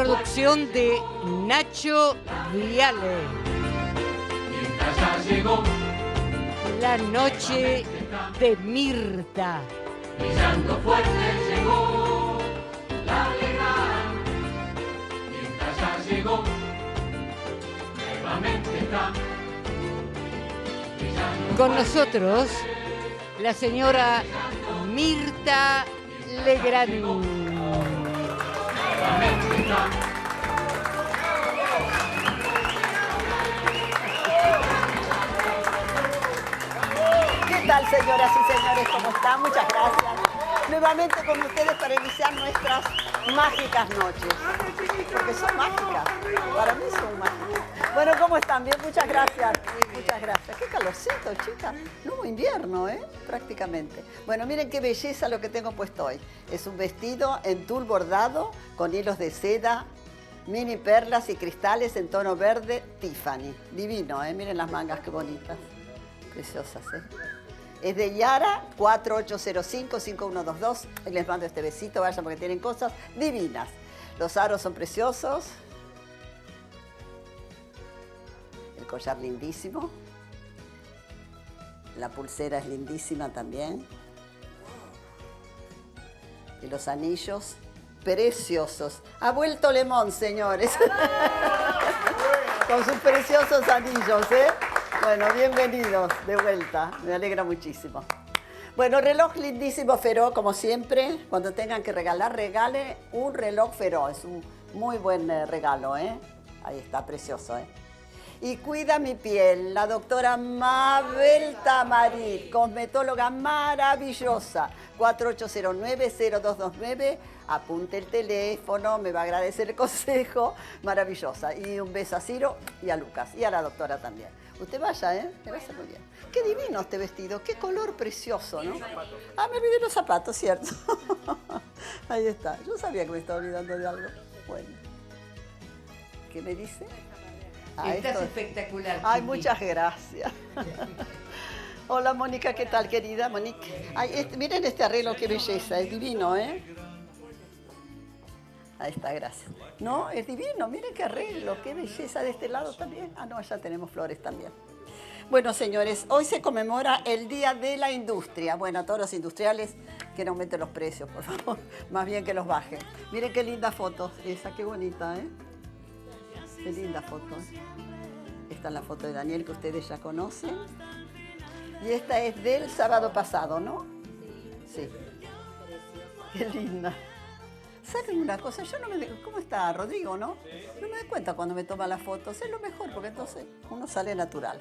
producción de Nacho Viale. La noche de Mirta. Brillando fuerte llegó la alegría, mientras ya llegó, nuevamente está brillando. Con nosotros, la señora Mirta Legrand. Nuevamente está. ¿Qué tal, señoras y señores? ¿Cómo están? Muchas gracias. Nuevamente con ustedes para iniciar nuestras mágicas noches. Porque son mágicas. Para mí son mágicas. Bueno, ¿cómo están? Bien, muchas gracias. Muchas gracias. Qué calorcito, chicas. Nuevo invierno, ¿eh? Prácticamente. Bueno, miren qué belleza lo que tengo puesto hoy. Es un vestido en tul bordado con hilos de seda, mini perlas y cristales en tono verde Tiffany. Divino, ¿eh? Miren las mangas, qué bonitas. Preciosas, ¿eh? Es de Yara, 4805-5122. Les mando este besito, vayan porque tienen cosas divinas. Los aros son preciosos. El collar lindísimo. La pulsera es lindísima también. Y los anillos preciosos. Ha vuelto Lemón, señores. Con sus preciosos anillos, ¿eh? Bueno, bienvenidos de vuelta, me alegra muchísimo. Bueno, reloj lindísimo Feró, como siempre. Cuando tengan que regalar, regale un reloj Feró. Es un muy buen regalo, ¿eh? Ahí está, precioso, ¿eh? Y cuida mi piel, la doctora Mabel Tamarit, cosmetóloga maravillosa. 4809-0229. Apunte el teléfono, me va a agradecer el consejo. Maravillosa. Y un beso a Ciro y a Lucas y a la doctora también. Usted vaya, ¿eh? Me va a hacer muy bien. Qué divino este vestido, qué color precioso, ¿no? Ah, me olvidé los zapatos, cierto. Ahí está. Yo sabía que me estaba olvidando de algo. Bueno. ¿Qué me dice? Ah, Estás esto... espectacular. Ay, Chiqui. muchas gracias. Hola, Mónica, ¿qué tal, querida? Mónica. Ay, miren este arreglo, qué belleza, es divino, ¿eh? Ahí está, gracias. No, es divino, miren qué arreglo, qué belleza de este lado también. Ah, no, allá tenemos flores también. Bueno, señores, hoy se conmemora el Día de la Industria. Bueno, a todos los industriales que no aumenten los precios, por favor, más bien que los bajen. Miren qué linda foto esa, qué bonita, ¿eh? Qué linda foto. Esta es la foto de Daniel que ustedes ya conocen. Y esta es del sábado pasado, ¿no? Sí. Qué linda. ¿Saben una cosa? Yo no me... ¿Cómo está Rodrigo, no? No me doy cuenta cuando me toma las fotos. Es lo mejor, porque entonces uno sale natural.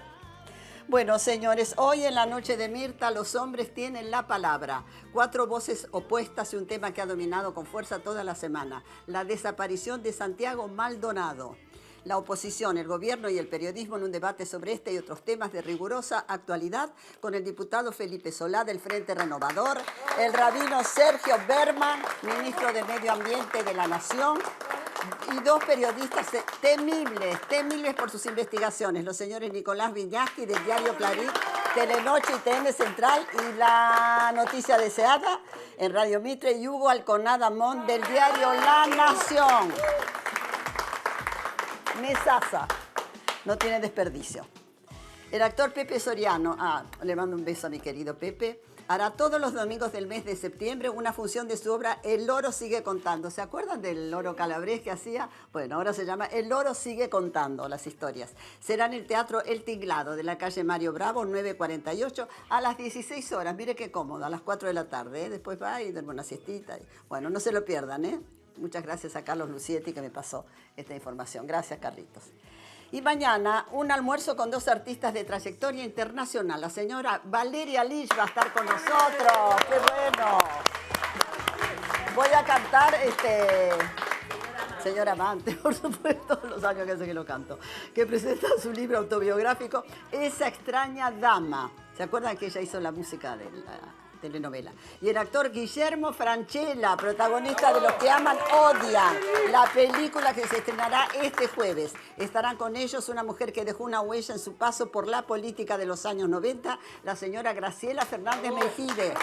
Bueno, señores, hoy en la noche de Mirta los hombres tienen la palabra. 4 voces opuestas y un tema que ha dominado con fuerza toda la semana. La desaparición de Santiago Maldonado. La oposición, el gobierno y el periodismo en un debate sobre este y otros temas de rigurosa actualidad con el diputado Felipe Solá del Frente Renovador, el rabino Sergio Berman, ministro de Medio Ambiente de la Nación, y 2 periodistas temibles por sus investigaciones, los señores Nicolás Viñaski del diario Clarín, Telenoche y TN Central y La Noticia Deseada en Radio Mitre y Hugo Alconada Mon del diario La Nación. Mesaza, no tiene desperdicio. El actor Pepe Soriano, le mando un beso a mi querido Pepe, hará todos los domingos del mes de septiembre una función de su obra El Loro Sigue Contando. ¿Se acuerdan del Loro Calabrés que hacía? Bueno, ahora se llama El Loro Sigue Contando las historias. Será en el Teatro El Tinglado de la calle Mario Bravo, 948, a las 16 horas. Mire qué cómodo, a las 4 de la tarde. Después va y duerme una siestita. Bueno, no se lo pierdan, ¿eh? Muchas gracias a Carlos Lucietti que me pasó esta información. Gracias, Carlitos. Y mañana un almuerzo con 2 artistas de trayectoria internacional. La señora Valeria Lich va a estar con nosotros. ¡Qué bueno! Voy a cantar Señora Amante, por supuesto, los años que hace que lo canto, que presenta su libro autobiográfico Esa extraña dama. ¿Se acuerdan que ella hizo la música de la telenovela? Y el actor Guillermo Francella, protagonista de Los que aman odian, la película que se estrenará este jueves. Estarán con ellos una mujer que dejó una huella en su paso por la política de los años 90, la señora Graciela Fernández Mejide,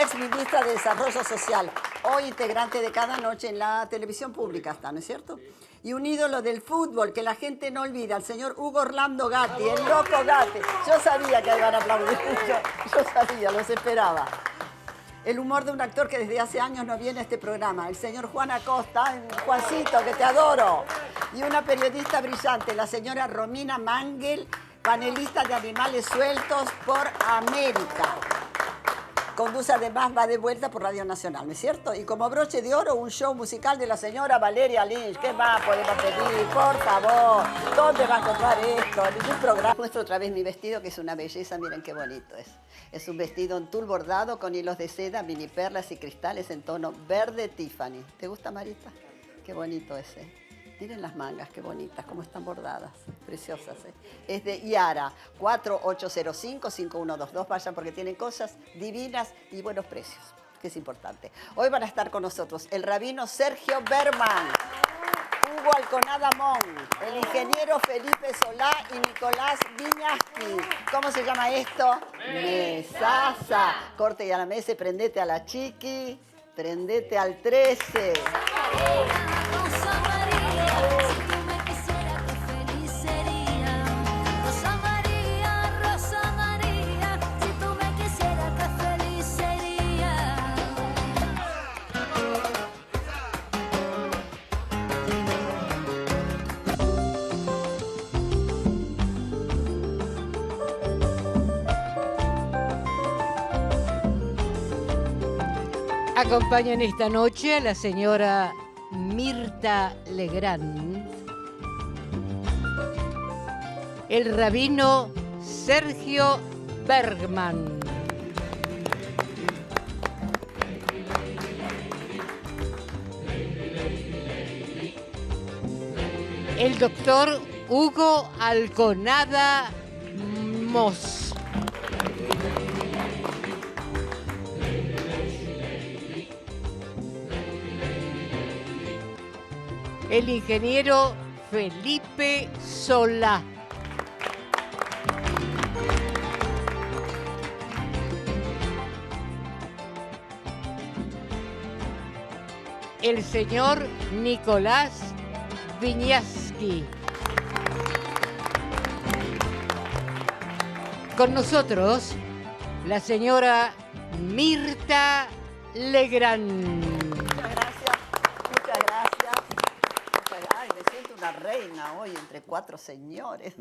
ex ministra de Desarrollo Social. hoy integrante de Cada Noche en la televisión pública está, ¿no es cierto? Y un ídolo del fútbol que la gente no olvida, el señor Hugo Orlando Gatti, el loco Gatti. Yo sabía que iban a aplaudir, yo sabía, los esperaba. El humor de un actor que desde hace años no viene a este programa, el señor Juan Acosta, Juancito, que te adoro. Y una periodista brillante, la señora Romina Mangel, panelista de Animales Sueltos por América. Conduce además Va de Vuelta por Radio Nacional, ¿no es cierto? Y como broche de oro, un show musical de la señora Valeria Lynch. ¿Qué más podemos pedir? Por favor, ¿dónde va a encontrar esto? Ningún programa. Muestro otra vez mi vestido, que es una belleza, miren qué bonito es. Es un vestido en tul bordado con hilos de seda, mini perlas y cristales en tono verde Tiffany. ¿Te gusta, Marita? Qué bonito ese. Miren las mangas, qué bonitas, cómo están bordadas. Preciosas, ¿eh? Es de Yara, 4805-5122. Vayan porque tienen cosas divinas y buenos precios, que es importante. Hoy van a estar con nosotros el rabino Sergio Berman, Hugo Alconada Mon, el ingeniero Felipe Solá y Nicolás Viñaski. ¿Cómo se llama esto? Mesaza. Corte y a la mesa, prendete a la chiqui, prendete al 13. Acompañan esta noche a la señora Mirta Legrand, el rabino Sergio Bergman, el doctor Hugo Alconada Mos, el ingeniero Felipe Solá, el señor Nicolás Viñaski. Con nosotros, la señora Mirta Legrand. Reina hoy entre 4 señores.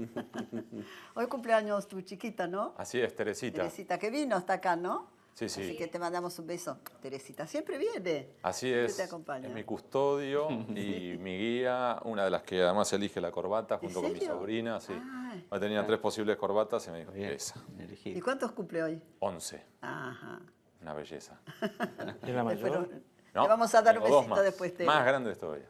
Hoy cumpleaños tu chiquita, ¿no? Así es, Teresita. Teresita, que vino hasta acá, ¿no? Sí, sí. Así que te mandamos un beso. Teresita, siempre viene. Así siempre es. Te acompaña. Es mi custodio y mi guía, una de las que además elige la corbata junto con mi sobrina. Sí. Hoy tenía 3 posibles corbatas y me dijo, esa. ¿Y cuántos cumple hoy? 11. Ajá. Una belleza. ¿Es la mayor? No, le vamos a dar un tengo besito más. después. Más grandes todavía.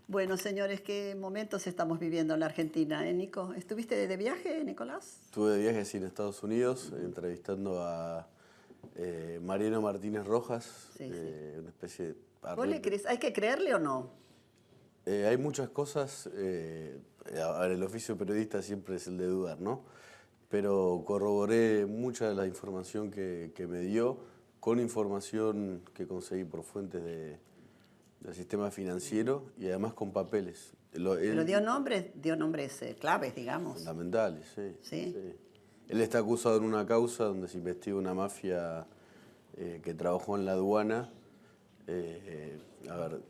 Bueno, señores, ¿qué momentos estamos viviendo en la Argentina, Nico? ¿Estuviste de viaje, Nicolás? Estuve de viaje en Estados Unidos, entrevistando a Mariano Martínez Rojas, una especie de... ¿Vos le crees? ¿Hay que creerle o no? Hay muchas cosas, el oficio periodista siempre es el de dudar, ¿no? Pero corroboré mucha de la información que me dio con información que conseguí por fuentes del sistema financiero y además con papeles. Pero dio nombres claves, digamos. Fundamentales, sí. ¿Sí? Sí. Él está acusado en una causa donde se investiga una mafia que trabajó en la aduana,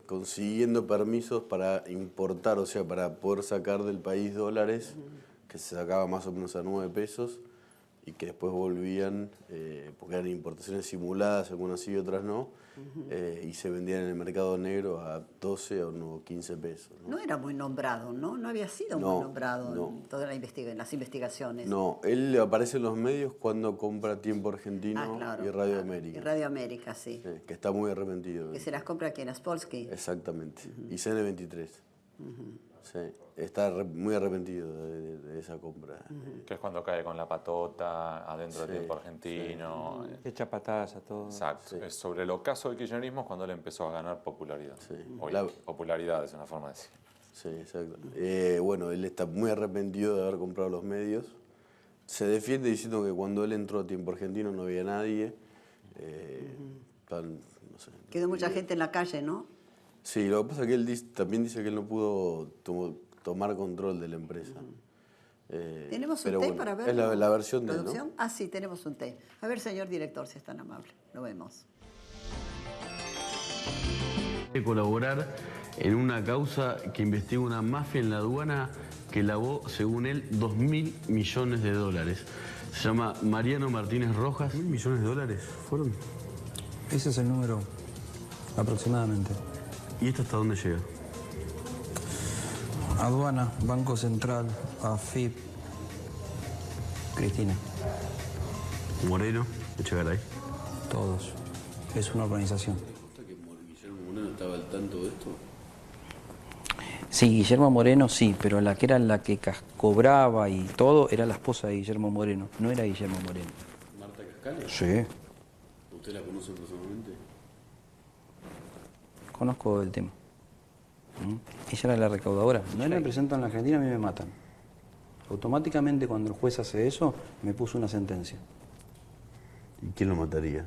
consiguiendo permisos para importar, o sea, para poder sacar del país dólares, que se sacaba más o menos a 9 pesos, y que después volvían, porque eran importaciones simuladas, algunas sí y otras no, y se vendían en el mercado negro a 12 o no, 15 pesos. No era muy nombrado, ¿no? No había sido muy nombrado en todas las investigaciones. No, él aparece en los medios cuando compra Tiempo Argentino y Radio América. Y Radio América, sí. Que está muy arrepentido. Que se las compra aquí en Spolsky. Exactamente. Y CN23. Sí, está muy arrepentido de esa compra. Que es cuando cae con la patota adentro del Tiempo Argentino. Echa patadas a todo. Exacto. Sí. Es sobre el ocaso del kirchnerismo cuando él empezó a ganar popularidad. Sí. Hoy, popularidad es una forma de decir. Sí, exacto. Bueno, él está muy arrepentido de haber comprado los medios. Se defiende diciendo que cuando él entró a Tiempo Argentino no había nadie, no sé. Quedó mucha gente en la calle, ¿no? Sí, lo que pasa es que él también dice que él no pudo tomar control de la empresa. ¿Tenemos un pero té bueno, para ver? Es la versión de él, ¿Producción? ¿no? Ah, sí, tenemos un té. A ver, señor director, si es tan amable. Lo vemos. De colaborar en una causa que investiga una mafia en la aduana que lavó, según él, 2.000 millones de dólares. Se llama Mariano Martínez Rojas. ¿2.000 millones de dólares fueron? Ese es el número, aproximadamente. ¿Y esto hasta dónde llega? Aduana, Banco Central, AFIP, Cristina, Moreno, Echegaray. todos. Es una organización. ¿Que Guillermo Moreno estaba al tanto de esto? Sí, Guillermo Moreno sí, pero la que era la que cobraba y todo era la esposa de Guillermo Moreno, no era Guillermo Moreno. ¿Marta Cascales? Sí. ¿Usted la conoce personalmente? Conozco el tema. Ella era la recaudadora. No me presentan en la Argentina, a mí me matan. Automáticamente cuando el juez hace eso, me puso una sentencia. ¿Y quién lo mataría?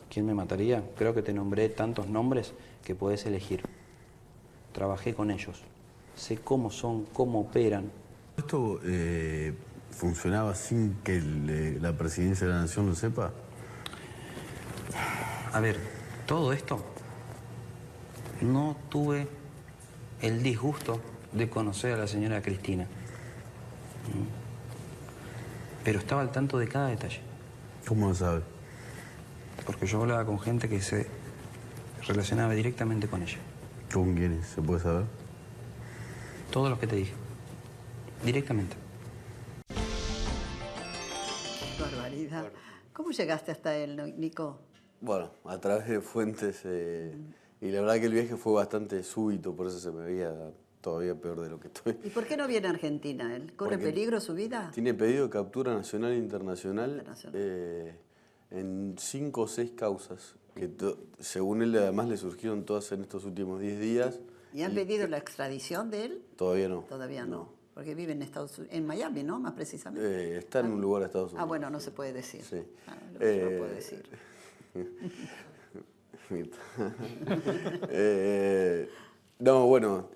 ¿Quién me mataría? Creo que te nombré tantos nombres que podés elegir. Trabajé con ellos. Sé cómo son, cómo operan. ¿Esto funcionaba sin que la presidencia de la Nación lo sepa? A ver, todo esto no tuve el disgusto de conocer a la señora Cristina. Pero estaba al tanto de cada detalle. ¿Cómo lo sabe? Porque yo hablaba con gente que se relacionaba directamente con ella. ¿Con quiénes? ¿Se puede saber? Todo lo que te dije. Directamente. Barbaridad. ¿Cómo llegaste hasta él, Nico? Bueno, a través de fuentes. Y la verdad que el viaje fue bastante súbito, por eso se me veía todavía peor de lo que estoy. ¿Y por qué no viene a Argentina él? ¿Corre peligro su vida? Tiene pedido de captura nacional e internacional en 5 o 6 causas, que según él además le surgieron todas en estos últimos 10 días. ¿Y han pedido la extradición de él? Todavía no. Todavía no. Porque vive en Estados Unidos, en Miami, ¿no? Más precisamente. Está en un lugar de Estados Unidos. Ah, bueno, no se puede decir. Sí. No puedo decir. No, bueno,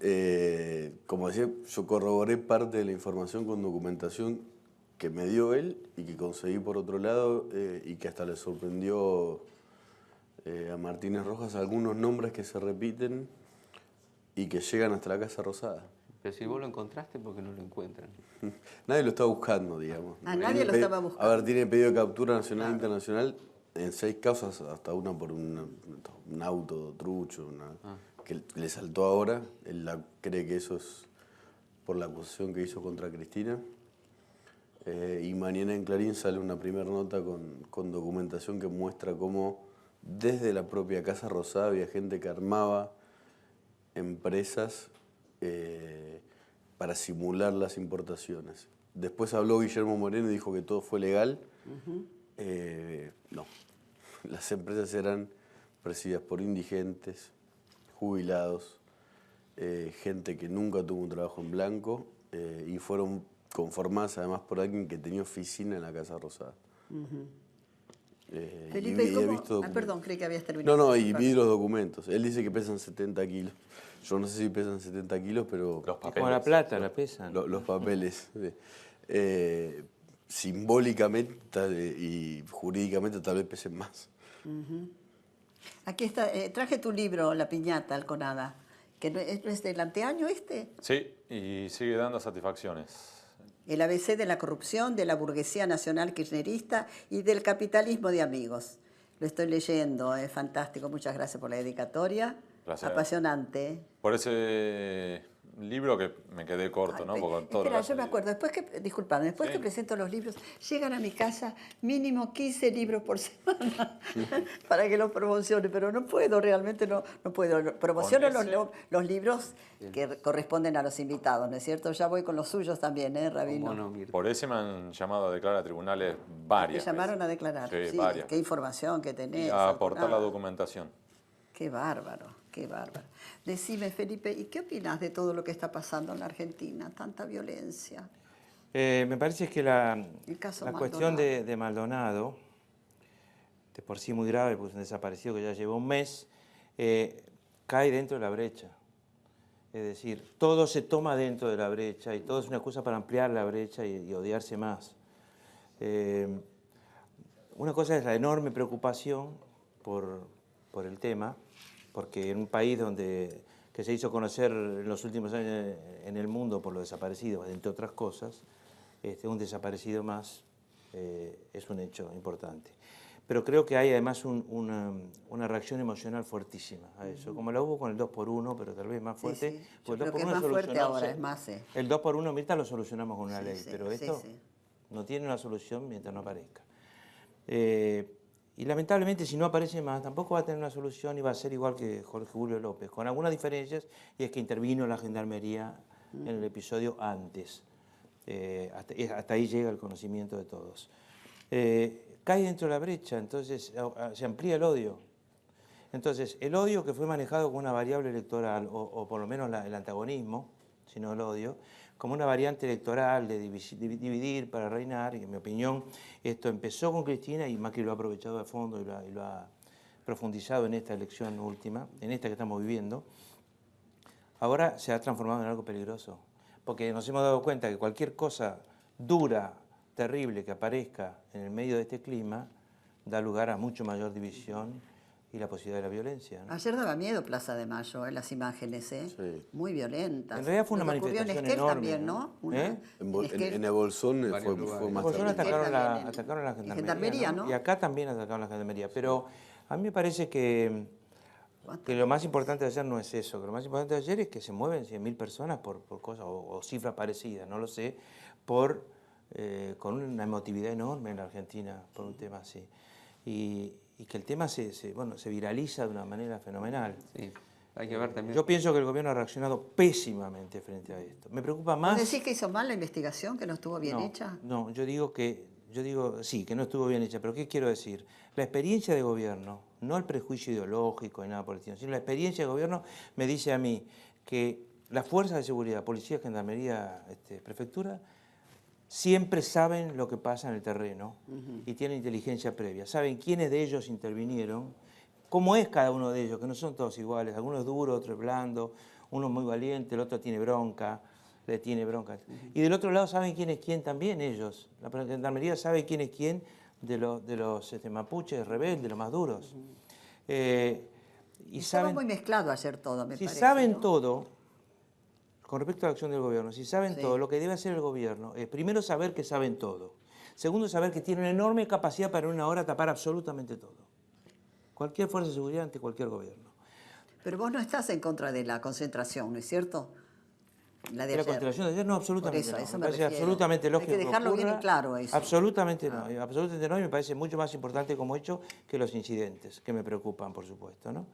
como decía, yo corroboré parte de la información con documentación que me dio él y que conseguí por otro lado y que hasta le sorprendió a Martínez Rojas algunos nombres que se repiten y que llegan hasta la Casa Rosada. Pero si vos lo encontraste, ¿por qué no lo encuentran? Nadie lo está buscando, digamos. Ah, nadie lo estaba buscando. A ver, tiene pedido de captura nacional e internacional en 6 causas, hasta una por un auto trucho, que le saltó ahora. Él cree que eso es por la acusación que hizo contra Cristina. Y mañana en Clarín sale una primera nota con documentación que muestra cómo desde la propia Casa Rosada había gente que armaba empresas para simular las importaciones. Después habló Guillermo Moreno y dijo que todo fue legal. No, las empresas eran presididas por indigentes, jubilados, gente que nunca tuvo un trabajo en blanco y fueron conformadas además por alguien que tenía oficina en la Casa Rosada. Felipe, y he visto perdón, creí que habías terminado. No, y vi los documentos. Él dice que pesan 70 kilos. Yo no sé si pesan 70 kilos, pero... Los papeles. Como la plata, la pesan. Los papeles. Simbólicamente y jurídicamente tal vez pesen más. Aquí está, traje tu libro, La Piñata Alconada, que no es del anteaño este. Sí, y sigue dando satisfacciones. El ABC de la corrupción, de la burguesía nacional kirchnerista y del capitalismo de amigos. Lo estoy leyendo, es fantástico. Muchas gracias por la dedicatoria. Gracias. Apasionante. Por ese libro que me quedé corto, ¿no? Porque todo Espera, lo yo me acuerdo, disculpame, después que presento los libros, llegan a mi casa mínimo 15 libros por semana para que los promocione, pero no puedo, realmente no puedo. Promociono los libros que corresponden a los invitados, ¿no es cierto? Ya voy con los suyos también, Rabino? Por ese me han llamado a declarar a tribunales varias ¿Te llamaron veces. a declarar? Sí, varias. Qué información que tenés. Y a aportar la documentación. Qué bárbaro, qué bárbaro. Decime, Felipe, ¿y qué opinas de todo lo que está pasando en la Argentina? Tanta violencia. Me parece que la El caso cuestión Maldonado. de Maldonado de por sí muy grave, porque es un desaparecido que ya lleva un mes, cae dentro de la brecha. Es decir, todo se toma dentro de la brecha y todo es una excusa para ampliar la brecha y odiarse más. Una cosa es la enorme preocupación por el tema, porque en un país que se hizo conocer en los últimos años en el mundo por los desaparecidos, entre otras cosas, un desaparecido más es un hecho importante. Pero creo que hay además una reacción emocional fuertísima a eso, como la hubo con el 2x1, pero tal vez más fuerte. Sí. Yo creo que es más fuerte ahora, es más. El 2x1, Mirta, lo solucionamos con una ley, Sí, pero esto sí. no tiene una solución mientras no aparezca. Y lamentablemente, si no aparece más, tampoco va a tener una solución y va a ser igual que Jorge Julio López, con algunas diferencias, y es que intervino la Gendarmería en el episodio antes. Hasta ahí llega el conocimiento de todos. Cae dentro de la brecha, entonces se amplía el odio. Entonces, el odio que fue manejado como una variable electoral, o por lo menos el antagonismo, sino el odio, como una variante electoral de dividir para reinar, y en mi opinión esto empezó con Cristina y Macri lo ha aprovechado a fondo y lo ha profundizado en esta elección última, en esta que estamos viviendo, ahora se ha transformado en algo peligroso, porque nos hemos dado cuenta que cualquier cosa dura, terrible que aparezca en el medio de este clima da lugar a mucho mayor división y la posibilidad de la violencia, ¿no? Ayer daba miedo Plaza de Mayo, las imágenes, Sí. muy violentas. En realidad fue una Lo que ocurrió manifestación en Esquel enorme, también, ¿no? ¿no? En Ebolsón fue más Por terrible. atacaron la en gendarmería, Gendarmería, ¿no? Y acá también atacaron la gendarmería. Pero a mí me parece que lo más importante de ayer no es eso. Que lo más importante de ayer es que se mueven 100.000 personas por cosas o cifras parecidas, no lo sé, con una emotividad enorme en la Argentina por un tema así. Y que el tema se viraliza de una manera fenomenal. Sí, hay que ver también. Yo pienso que el gobierno ha reaccionado pésimamente frente a esto. Me preocupa más... ¿Vos decís que hizo mal la investigación, que no estuvo bien hecha? No, yo digo sí, que no estuvo bien hecha, pero ¿qué quiero decir? La experiencia de gobierno, no el prejuicio ideológico y nada por el estilo, sino la experiencia de gobierno me dice a mí que las fuerzas de seguridad, policía, gendarmería, prefectura, siempre saben lo que pasa en el terreno y tienen inteligencia previa. Saben quiénes de ellos intervinieron, cómo es cada uno de ellos, que no son todos iguales. Algunos es duro, otro es blando, uno es muy valiente, el otro tiene bronca, le tiene bronca. Y del otro lado saben quién es quién también ellos. La gendarmería sabe quién es quién de los mapuches rebeldes, los más duros. Y estaba muy mezclado ayer todo, me parece. Si saben ¿no? todo... Con respecto a la acción del gobierno, si saben todo, lo que debe hacer el gobierno es primero saber que saben todo. Segundo, saber que tienen una enorme capacidad para en una hora tapar absolutamente todo. Cualquier fuerza de seguridad ante cualquier gobierno. Pero vos no estás en contra de la concentración, ¿no es cierto? La de La ayer. concentración de ayer no, absolutamente Por eso, no. a eso Me me parece refiero. absolutamente lógico. Hay que dejarlo bien ocurra. en claro eso. Absolutamente no, absolutamente no, y me parece mucho más importante como hecho que los incidentes, que me preocupan, por supuesto, ¿no?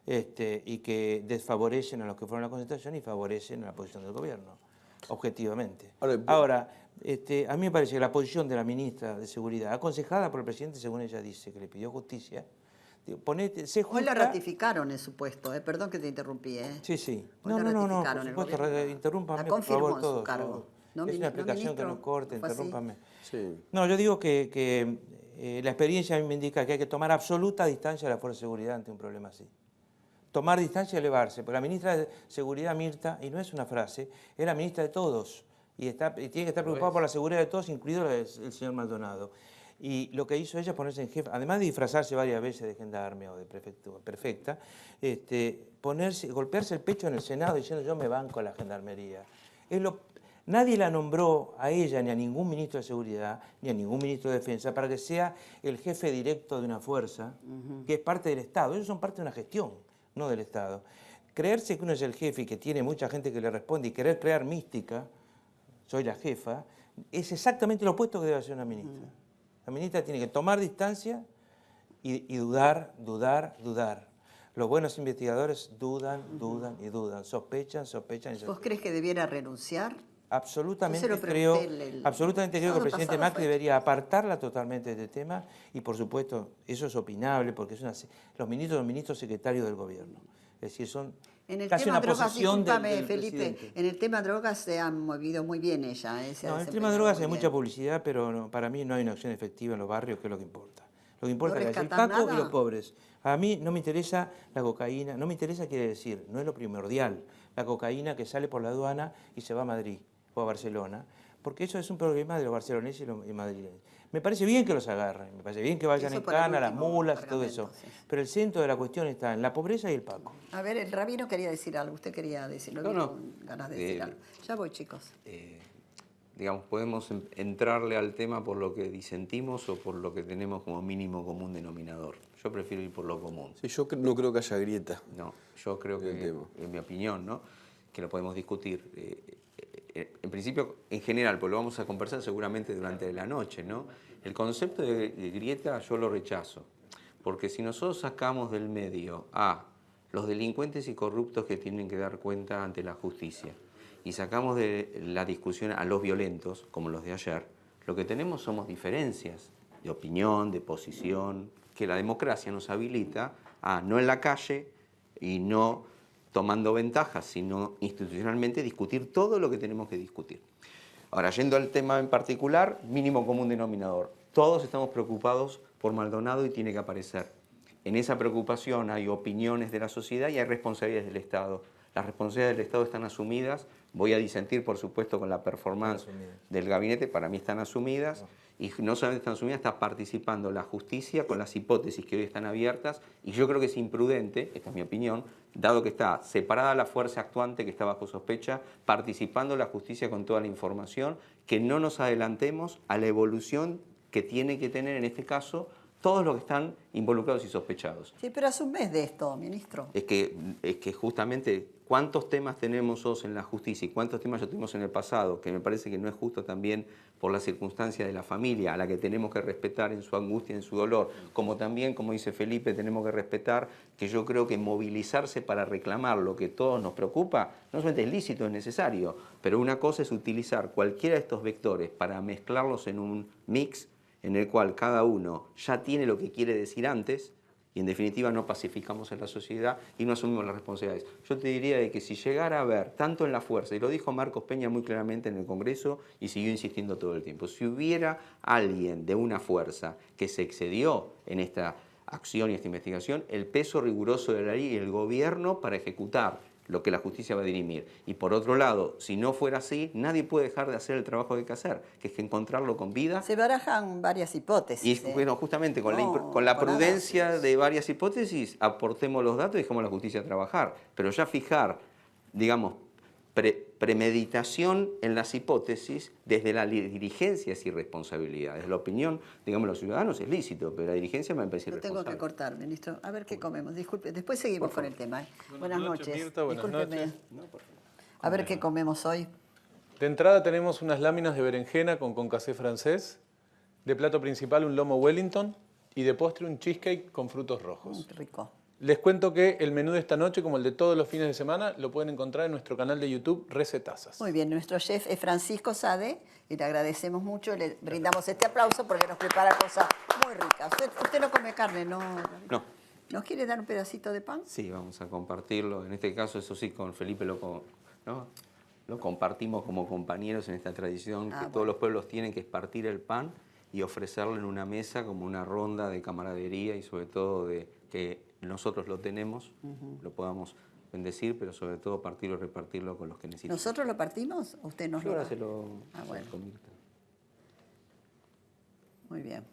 Y que desfavorecen a los que fueron a la concentración y favorecen a la posición del gobierno, objetivamente. Ahora, a mí me parece que la posición de la ministra de Seguridad, aconsejada por el presidente, según ella dice, que le pidió justicia, sé justa. Hoy la ratificaron en su puesto, perdón que te interrumpí. Sí, sí. Hoy No, la por ratificaron el supuesto, gobierno. interrúmpame, La por confirmó favor, en su todos. cargo. No, Es una explicación que ministro, no corte, ¿fue así? interrúmpame. Sí. No, yo digo que la experiencia a mí me indica que hay que tomar absoluta distancia de la Fuerza de Seguridad ante un problema así. Tomar distancia y elevarse. Porque la ministra de Seguridad, Mirta, y no es una frase, es la ministra de todos. Y tiene que estar preocupada por la seguridad de todos, incluido el señor Maldonado. Y lo que hizo ella es ponerse en jefe, además de disfrazarse varias veces de gendarme o de perfecta, golpearse el pecho en el Senado diciendo yo me banco a la gendarmería. Nadie la nombró a ella ni a ningún ministro de Seguridad, ni a ningún ministro de Defensa, para que sea el jefe directo de una fuerza que es parte del Estado. Ellos son parte de una gestión, no del Estado. Creerse que uno es el jefe y que tiene mucha gente que le responde y querer crear mística, soy la jefa, es exactamente lo opuesto que debe hacer una ministra. La ministra tiene que tomar distancia y dudar. Los buenos investigadores dudan y dudan, sospechan. ¿Vos crees que debiera renunciar? Absolutamente Yo se lo creo pregunté que el presidente Macri debería apartarla totalmente de este tema y, por supuesto, eso es opinable porque los ministros son ministros secretarios del gobierno. Es decir, son casi una posición del Felipe, presidente. en el tema drogas se ha movido muy bien ella. No, en el tema drogas hay mucha publicidad, pero para mí no hay una acción efectiva en los barrios, que es lo que importa. Lo que importa ¿No es el rescatan Paco nada? y los pobres. A mí no me interesa la cocaína, no me interesa, quiere decir, no es lo primordial, la cocaína que sale por la aduana y se va a Madrid o a Barcelona, porque eso es un problema de los barceloneses y los madrileños. Me parece bien que los agarren, me parece bien que vayan Eso en para el cana, las último mulas y todo cargamento, eso, sí. pero el centro de la cuestión está en la pobreza y el Paco. A ver, el rabino quería decir algo. Usted quería decir, no, No, con ganas de decir algo. Ya voy, chicos. Digamos, podemos entrarle al tema por lo que disentimos o por lo que tenemos como mínimo común denominador. Yo prefiero ir por lo común. Sí, yo no creo que haya grieta. No, yo creo El que, tema. en mi opinión, ¿no?, que lo podemos discutir. En principio, en general, pues lo vamos a conversar seguramente durante la noche, ¿no? El concepto de grieta yo lo rechazo, porque si nosotros sacamos del medio a los delincuentes y corruptos que tienen que dar cuenta ante la justicia y sacamos de la discusión a los violentos, como los de ayer, lo que tenemos somos diferencias de opinión, de posición, que la democracia nos habilita a no en la calle y no tomando ventajas, sino institucionalmente discutir todo lo que tenemos que discutir. Ahora, yendo al tema en particular, mínimo común denominador. Todos estamos preocupados por Maldonado y tiene que aparecer. En esa preocupación hay opiniones de la sociedad y hay responsabilidades del Estado. Las responsabilidades del Estado están asumidas. Voy a disentir, por supuesto, con la performance del gabinete. Para mí están asumidas. Y no solamente están asumidas, está participando la justicia con las hipótesis que hoy están abiertas. Y yo creo que es imprudente, esta es mi opinión, dado que está separada la fuerza actuante que está bajo sospecha, participando la justicia con toda la información, que no nos adelantemos a la evolución que tiene que tener en este caso todos los que están involucrados y sospechados. Sí, pero hace un mes de esto, ministro. Es que justamente cuántos temas tenemos hoy en la justicia y cuántos temas ya tuvimos en el pasado, que me parece que no es justo también por la circunstancia de la familia, a la que tenemos que respetar en su angustia, en su dolor, como también, como dice Felipe, tenemos que respetar que yo creo que movilizarse para reclamar lo que todos nos preocupa, no solamente es lícito, es necesario, pero una cosa es utilizar cualquiera de estos vectores para mezclarlos en un mix en el cual cada uno ya tiene lo que quiere decir antes y en definitiva no pacificamos en la sociedad y no asumimos las responsabilidades. Yo te diría de que si llegara a haber, tanto en la fuerza, y lo dijo Marcos Peña muy claramente en el Congreso y siguió insistiendo todo el tiempo, si hubiera alguien de una fuerza que se excedió en esta acción y esta investigación, el peso riguroso de la ley y el gobierno para ejecutar lo que la justicia va a dirimir. Y por otro lado, si no fuera así, nadie puede dejar de hacer el trabajo que hay que hacer, que es que encontrarlo con vida. Se barajan varias hipótesis. Y bueno, justamente con la por prudencia nada. de varias hipótesis, aportemos los datos y dejemos a la justicia trabajar. Pero ya fijar, digamos, premeditación en las hipótesis desde la dirigencia es irresponsabilidad. Desde la opinión, digamos, de los ciudadanos es lícito, pero la dirigencia me parece Lo irresponsable. tengo que cortar, ministro. A ver qué comemos. Disculpe, después seguimos con el tema. Buenas noches. Mirta, buenas Discúlpeme. noches. A ver qué comemos hoy. De entrada tenemos unas láminas de berenjena con concassé francés. De plato principal un lomo Wellington. Y de postre un cheesecake con frutos rojos. Qué rico. Les cuento que el menú de esta noche, como el de todos los fines de semana, lo pueden encontrar en nuestro canal de YouTube Recetazas. Muy bien, nuestro chef es Francisco Sade y le agradecemos mucho. Le brindamos este aplauso porque nos prepara cosas muy ricas. Usted no come carne, ¿no? No. ¿Nos quiere dar un pedacito de pan? Sí, vamos a compartirlo. En este caso, eso sí, con Felipe lo compartimos como compañeros en esta tradición que todos los pueblos tienen, que es partir el pan y ofrecerlo en una mesa como una ronda de camaradería y sobre todo de que nosotros lo tenemos, lo podamos bendecir, pero sobre todo partirlo y repartirlo con los que necesitan. ¿Nosotros lo partimos o usted nos Yo lo ahora da? se lo bueno. con Mirta. Muy bien.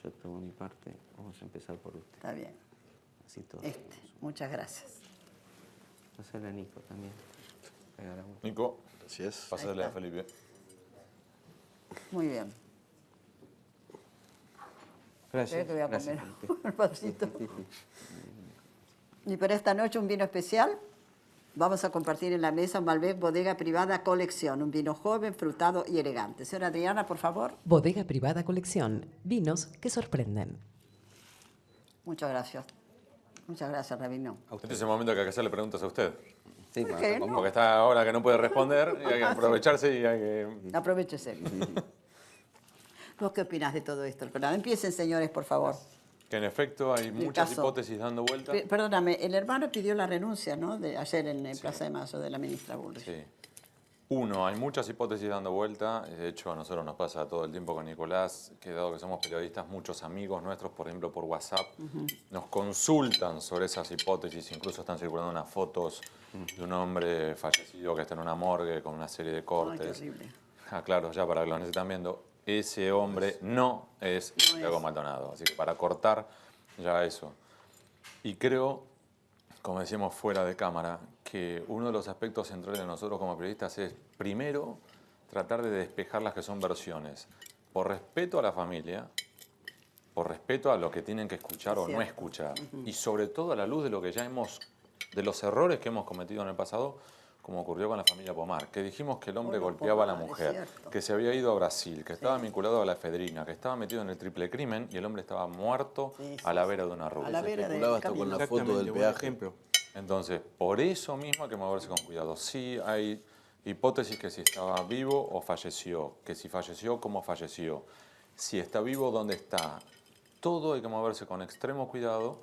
Yo tomo mi parte, vamos a empezar por usted. Está bien. Así todo. Muchas gracias. Hacerle a Nico también. Regalamos. Nico, gracias. Pásale a Felipe. Muy bien. Gracias. Creo que voy a gracias, comer Felipe. un pancito. Y para esta noche un vino especial. Vamos a compartir en la mesa un Malbec Bodega Privada Colección, un vino joven, frutado y elegante. Señora Adriana, por favor. Bodega Privada Colección, vinos que sorprenden. Muchas gracias. Muchas gracias, Rabino. Este es el momento que hay que hacerle preguntas a usted. Sí, ¿Por bueno, qué está no? Porque está ahora que no puede responder y hay que aprovecharse y hay que... Aprovechese. ¿Vos qué opinás de todo esto? Pero empiecen, señores, por favor. Que en efecto hay muchas caso. hipótesis dando vueltas. Perdóname, el hermano pidió la renuncia, ¿no? Ayer en Plaza de Mayo de la ministra Bullrich. Sí. Uno, hay muchas hipótesis dando vuelta. De hecho, a nosotros nos pasa todo el tiempo con Nicolás, que dado que somos periodistas, muchos amigos nuestros, por ejemplo, por WhatsApp, nos consultan sobre esas hipótesis. Incluso están circulando unas fotos de un hombre fallecido que está en una morgue con una serie de cortes. Ay, terrible. Claro, ya para que los están viendo, ese hombre no es Santiago Maldonado. Así que para cortar ya eso. Y creo, como decíamos fuera de cámara, que uno de los aspectos centrales de nosotros como periodistas es, primero, tratar de despejar las que son versiones, por respeto a la familia, por respeto a lo que tienen que escuchar o no escuchar, y sobre todo a la luz de lo que ya de los errores que hemos cometido en el pasado, como ocurrió con la familia Pomar, que dijimos que el hombre golpeaba a la mujer, que se había ido a Brasil, que estaba vinculado a la efedrina, que estaba metido en el triple crimen y el hombre estaba muerto a la vera de una ruta. A la vera del Hasta con la foto del peaje. Entonces, por eso mismo hay que moverse con cuidado. Sí hay hipótesis que si estaba vivo o falleció, que si falleció, cómo falleció, si está vivo, dónde está. Todo hay que moverse con extremo cuidado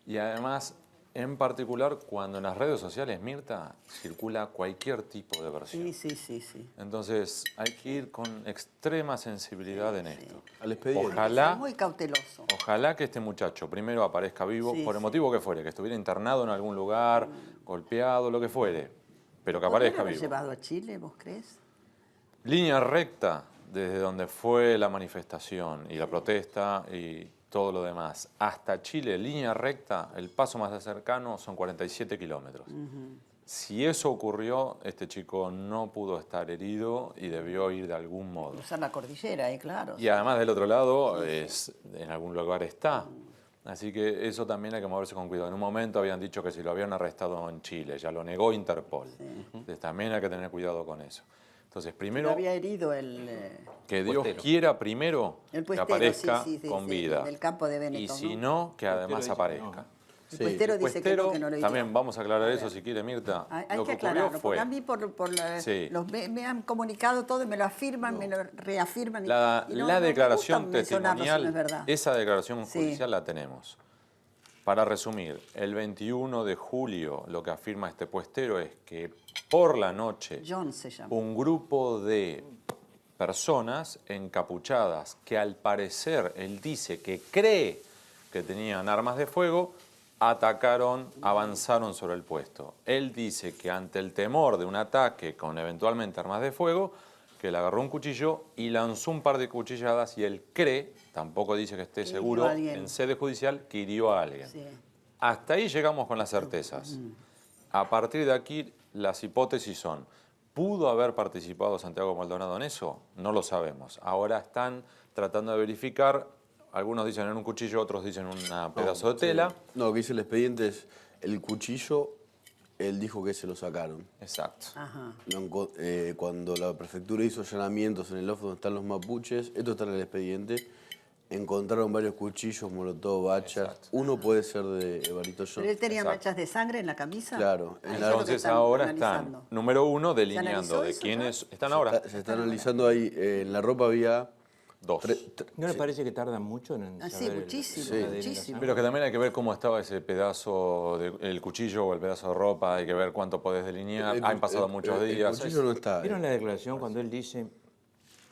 y además, en particular, cuando en las redes sociales, Mirta, circula cualquier tipo de versión. Sí. Entonces, hay que ir con extrema sensibilidad en esto. Al expediente. Ojalá, Muy cauteloso. ojalá que este muchacho primero aparezca vivo, por el motivo que fuere, que estuviera internado en algún lugar, golpeado, lo que fuere, pero que aparezca vivo. ¿Llevado a Chile, vos crees? Línea recta desde donde fue la manifestación y la protesta y todo lo demás. Hasta Chile, línea recta, el paso más cercano son 47 kilómetros. Si eso ocurrió, este chico no pudo estar herido y debió ir de algún modo. Cruzar la cordillera, claro. Y además del otro lado, en algún lugar está. Así que eso también hay que moverse con cuidado. En un momento habían dicho que si lo habían arrestado en Chile, ya lo negó Interpol. Entonces también hay que tener cuidado con eso. Entonces, primero, Lo había herido el que Dios quiera primero que puestero, aparezca sí, con vida. del campo de Benetton. Y si no, que además aparezca. El puestero dice que no lo hizo. También vamos a aclarar eso si quiere, Mirta. Hay lo que que ocurrió aclararlo, fue... porque a mí me han comunicado todo y me lo afirman, me lo reafirman. La declaración testimonial, es verdad. esa declaración judicial la tenemos. Para resumir, el 21 de julio lo que afirma este puestero es que por la noche John se llama. un grupo de personas encapuchadas que al parecer él dice que cree que tenían armas de fuego, atacaron, avanzaron sobre el puesto. Él dice que ante el temor de un ataque con eventualmente armas de fuego, que le agarró un cuchillo y lanzó un par de cuchilladas y él cree, tampoco dice que esté seguro, en sede judicial, que hirió a alguien. Sí. Hasta ahí llegamos con las certezas. A partir de aquí, las hipótesis son, ¿pudo haber participado Santiago Maldonado en eso? No lo sabemos. Ahora están tratando de verificar, algunos dicen en un cuchillo, otros dicen en un pedazo de tela. No, lo que dice el expediente es el cuchillo, él dijo que se lo sacaron. Exacto. Ajá. Cuando la prefectura hizo allanamientos en el loft donde están los mapuches, esto está en el expediente, encontraron varios cuchillos, molotov, bachas. Uno puede ser de Evarito John. ¿Pero él tenía manchas de sangre en la camisa? Claro. Entonces ahora están, número uno, delineando de quiénes están ahora. Se está analizando ahí, en la ropa había... Dos. ¿No le parece que tardan mucho en Sí, saber muchísimo. Pero que también hay que ver cómo estaba ese pedazo, el cuchillo o el pedazo de ropa, hay que ver cuánto podés delinear. Han pasado muchos días. El cuchillo no está. ¿Vieron la declaración cuando él dice,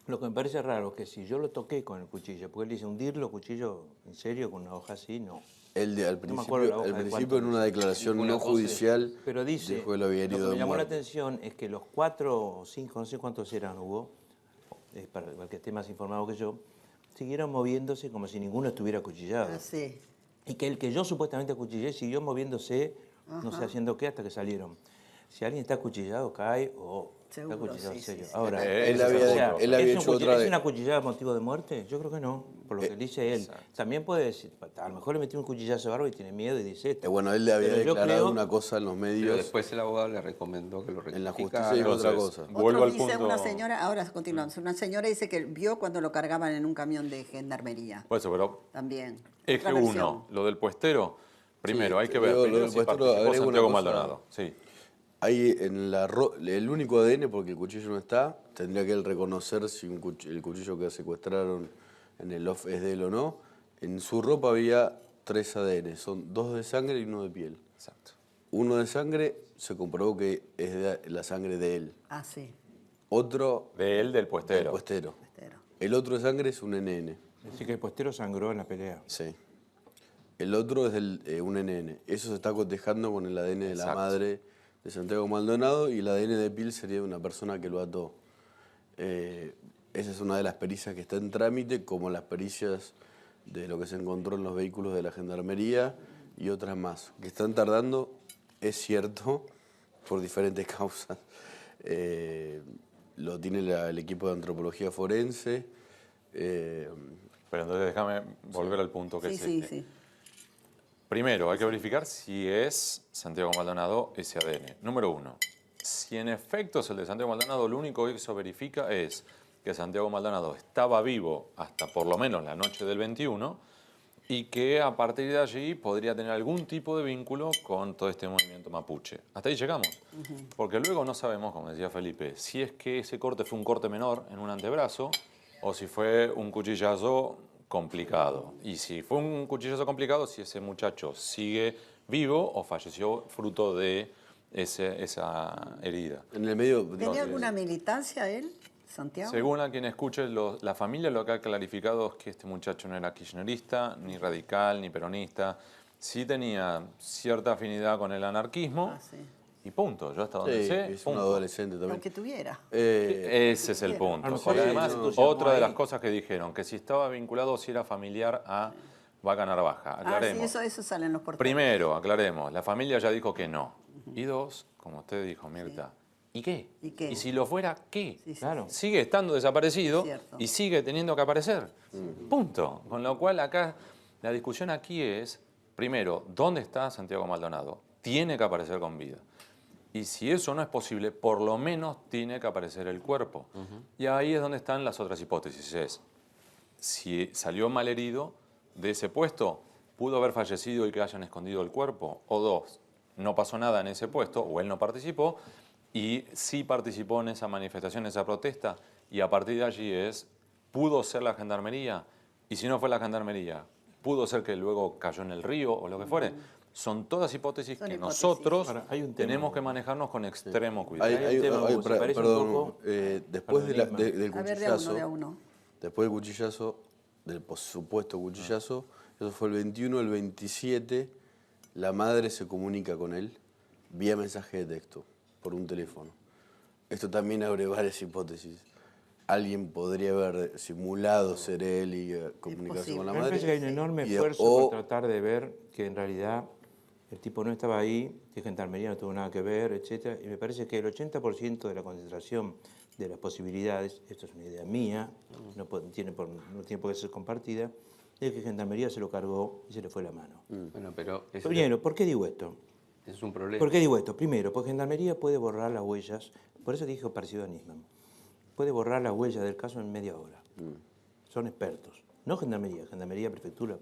lo que me parece raro, que si yo lo toqué con el cuchillo, porque él dice hundirlo, cuchillo, en serio, con una hoja así, no. Al principio en una declaración no judicial, pero dice, dijo que lo había herido lo que de me llamó la muerte. atención es que los 4 o 5, no sé cuántos eran, hubo, para el que esté más informado que yo, siguieron moviéndose como si ninguno estuviera acuchillado. Sí. Y que el que yo supuestamente acuchillé siguió moviéndose, no sé haciendo qué, hasta que salieron. Si alguien está acuchillado, cae o está acuchillado en serio. Ahora, él había hecho otra ¿es una cuchillada motivo de muerte? Yo creo que no, por lo que dice él. También puede decir, a lo mejor le metió un cuchillazo bárbaro y tiene miedo y dice esto. Bueno, él le había Pero yo declarado creo- una cosa en los medios. Pero después el abogado le recomendó que lo rectificara. En la justicia dijo otra cosa. Vuelvo al dice punto. una señora, ahora continuamos, una señora dice que vio cuando lo cargaban en un camión de gendarmería. Por eso, pero También. eje Otra 1, versión. lo del puestero, primero Sí, hay que ver lo primero del si puestero, participó agrego una Santiago cosa. Maldonado. Sí. Ahí en el único ADN, porque el cuchillo no está, tendría que él reconocer si el cuchillo que secuestraron en el loft es de él o no. En su ropa había 3 ADN, son 2 de sangre y 1 de piel. Exacto. Uno de sangre se comprobó que es la sangre de él. Ah, sí. Otro De él, del del puestero. puestero. Puestero. El otro de sangre es un NN. Así que el postero sangró en la pelea. Sí. El otro es un NN. Eso se está cotejando con el ADN de la Exacto. madre de Santiago Maldonado y el ADN de Pil sería una persona que lo ató. Esa es una de las pericias que está en trámite, como las pericias de lo que se encontró en los vehículos de la Gendarmería y otras más, que están tardando, es cierto, por diferentes causas. Lo tiene el equipo de antropología forense. Pero entonces déjame volver al punto que Sí, es sí, este. sí. Primero, hay que verificar si es Santiago Maldonado ese ADN. Número 1. Si en efecto es el de Santiago Maldonado, lo único que eso verifica es que Santiago Maldonado estaba vivo hasta por lo menos la noche del 21 y que a partir de allí podría tener algún tipo de vínculo con todo este movimiento mapuche. Hasta ahí llegamos. Porque luego no sabemos, como decía Felipe, si es que ese corte fue un corte menor en un antebrazo o si fue un cuchillazo complicado. Y si fue un cuchillazo complicado, si ese muchacho sigue vivo o falleció fruto de esa herida. En el medio, ¿Tenía alguna militancia él, Santiago? Según a quien escuche, la familia lo que ha clarificado es que este muchacho no era kirchnerista, ni radical, ni peronista. Sí tenía cierta afinidad con el anarquismo Ah, sí. y punto. Yo hasta donde sí, sé, es un punto. adolescente también. Aunque tuviera. Ese es el A punto. lo mejor Porque sí, además, no. otra de las Ahí. cosas que dijeron, que si estaba vinculado, si era familiar a Vaca Narvaja. Ah, sí, Aclaremos. eso sale en los portales. Primero, aclaremos, la familia ya dijo que no. Y dos, como usted dijo, Mirta, ¿y qué? ¿Y qué? Y si lo fuera, ¿qué? Sí, sí, Claro. Sigue estando desaparecido Es cierto. y sigue teniendo que aparecer. Punto. Con lo cual acá, la discusión aquí es, primero, ¿dónde está Santiago Maldonado? Tiene que aparecer con vida. Y si eso no es posible, por lo menos tiene que aparecer el cuerpo. Y ahí es donde están las otras hipótesis. Es, si salió malherido de ese puesto, pudo haber fallecido y que hayan escondido el cuerpo. O dos, no pasó nada en ese puesto, o él no participó, y sí participó en esa manifestación, en esa protesta, y a partir de allí pudo ser la gendarmería, y si no fue la gendarmería, pudo ser que luego cayó en el río o lo que fuere. Son todas hipótesis Son que hipótesis. nosotros Ahora, hay un tema. tenemos que manejarnos con extremo cuidado. Hay un tema, Hugo, se parece un perdón, poco después al del enigma. del A ver, cuchillazo, de a uno. después del cuchillazo, del supuesto cuchillazo, eso fue el 21, el 27, la madre se comunica con él vía mensaje de texto, por un teléfono. Esto también abre varias hipótesis. Alguien podría haber simulado ser él y comunicarse con la A mí me madre. parece que hay un enorme Y- esfuerzo o- por tratar de ver que en realidad el tipo no estaba ahí, que Gendarmería no tuvo nada que ver, etc. Y me parece que el 80% de la concentración de las posibilidades, esto es una idea mía, no tiene por qué ser compartida, es que Gendarmería se lo cargó y se le fue la mano. Bueno, pero ese Primero, ¿por qué digo esto? es un problema. ¿Por qué digo esto? Primero, porque Gendarmería puede borrar las huellas, por eso dije parecido a Nisman, puede borrar las huellas del caso en media hora. Son expertos. No Gendarmería, Prefectura, la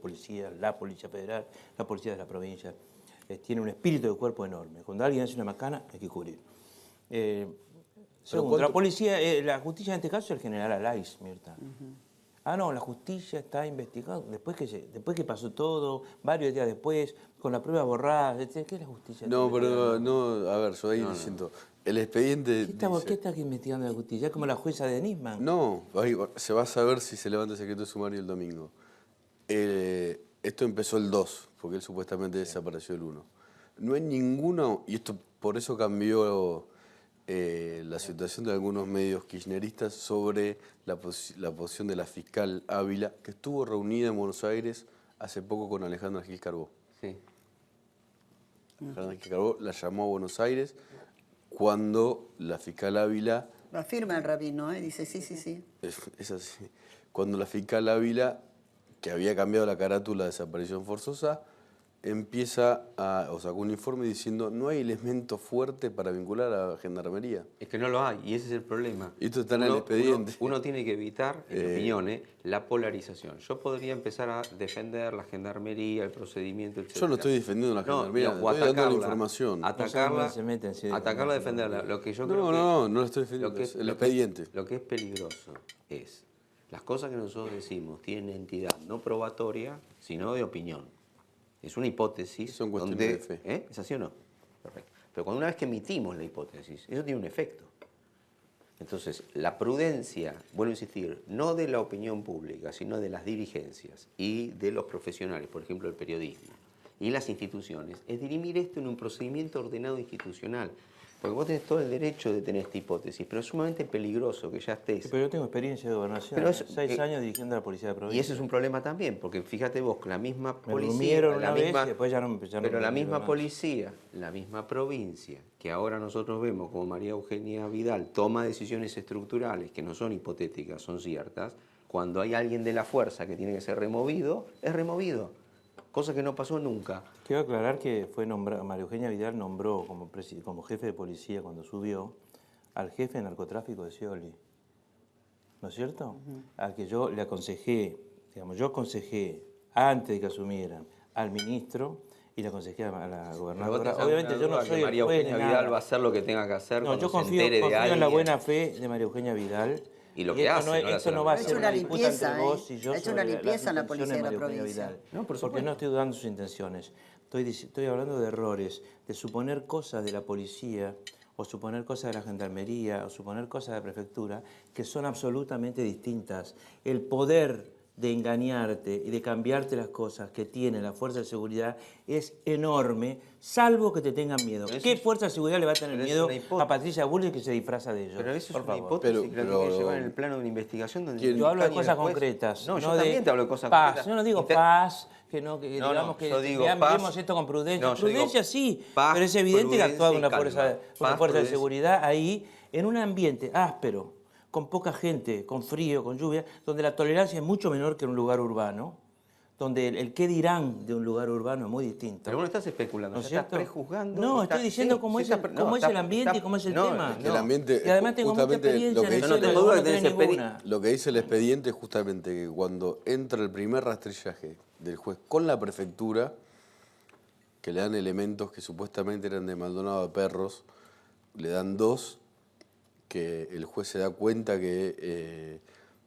Policía Federal, la Policía de la provincia. Tiene un espíritu de cuerpo enorme. Cuando alguien hace una macana, hay que cubrir. Segundo, la policía, la justicia en este caso es el general Alais, Mirta. Ah, no, la justicia está investigando. Después que pasó todo, varios días después, con la prueba borrada, etc. ¿Qué es la justicia? No, pero no, a ver, yo ahí diciendo, el expediente ¿Qué está investigando la justicia? ¿Es como la jueza de Nisman? No, ahí se va a saber si se levanta el secreto de sumario el domingo. Esto empezó el 2, porque él supuestamente desapareció el 1. No hay ninguno, y esto por eso cambió la situación de algunos medios kirchneristas sobre la posición de la fiscal Ávila, que estuvo reunida en Buenos Aires hace poco con Alejandra Gil Carbó. Sí. Alejandra Gil Carbó la llamó a Buenos Aires cuando la fiscal Ávila... Lo afirma el rabino, dice sí, sí, sí. Es así. Cuando la fiscal Ávila, que había cambiado la carátula de desaparición forzosa, sacó un informe diciendo no hay elemento fuerte para vincular a la Gendarmería. Es que no lo hay, y ese es el problema. Y esto está en el expediente. Uno tiene que evitar, en mi opinión, la polarización. Yo podría empezar a defender la Gendarmería, el procedimiento, etc. Yo no estoy defendiendo a la Gendarmería, estoy dando la información. Atacarla, se meten, sí, atacarla, defenderla. Lo que yo creo No lo estoy defendiendo, lo que es el expediente. Lo que es peligroso es, las cosas que nosotros decimos tienen entidad no probatoria, sino de opinión. Es una hipótesis. Son cuestiones donde, de fe. ¿Es así o no? Perfecto. Pero cuando una vez que emitimos la hipótesis, eso tiene un efecto. Entonces, la prudencia, vuelvo a insistir, no de la opinión pública, sino de las dirigencias y de los profesionales, por ejemplo, el periodismo y las instituciones, es dirimir esto en un procedimiento ordenado institucional. Porque vos tenés todo el derecho de tener esta hipótesis, pero es sumamente peligroso que ya estés. Pero yo tengo experiencia de gobernación, Pero 6 años dirigiendo a la policía de provincia. Y ese es un problema también, porque fíjate vos que la misma Me policía, durmieron una vez y después ya no pero la me misma más. policía, la misma provincia, que ahora nosotros vemos como María Eugenia Vidal toma decisiones estructurales que no son hipotéticas, son ciertas, cuando hay alguien de la fuerza que tiene que ser removido, es removido. Cosa que no pasó nunca. Quiero aclarar que fue María Eugenia Vidal nombró como jefe de policía cuando subió al jefe de narcotráfico de Scioli. ¿No es cierto? Al que yo le aconsejé, digamos, yo aconsejé antes de que asumieran al ministro y le aconsejé a la gobernadora. Obviamente yo no soy María el juez Eugenia ni Vidal nada. va a hacer lo que tenga que hacer No, cuando yo confío, se entere de confío en alguien. la buena fe de María Eugenia Vidal. Y lo que hace, esto no va a Ha hecho ser una una disputa limpieza, entre vos y yo ha hecho sobre una limpieza en la las policía de la intenciones María provincia. Eugenia Vidal. No, por Porque supuesto. no estoy dudando sus intenciones. Estoy hablando de errores, de suponer cosas de la policía, o suponer cosas de la gendarmería, o suponer cosas de la prefectura, que son absolutamente distintas. El poder de engañarte y de cambiarte las cosas que tiene la fuerza de seguridad es enorme, salvo que te tengan miedo. Pero eso ¿Qué es- fuerza de seguridad le va a tener pero es miedo una hipótesis. a Patricia Bullrich que se disfraza de ellos? Pero eso Por es una favor. hipótesis que la tiene que pero- llevar en el plano de una investigación donde ¿Quién? Yo hablo de buscan y cosas después- concretas. No, yo de también te hablo de cosas paz. concretas. Yo no digo Y te- paz, que No, digamos que yo digo veamos paz. esto con prudencia. No, yo digo Prudencia sí, paz, pero es evidente que actúa con prudencia una y fuerza, calma. una Paz, fuerza de prudencia. seguridad ahí, en un ambiente áspero, con poca gente, con frío, con lluvia, donde la tolerancia es mucho menor que en un lugar urbano, donde el qué dirán de un lugar urbano es muy distinto. Pero vos no estás especulando, ¿No es ya estás cierto? prejuzgando. No, está- estoy diciendo sí, cómo sí es, está- no, es está- el ambiente está- y cómo es el no, tema. El ambiente, Y además tengo mucha justamente experiencia lo que en dice- eso, no tengo vos duda no que tenés tenés ninguna. Lo que dice el expediente es justamente que cuando entra el primer rastrillaje del juez con la prefectura, que le dan elementos que supuestamente eran de Maldonado a perros, le dan 2, que el juez se da cuenta que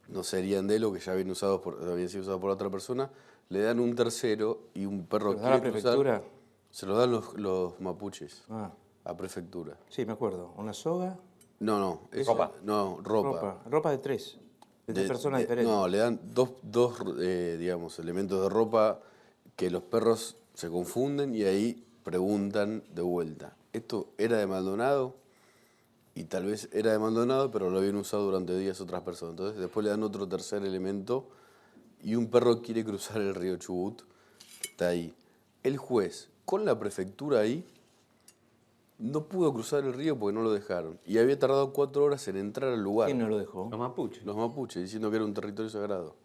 no serían de él o que ya habían sido usados por otra persona, le dan un tercero y un perro ¿Se los da la quiere cruzar, prefectura? se lo dan los mapuches Ah, a prefectura. sí, me acuerdo. Una soga, No, eso- Ropa. No, ropa. ropa de tres personas diferentes. No, le dan dos digamos, elementos de ropa que los perros se confunden y ahí preguntan de vuelta. ¿Esto era de Maldonado? Y tal vez era de Maldonado, pero lo habían usado durante días otras personas. Entonces después le dan otro tercer elemento y un perro quiere cruzar el río Chubut, que está ahí. El juez, con la prefectura ahí, no pudo cruzar el río porque no lo dejaron. Y había tardado 4 horas en entrar al lugar. ¿Quién no lo dejó? Los mapuches. Los mapuches, diciendo que era un territorio sagrado.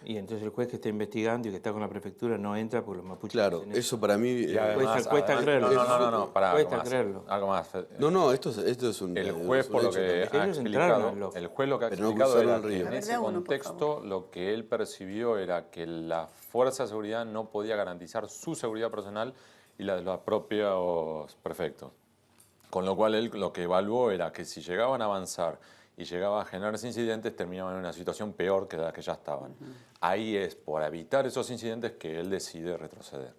Y entonces el juez que está investigando y que está con la prefectura no entra porque los mapuches Claro, hacen eso para mí... Y además- cuesta además- creerlo. No, pará, Cuesta algo más, creerlo. Algo más. no, esto es un... El es juez, un por lo hecho que también. ha Ellos entraron explicado, al loco. el juez lo que ha Pero no explicado cruzaron era el río. que A en ver, ese de uno, por contexto lo que él percibió era que la fuerza de seguridad no podía garantizar su seguridad personal y la de los propios prefectos. Con lo cual él lo que evaluó era que si llegaban a avanzar y llegaba a generarse incidentes, terminaban en una situación peor que la que ya estaban. Ahí es por evitar esos incidentes que él decide retroceder.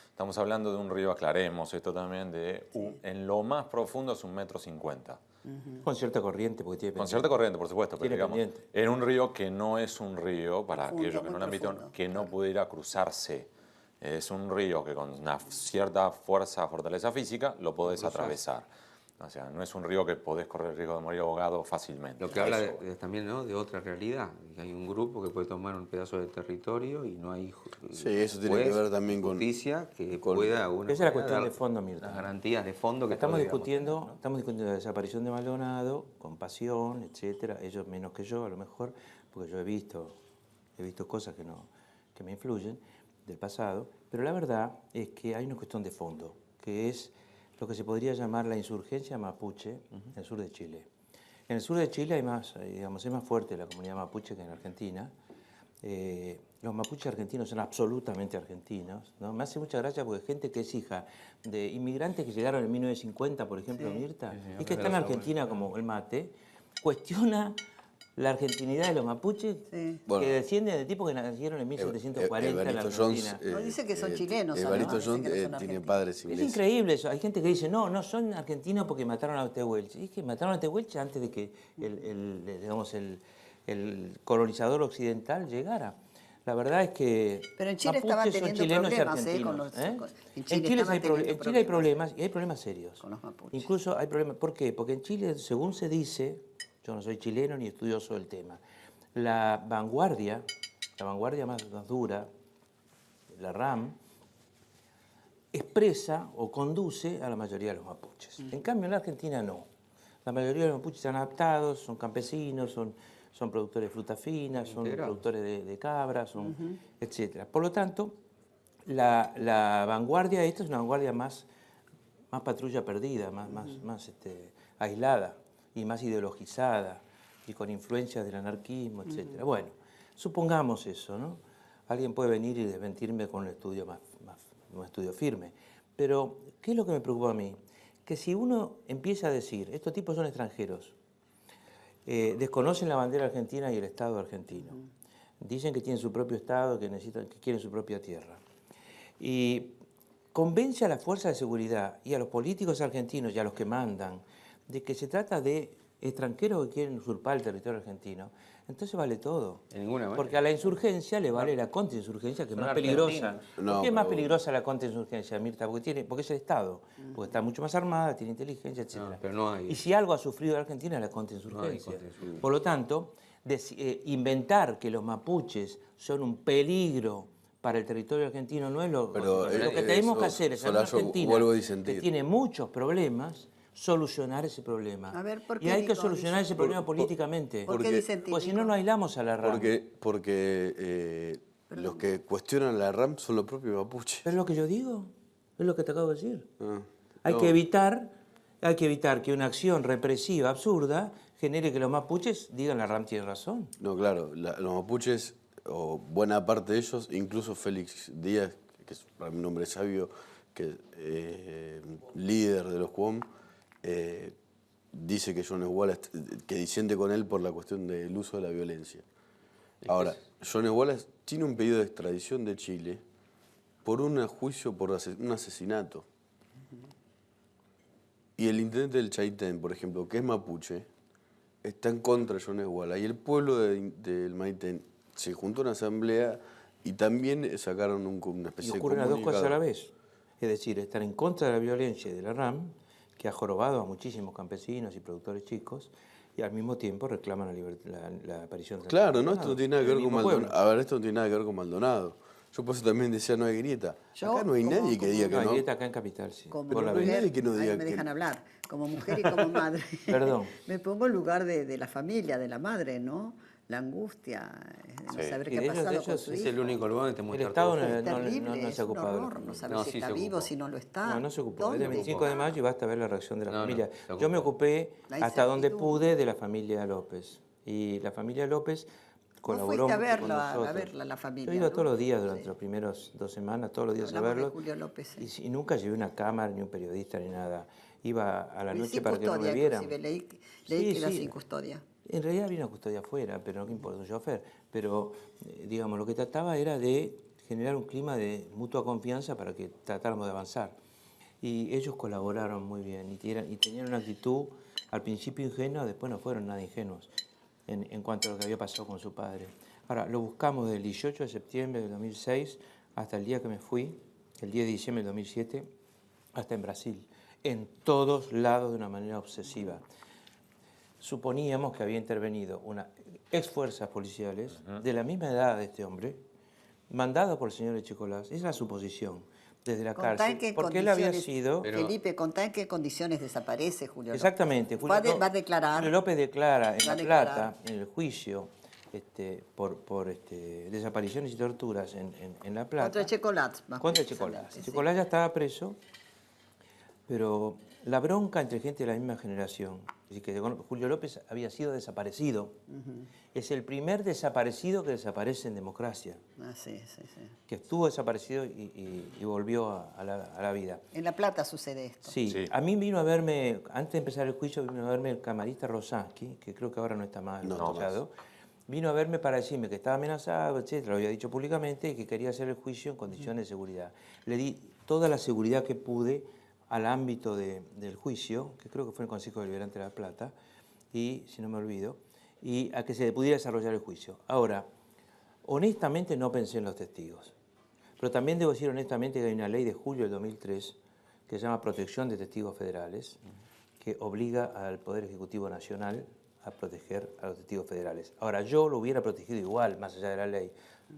Estamos hablando de un río, aclaremos esto también, en lo más profundo es 1,50 m. con cierta corriente porque tiene Con cierta corriente, por supuesto, pero Tiene digamos, pendiente. en un río que no es un río, para Profundo, aquellos que no muy lo han visto, profundo, que no pudiera cruzarse. Es un río que con una cierta fortaleza física lo podés atravesar. O sea, no es un río que podés correr el riesgo de morir ahogado fácilmente. Lo que habla también, ¿no?, de otra realidad. Que hay un grupo que puede tomar un pedazo de territorio y no hay Sí, eso tiene que ver también con... justicia que con- pueda de alguna Esa es la manera cuestión dar de fondo, Mirta. las garantías de fondo que Estamos todos digamos. discutiendo la desaparición de Maldonado, con pasión, etcétera. Ellos menos que yo, a lo mejor, porque yo he visto cosas que me influyen del pasado. Pero la verdad es que hay una cuestión de fondo, que es lo que se podría llamar la insurgencia mapuche en el sur de Chile. En el sur de Chile hay más, digamos, es más fuerte la comunidad mapuche que en Argentina. Los mapuches argentinos son absolutamente argentinos, ¿no? Me hace mucha gracia porque gente que es hija de inmigrantes que llegaron en 1950, por ejemplo, Mirta, y que está en Argentina como el mate, cuestiona la argentinidad de los mapuches, Sí. Bueno. que descienden de tipos que nacieron en 1740 en la Evaristo Argentina. Jones, No dice que son chilenos, Evaristo además, dice Jones que no son tiene argentinos. padres Es ingleses. increíble eso. Hay gente que dice, no son argentinos porque mataron a Tehuelche. Y es que mataron a Tehuelche antes de que el colonizador occidental llegara. La verdad es que Pero en Chile mapuches estaban son teniendo chilenos y problemas, argentinos. con los- ¿eh? en Chile estaban teniendo en Chile hay problemas y hay problemas serios. con los mapuches. Incluso hay problemas. ¿Por qué? Porque en Chile, según se dice, yo no soy chileno ni estudioso del tema, la vanguardia más dura, la RAM, expresa o conduce a la mayoría de los mapuches. En cambio, en la Argentina no. La mayoría de los mapuches están adaptados, son campesinos, son productores de fruta fina, son productores de cabras, etc. Por lo tanto, la vanguardia esta es una vanguardia más patrulla perdida, más aislada y más ideologizada y con influencias del anarquismo, etc. Bueno, supongamos eso, ¿no? Alguien puede venir y desmentirme con un estudio un estudio firme. Pero, ¿qué es lo que me preocupa a mí? Que si uno empieza a decir, estos tipos son extranjeros, desconocen la bandera argentina y el Estado argentino, dicen que tienen su propio Estado, que quieren su propia tierra, y convence a las fuerzas de seguridad y a los políticos argentinos y a los que mandan de que se trata de extranjeros que quieren usurpar el territorio argentino, entonces vale todo. De ninguna manera. Porque a la insurgencia le vale la contrainsurgencia, que es Son más peligrosa. argentinos. ¿Por No, qué es más pero- peligrosa la contrainsurgencia, Mirta? Porque es el Estado, porque está mucho más armada, tiene inteligencia, etc. No, pero no hay. Y si algo ha sufrido la Argentina es la contrainsurgencia. contrainsurgencia. Por lo tanto, inventar que los mapuches son un peligro para el territorio argentino no es lo, Pero, lo que tenemos eso, que hacer es en una Solayo, Argentina vuelvo a que disentir. tiene muchos problemas, solucionar ese problema. A ver, ¿por y qué, hay que Nico, solucionar ese problema por- políticamente. ¿Por qué Porque- dicen Pues si Nico? no, no aislamos a la RAM. Porque los que cuestionan la RAM son los propios mapuches. ¿Es lo que yo digo? Es lo que te acabo de decir. Ah, Hay no. que evitar que una acción represiva absurda genere que los mapuches digan la RAM tiene razón. No, claro, los mapuches, o buena parte de ellos, incluso Félix Díaz, que es para mí un hombre sabio, que líder de los QOM, dice que John Wallace, que disiente con él por la cuestión del uso de la violencia. Ahora, John Wallace tiene un pedido de extradición de Chile por un juicio por un asesinato. Y el intendente del Chaitén, por ejemplo, que es mapuche, está en contra de John Wallace. Y el pueblo del Maitén se juntó en una asamblea y también sacaron una Y especie de ocurren las dos cosas a la comunicado. vez. Es decir, estar en contra de la violencia y de la RAM, que ha jorobado a muchísimos campesinos y productores chicos, y al mismo tiempo reclaman la aparición de Claro, no, esto no tiene nada que ver con Maldonado. Maldonado. A ver, esto no tiene nada que ver con Maldonado. Yo por eso también decía no hay grieta. Yo, Acá no hay nadie que diga que No, no. hay grieta acá en Capital, sí. Como Vos la no hay ves. nadie que no ahí diga me que- dejan hablar, como mujer y como madre. Perdón. Me pongo en lugar de la familia, de la madre, ¿no? La angustia, de no Sí. saber Y qué de ha ellos- pasado de con ellos su Es hijo. el único lugar donde te El muestra Estado todo. no, Es terrible, no es se ha un ocupado. horror, no saber No, si sí está se vivo, ocupó. si no lo está. No, no se ocupó. ¿Dónde Es el 25 de está? mayo y basta ver la reacción de la No, no, familia. se ocupó. Yo me ocupé La hasta donde incertidumbre. pude de la familia López. Y la familia López colaboró fuiste a mucho con verla, a nosotros. verla, la familia, Yo he ido ¿no? todos los días Sí. durante los primeros 2 semanas, todos los días a Hablamos de verlos. Julio López, sí. Y nunca llevé una cámara, ni un periodista, ni nada. Iba a la Y noche sin para que no custodia, me vieran. inclusive, leí Sí, que era sí. sin custodia. En realidad había una custodia afuera, pero no que importa un chofer. Pero, digamos, lo que trataba era de generar un clima de mutua confianza para que tratáramos de avanzar. Y ellos colaboraron muy bien y tenían una actitud al principio ingenua, después no fueron nada ingenuos en cuanto a lo que había pasado con su padre. Ahora, lo buscamos del 18 de septiembre del 2006 hasta el día que me fui, el 10 de diciembre del 2007, hasta en Brasil, en todos lados de una manera obsesiva. Suponíamos que había intervenido una ex fuerzas policiales de la misma edad de este hombre, mandado por el señor Echecolás. Esa es la suposición, desde la Contá en cárcel, qué porque él había condiciones, sido... Felipe, contá en qué condiciones desaparece Julio López. Exactamente. Va a declarar. Julio López declara en Va a La declarar. Plata, en el juicio, por desapariciones y torturas en La Plata. Contra Checolat. Contra Checolás. Checolás ya estaba preso pero la bronca entre gente de la misma generación, es decir, que Julio López había sido desaparecido, es el primer desaparecido que desaparece en democracia, Ah, sí, sí, sí. que estuvo desaparecido y volvió a la vida. En La Plata sucede esto. Sí. Sí. A mí vino a verme, antes de empezar el juicio, vino a verme el camarista Rosansky, que creo que ahora no está más No, escuchado. Vino a verme para decirme que estaba amenazado, etcétera, lo había dicho públicamente, y que quería hacer el juicio en condiciones de seguridad. Le di toda la seguridad que pude al ámbito del juicio, que creo que fue el Consejo Deliberante de La Plata, y, si no me olvido, y a que se pudiera desarrollar el juicio. Ahora, honestamente no pensé en los testigos, pero también debo decir honestamente que hay una ley de julio del 2003 que se llama Protección de Testigos Federales, que obliga al Poder Ejecutivo Nacional a proteger a los testigos federales. Ahora, yo lo hubiera protegido igual, más allá de la ley.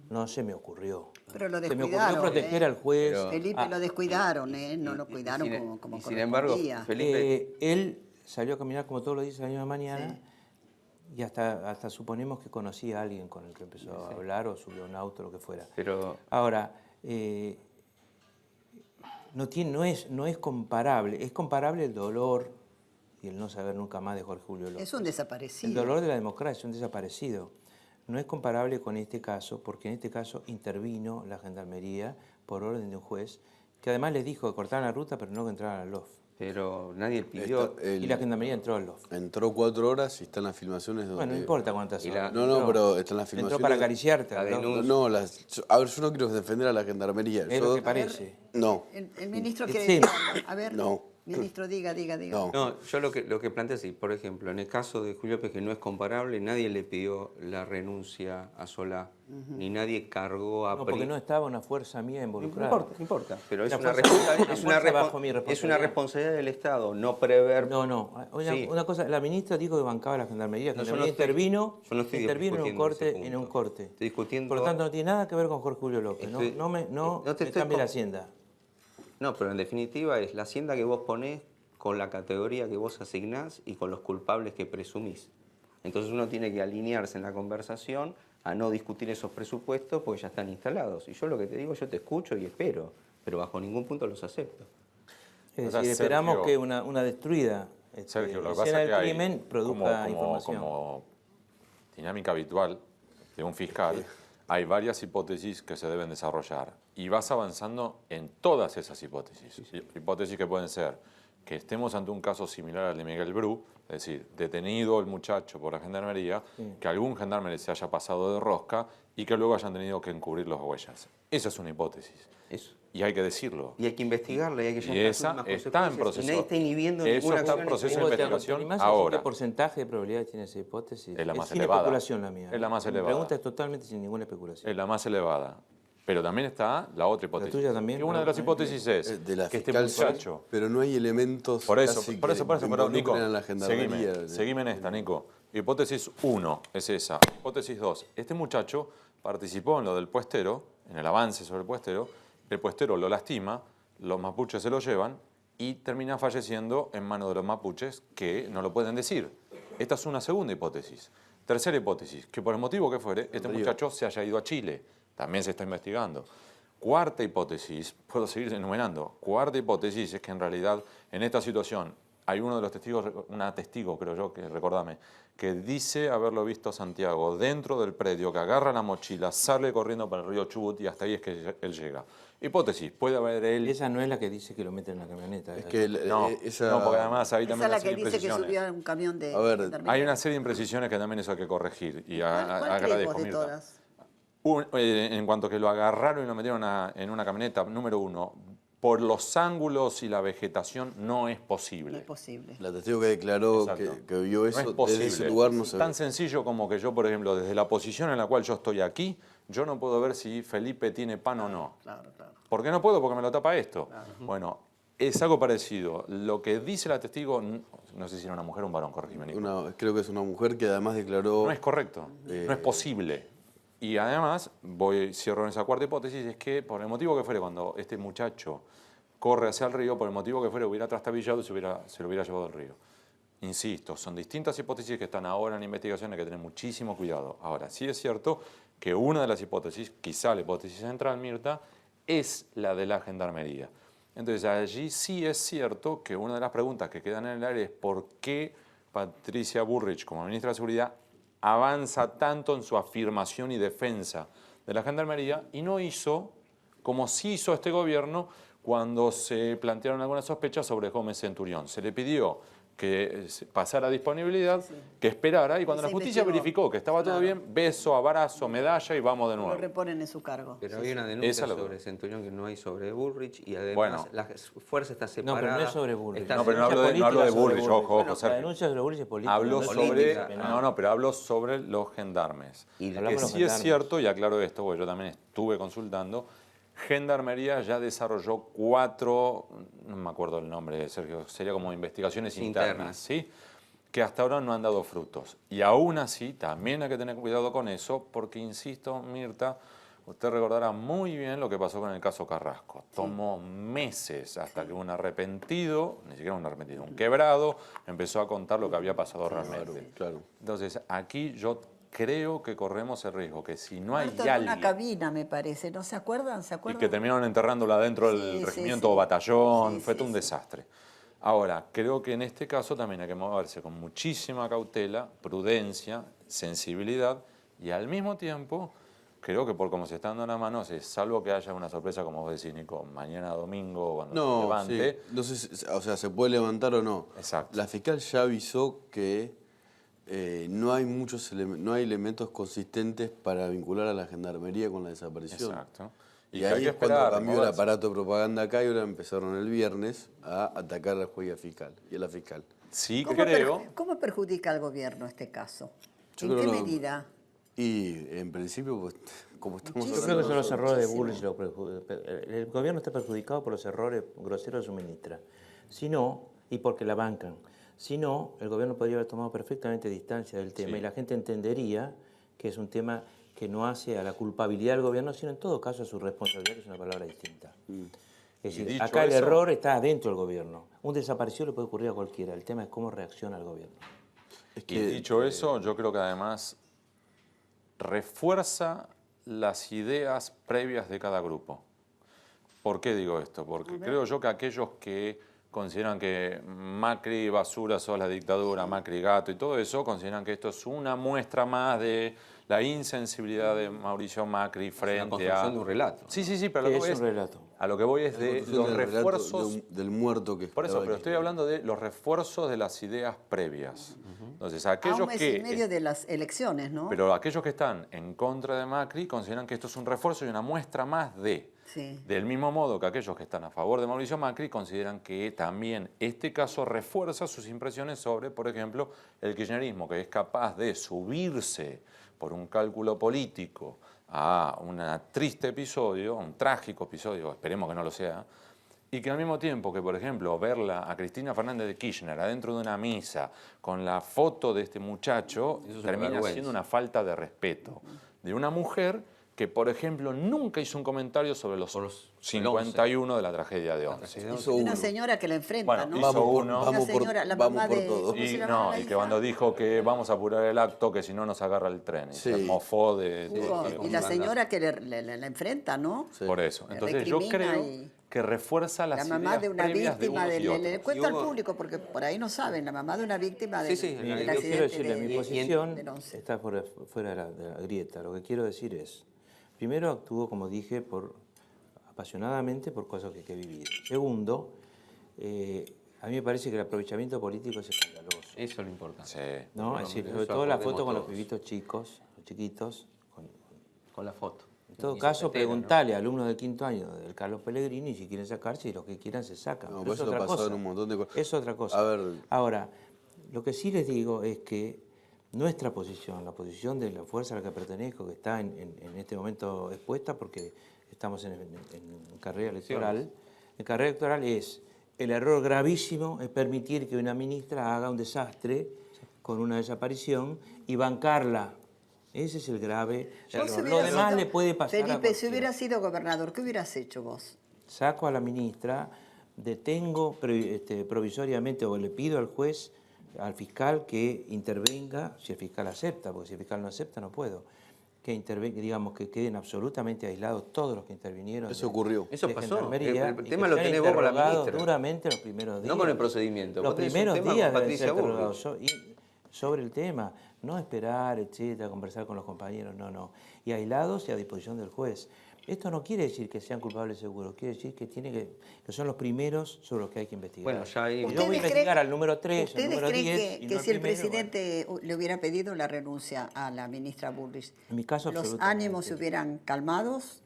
No se me ocurrió. Pero lo Se me descuidaron. ocurrió proteger al juez. Pero- Felipe lo descuidaron, no lo cuidaron sin- como y sin embargo, correspondía. Felipe, Él salió a caminar como todos los días a la misma mañana y hasta suponemos que conocía a alguien con el que empezó a hablar o subió a un auto, lo que fuera. pero Ahora, no es comparable. Es comparable el dolor y el no saber nunca más de Jorge Julio López. Es un El desaparecido. dolor de la democracia, un desaparecido. No es comparable con este caso, porque en este caso intervino la Gendarmería por orden de un juez, que además les dijo que cortaran la ruta, pero no que entraran al LOF. pero nadie pidió... Y la Gendarmería entró al LOF. Entró 4 horas y están las filmaciones donde... Bueno, no importa cuántas Y horas. No, no, pero están las Entró filmaciones... para acariciarte. La al LOF. denuncia. No, a ver, yo no quiero defender a la gendarmería. Es Yo- lo que parece. No, El ministro quiere Sí. decir algo. A ver, No. ministro, diga. no. No, yo lo que planteé es, por ejemplo, en el caso de Julio López, que no es comparable, nadie le pidió la renuncia a Solá, ni nadie cargó a... No, porque no estaba una fuerza mía No involucrada. importa, no importa, pero es La una, fuerza- es la una fuerza bajo mi es una responsabilidad. responsabilidad del Estado no prever... No. Sí. Una cosa, la ministra dijo que bancaba la Gendarmería. La No, yo Gendarmería no estoy- intervino, yo no estoy intervino en un discutiendo ese corte. punto. Estoy discutiendo... Por lo tanto, no tiene nada que ver con Jorge Julio López. Estoy- no me no te estoy cambie la con- hacienda. No, pero en definitiva es la hacienda que vos ponés con la categoría que vos asignás y con los culpables que presumís. Entonces uno tiene que alinearse en la conversación a no discutir esos presupuestos porque ya están instalados. Y yo lo que te digo, yo te escucho y espero, pero bajo ningún punto los acepto. Es O sea, decir, esperamos Sergio- que una destruida Sergio, lo que escena pasa es del que hay crimen produzca información. como dinámica habitual de un fiscal, hay varias hipótesis que se deben desarrollar y vas avanzando en todas esas hipótesis. Hipótesis que pueden ser que estemos ante un caso similar al de Miguel Bru, es decir, detenido el muchacho por la gendarmería, que algún gendarme se haya pasado de rosca y que luego hayan tenido que encubrir las huellas. Esa es una hipótesis. Eso. Y hay que decirlo. Y hay que investigarla y hay que Y llegar a las esa últimas está en consecuencias. proceso. Y nadie está inhibiendo Eso ninguna está en acción proceso de extrema. investigación. ¿Te animás a ahora. decir qué porcentaje de probabilidad tiene esa hipótesis? Es la más sin elevada. especulación la mía. Es la más Mi elevada. pregunta es totalmente sin ninguna especulación. Es la más elevada. Pero también está la otra hipótesis. tuya también, Y una de las hipótesis es De la que este fiscal sí, muchacho... pero no hay elementos Por eso, casi pero que Nico, involucren a la gendarmería. seguime en esta, Nico. Hipótesis 1 es esa. Hipótesis 2. Este muchacho participó en lo del puestero, en el avance sobre el puestero lo lastima, los mapuches se lo llevan y termina falleciendo en manos de los mapuches que no lo pueden decir. Esta es una segunda hipótesis. Tercera hipótesis, que por el motivo que fuere, este muchacho se haya ido a Chile. También se está investigando. Cuarta hipótesis, puedo seguir enumerando. Cuarta hipótesis es que en realidad en esta situación hay uno de los testigos, una testigo creo yo, que recordame, que dice haberlo visto a Santiago dentro del predio, que agarra la mochila, sale corriendo para el río Chubut y hasta ahí es que él llega. Hipótesis, puede haber él... Esa no es la que dice que lo meten en la camioneta. Es que No, esa... no, porque además ahí Esa también es la hay que dice que imprecisiones. subió a un camión de A ver, gendarmería. Hay una serie de imprecisiones que también eso hay que corregir. Y ¿Cuál agradezco, crees vos de Mirta. todas? En cuanto que lo agarraron y lo metieron en una camioneta, número uno, por los ángulos y la vegetación no es No posible. es posible. La testigo que declaró Exacto. que vio eso, No es posible. desde ese lugar no se ve. Tan sencillo como que yo, por ejemplo, desde la posición en la cual yo estoy aquí, yo no puedo ver si Felipe tiene pan o no. Claro. ¿Por qué no puedo? Porque me lo tapa esto. Bueno, es algo parecido. Lo que dice la testigo, no sé si era una mujer o un varón, corrígeme, Nico. Creo que es una mujer que además declaró... No es correcto, no es posible. Y además, cierro en esa cuarta hipótesis, es que por el motivo que fuere, cuando este muchacho corre hacia el río, por el motivo que fuere, hubiera trastabillado y se lo hubiera llevado al río. Insisto, son distintas hipótesis que están ahora en investigación, hay que tener muchísimo cuidado. Ahora, sí es cierto que una de las hipótesis, quizá la hipótesis central, Mirta, es la de la gendarmería. Entonces allí sí es cierto que una de las preguntas que quedan en el aire es por qué Patricia Bullrich, como ministra de Seguridad, avanza tanto en su afirmación y defensa de la Gendarmería y no hizo como sí hizo este gobierno cuando se plantearon algunas sospechas sobre Gómez Centurión. Se le pidió que pasara disponibilidad, que esperara, y cuando la justicia verificó que estaba todo bien, beso, abrazo, medalla y vamos de nuevo. Lo reponen en su cargo. Pero hay una denuncia sobre Centurión que no hay sobre Bullrich y además la fuerza está separada. No, pero no es sobre Bullrich. No, pero no hablo de Bullrich, ojo, La denuncia sobre Bullrich es política. Hablo sobre, pero hablo sobre los gendarmes. Y que sí es cierto, y aclaro esto, porque yo también estuve consultando, Gendarmería ya desarrolló 4, no me acuerdo el nombre, Sergio, sería como investigaciones internas, ¿sí? Que hasta ahora no han dado frutos. Y aún así, también hay que tener cuidado con eso, porque, insisto, Mirta, usted recordará muy bien lo que pasó con el caso Carrasco. Tomó meses hasta que un arrepentido, ni siquiera un arrepentido, un quebrado, empezó a contar lo que había pasado realmente. Claro. Entonces, aquí yo creo que corremos el riesgo que si no hay Muerto en alguien... una cabina, me parece, ¿no se acuerdan? ¿Se Y acuerdan? que terminaron enterrándola dentro del regimiento o batallón, fue todo un desastre. Ahora, creo que en este caso también hay que moverse con muchísima cautela, prudencia, sensibilidad, y al mismo tiempo, creo que por cómo se están dando las manos, salvo que haya una sorpresa, como vos decís, Nico, mañana domingo, cuando se levante... Sí. No sé, o sea, se puede levantar o no. Exacto. La fiscal ya avisó que no hay no hay elementos consistentes para vincular a la Gendarmería con la desaparición. Exacto. Y ahí es cuando cambió el aparato de propaganda acá y ahora empezaron el viernes a atacar al juez fiscal y a la fiscal. Sí, creo... ¿Cómo perjudica al gobierno este caso? Yo ¿En qué creo medida? Y en principio, pues, como estamos Yo creo que son los errores de Bullrich. El gobierno está perjudicado por los errores groseros de su ministra. Si no, y porque la bancan. Si no, el gobierno podría haber tomado perfectamente distancia del tema y la gente entendería que es un tema que no hace a la culpabilidad del gobierno, sino en todo caso a su responsabilidad, que es una palabra distinta. Es decir, acá el error está adentro del gobierno. Un desaparecido le puede ocurrir a cualquiera. El tema es cómo reacciona el gobierno. Y dicho eso, yo creo que además refuerza las ideas previas de cada grupo. ¿Por qué digo esto? Porque creo yo que aquellos que consideran que Macri basura sos la dictadura, Macri gato y todo eso, consideran que esto es una muestra más de la insensibilidad de Mauricio Macri frente la construcción de un relato. Sí, pero a lo que voy es de los refuerzos del muerto que por eso, pero estoy hablando de los refuerzos de las ideas previas. Entonces, aquellos a un mes y medio de las elecciones, ¿no? Pero aquellos que están en contra de Macri consideran que esto es un refuerzo y una muestra más de. Del mismo modo que aquellos que están a favor de Mauricio Macri consideran que también este caso refuerza sus impresiones sobre, por ejemplo, el kirchnerismo, que es capaz de subirse por un cálculo político a un triste episodio, un trágico episodio, esperemos que no lo sea, y que al mismo tiempo que, por ejemplo, verla a Cristina Fernández de Kirchner adentro de una misa con la foto de este muchacho, termina siendo una falta de respeto de una mujer que, por ejemplo, nunca hizo un comentario sobre los 51 de la tragedia de 11. Una señora que la enfrenta, ¿no? Hizo uno. Una señora, la mamá de... Y que cuando dijo que vamos a apurar el acto, que si no nos agarra el tren. Y se mofó y la señora que la enfrenta, ¿no? Por eso. Entonces yo creo que refuerza las la mamá ideas de una previas víctima de unos y le otros. cuento al público porque por ahí no saben, la mamá de una víctima del Quiero accidente decirle, mi posición del 11. está fuera de la grieta. Lo que quiero decir es, primero actúo, como dije, apasionadamente por cosas que he vivido. Segundo, a mí me parece que el aprovechamiento político es escandaloso. Eso es lo importante. ¿No? Es decir, sobre todo la foto con los pibitos chicos, los chiquitos. Con la foto. En todo caso, preguntale a alumnos del quinto año del Carlos Pellegrini si quieren sacarse y los que quieran se sacan. No, pero es eso otra cosa. En un montón de cosas. Es otra cosa. A ver. Ahora, lo que sí les digo es que nuestra posición, la posición de la fuerza a la que pertenezco, que está en este momento expuesta porque estamos en carrera electoral, en carrera electoral es el error gravísimo es permitir que una ministra haga un desastre con una desaparición y bancarla. Ese es el grave error. Lo demás le puede pasar Felipe, si hubiera sido gobernador, ¿qué hubieras hecho vos? Saco a la ministra, detengo provisoriamente o le pido al juez, al fiscal que intervenga, si el fiscal acepta, porque si el fiscal no acepta no puedo. digamos, que queden absolutamente aislados todos los que intervinieron. Eso ocurrió. Eso de pasó. Gendarmería, El y tema que lo sean tenés vos con la interrogados ministra. duramente los primeros días. No con el procedimiento. Los Vos tenés un primeros tema días con deben ser Patricia interrogados Bullrich. sobre el tema. No esperar, etcétera, conversar con los compañeros, no. Y aislados y a disposición del juez. Esto no quiere decir que sean culpables seguros, quiere decir que que son los primeros sobre los que hay que investigar. Bueno, ya hay... Yo voy a investigar al número 3, al ¿Ustedes número creen 10. que si el presidente le hubiera pedido la renuncia a la ministra Bullrich, En mi caso, los absolutamente. ánimos se hubieran calmados?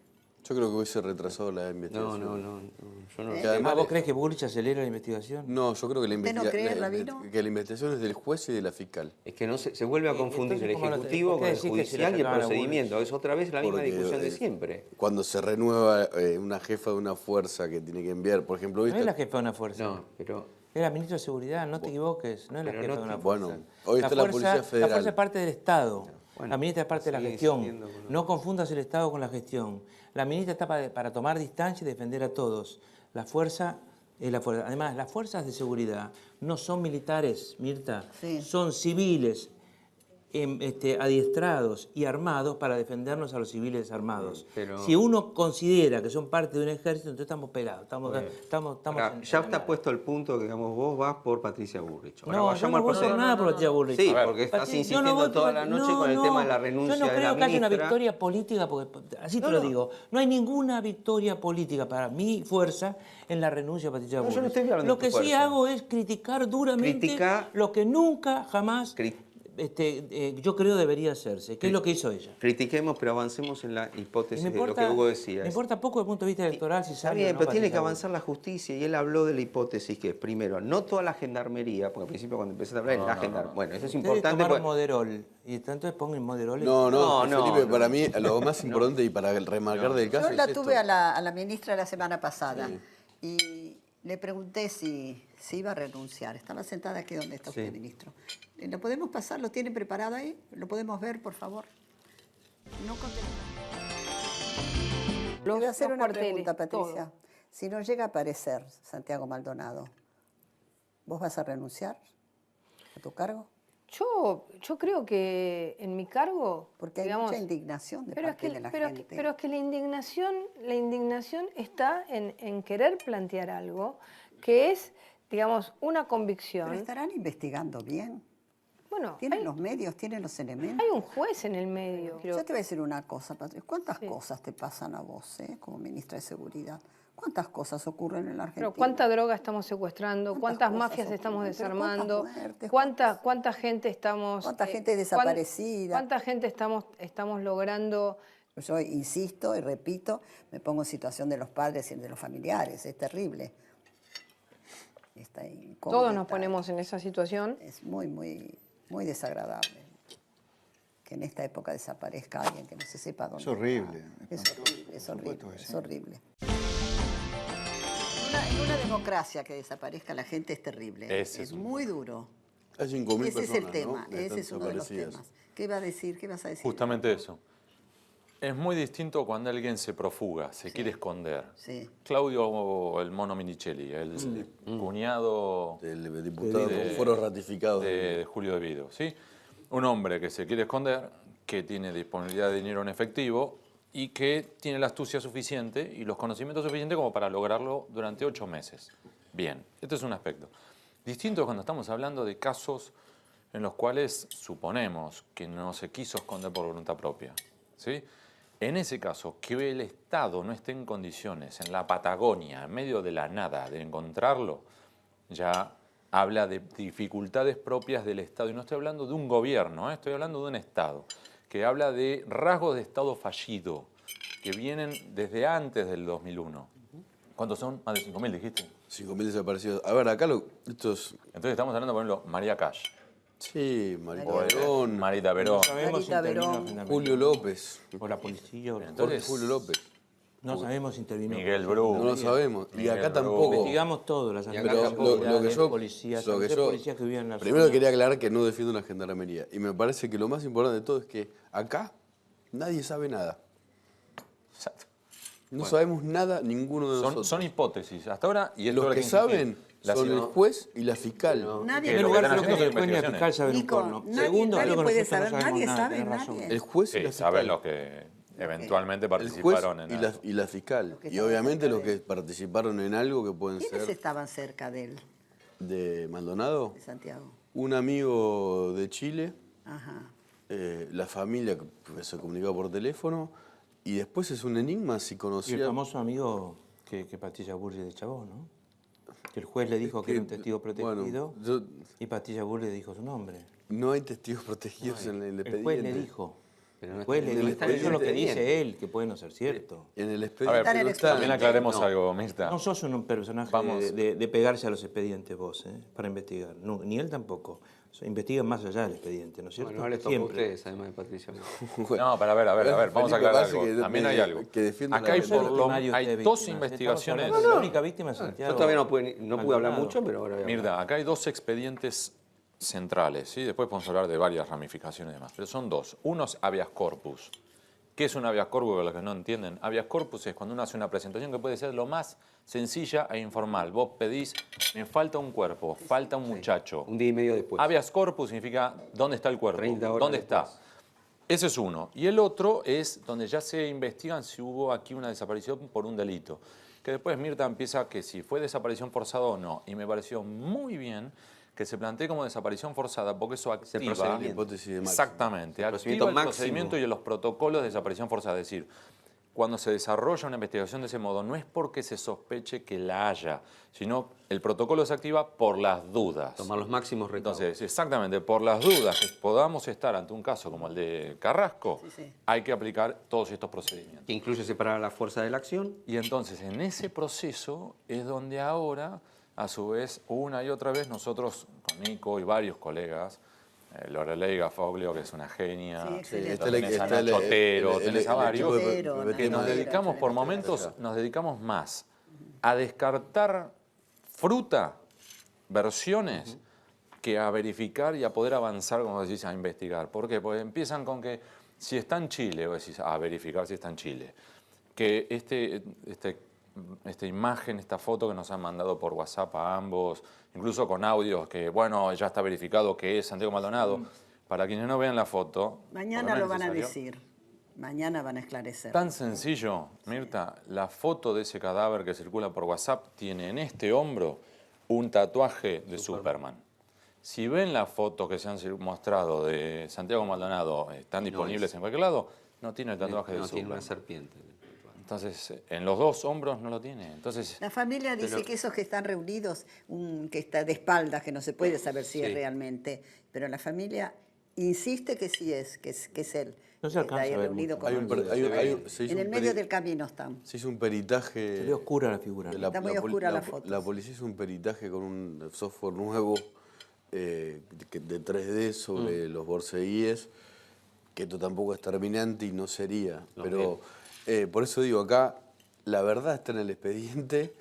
Yo creo que hubiese retrasado la investigación. No, yo no. Que además, ¿Vos crees que Bullrich acelera la investigación? no, yo creo que ¿Usted no cree, Rabino? que la investigación es del juez y de la fiscal. Es que no se vuelve a confundir el entonces, ¿cómo lo Ejecutivo por qué con el decís que se le Judicial y el sacaban a procedimiento. Es otra vez la misma Porque, discusión de siempre. Cuando se renueva una jefa de una fuerza que tiene que enviar, por ejemplo, No ¿viste? es la jefa de una fuerza. No, pero... Es la ministra de Seguridad, no te equivoques. No es la Pero jefa no de una te- fuerza. Bueno, hoy está la Policía Federal. La fuerza es parte del Estado. Bueno, La ministra es parte de la sigue gestión. insistiendo con lo- No confundas el Estado con la gestión. La ministra está para tomar distancia y defender a todos. La fuerza es la fuerza. Además, las fuerzas de seguridad no son militares, Mirta. Sí. Son civiles adiestrados y armados para defendernos a los civiles desarmados. Pero- Si uno considera que son parte de un ejército, entonces estamos pelados. Estamos Ahora, ya está puesto el punto que, digamos, vos vas por Patricia Bullrich. Ahora No, yo vayamos no al voy por procedimiento. nada por Patricia Bullrich. Sí, A ver, porque estás Patricia, insistiendo yo no voy toda por- la noche con el tema de la renuncia Yo no de la creo que haya una ministra. victoria política, porque así te lo digo. No hay ninguna victoria política para mi fuerza en la renuncia de Patricia No, yo Bullrich. no estoy hablando Lo de que tu sí fuerza. hago es criticar duramente Critica- lo que nunca, jamás, Cri- yo creo debería hacerse, que es lo que hizo ella. Critiquemos, pero avancemos en la Y hipótesis me de lo que importa, Hugo decía. me importa poco desde el punto de vista electoral si Está sale bien, o no pero tiene que Patricia avanzar la justicia y él habló de la hipótesis que es, primero, no toda la gendarmería, porque al principio cuando empecé a hablar la gendarmería, bueno, eso es Bullrich. Ustedes importante. tomaron porque- Moderol, y entonces pongan Moderol. No, No, Felipe, no. para mí lo más importante y para remarcar del caso Yo la es esto. tuve a la ministra la semana pasada y le pregunté si iba a renunciar. Estaba sentada aquí donde está usted, Sí. ministro. ¿Lo podemos pasar? ¿Lo tiene preparado ahí? ¿Lo podemos ver, por favor? No contesta. Le voy a hacer los una cuarteles, pregunta, Patricia. todo. Si no llega a aparecer Santiago Maldonado, ¿vos vas a renunciar a tu cargo? Yo creo que en mi cargo, Porque hay digamos, mucha indignación de parte de la gente. pero es que la indignación está en querer plantear algo que es, digamos, una convicción. Pero estarán investigando bien. Bueno, Tienen los medios, tienen los elementos. hay un juez en el medio. Yo te voy a decir una cosa, Patricia. ¿Cuántas Sí. cosas te pasan a vos, como ministra de Seguridad? ¿Cuántas cosas ocurren en la Argentina? Pero ¿cuánta droga estamos secuestrando? ¿Cuántas cosas mafias estamos ocurren? Pero desarmando? ¿cuántas muertes? ¿Cuánta gente estamos... ¿Cuánta gente desaparecida? ¿Cuánta gente estamos logrando... Yo insisto y repito, me pongo en situación de los padres y de los familiares. Es terrible. Está incómodo, Todos nos está- ponemos en esa situación. Es muy, muy, muy desagradable que en esta época desaparezca alguien que no se sepa dónde Es horrible. está. Es horrible, es horrible, supuesto que es sí. horrible. En una democracia que desaparezca la gente es terrible. Ese es es un muy duro. Hay 5.000 Ese personas, es el tema, ¿no? ese es uno de los desaparecidas. temas. ¿Qué va a decir? ¿Qué vas a decir? Justamente eso. Es muy distinto cuando alguien se profuga, se quiere esconder. Sí. Claudio, el mono Minichelli, el cuñado Del diputado De- con foros ratificados. de Julio De Vido, ¿sí? Un hombre que se quiere esconder, que tiene disponibilidad de dinero en efectivo y que tiene la astucia suficiente y los conocimientos suficientes como para lograrlo durante 8 meses. Bien, este es un aspecto. Distinto es cuando estamos hablando de casos en los cuales suponemos que no se quiso esconder por voluntad propia, ¿sí? En ese caso, que el Estado no esté en condiciones, en la Patagonia, en medio de la nada, de encontrarlo, ya habla de dificultades propias del Estado. Y no estoy hablando de un gobierno, estoy hablando de un Estado, que habla de rasgos de Estado fallido, que vienen desde antes del 2001. ¿Cuántos son? Más de 5.000, dijiste. 5.000 desaparecidos. A ver, acá estos... Entonces estamos hablando, por ejemplo, María Cash, Sí, Marita o Verón, Marita Verón. No sabemos si Marita intervino Verón, Gendarmería, Julio López, o la policía, o la Entonces, Julio López. no sabemos si intervino. Miguel Bru. No lo sabemos. Y Miguel acá Bru. tampoco. Investigamos todo, las acá Pero tampoco. lo que yo, policías, lo que tres yo- policías que vivían en la primero zona. quería aclarar que no defiendo la gendarmería. Y me parece que lo más importante de todo es que acá nadie sabe nada. Exacto. No sabemos nada ninguno de nosotros. Son hipótesis. Hasta ahora, y esto Los habrá que insistir, saben son el juez y la fiscal. Nadie En primer puede lugar, creo que saber. el juez ni la fiscal saben un Nico, corno. nadie- Segundo, nadie creo que puede nosotros no saber, sabemos nadie nada, sabe, tenés nadie. razón. El juez y Sí, la saben fiscal. los que eventualmente El juez participaron en algo. y la fiscal. que Y estaban obviamente cerca los de que participaron en algo que pueden ¿Quiénes ser estaban cerca de él, de Maldonado. de Santiago? Un amigo de Chile, Ajá. la familia que se comunicaba por teléfono, y después es un enigma si Y el conocía... famoso amigo que Patricia Bullrich de Chabón, ¿no? Que el juez le dijo que era un testigo protegido Bueno, y Patricia Bullrich le dijo su nombre. no hay testigos protegidos en el expediente. El juez le dijo. Pero no El juez está- le no dijo. está en el Eso es lo que expediente. dice él, que puede no ser cierto. En el A expediente ver, en el no está. también aclaremos algo, Mirta. No sos un personaje Vamos. de pegarse a los expedientes vos, para investigar. No, ni él tampoco. Investigan más allá del expediente, ¿no es cierto? Bueno, ahora les toca a ustedes, además de Patricia. No, pero a ver, vamos a aclarar algo. También hay algo. Que defienda Acá la hay, verdad. por lo, hay dos investigaciones. La única víctima es Santiago. Yo todavía no pude hablar Maldonado. mucho, pero ahora voy a hablar. Mirta, acá hay dos expedientes centrales, ¿sí? Después podemos hablar de varias ramificaciones y demás, pero son dos. Uno es habeas corpus. ¿Qué es un habeas corpus? Para los que no entienden, habeas corpus es cuando uno hace una presentación que puede ser lo más sencilla e informal. Vos pedís, me falta un cuerpo, falta un muchacho. Un día y medio después. Habeas corpus significa dónde está el cuerpo, 30 horas dónde después. está. Ese es uno. Y el otro es donde ya se investigan si hubo aquí una desaparición por un delito. Que después Mirta empieza que si fue desaparición forzada o no. Y me pareció muy bien que se plantee como desaparición forzada porque eso activa... procedimiento. Hipótesis de máximo. Exactamente. procedimiento Activa el máximo. procedimiento y los protocolos de desaparición forzada. Es decir, cuando se desarrolla una investigación de ese modo, no es porque se sospeche que la haya, sino el protocolo se activa por las dudas. Tomar los máximos recaudos. Entonces, exactamente, por las dudas que podamos estar ante un caso como el de Carrasco, hay que aplicar todos estos procedimientos. Que incluye separar a la fuerza de la acción. Y entonces, en ese proceso es donde ahora, a su vez, una y otra vez, nosotros, con Nico y varios colegas, Lorelei Gafoglio, que es una genia, Sí, tenés a Nacho Otero, tenés a varios, Otero, que nos Nacho dedicamos Otero, por momentos, nos dedicamos más a descartar fruta, versiones, que a verificar y a poder avanzar, como decís, a investigar. ¿Por qué? Porque empiezan con que si está en Chile, vos decís, a verificar si está en Chile. Que esta imagen, esta foto que nos han mandado por WhatsApp a ambos, incluso con audios que, bueno, ya está verificado que es Santiago Maldonado. Para quienes no vean la foto... Mañana ¿por qué lo no van a es decir. Mañana van a esclarecer. Tan sencillo, Mirta, la foto de ese cadáver que circula por WhatsApp tiene en este hombro un tatuaje de Superman. Si ven la foto que se han mostrado de Santiago Maldonado, están disponibles en cualquier lado, no tiene el tatuaje de No, tiene Superman. una serpiente. Entonces, en los dos hombros no lo tiene. Entonces, La familia dice que esos que están reunidos, que está de espaldas, que no se puede saber si es Sí. realmente, pero la familia insiste que sí es, que es él. No se que alcanza está ahí a ver reunido mucho. con en el medio del camino están. Se hizo un peritaje... Se ve oscura la figura. de ¿no? Está muy oscura la foto. La policía hizo un peritaje con un software nuevo de 3D sobre los borceguíes, que esto tampoco es terminante y no sería. Pero por eso digo, acá la verdad está en el expediente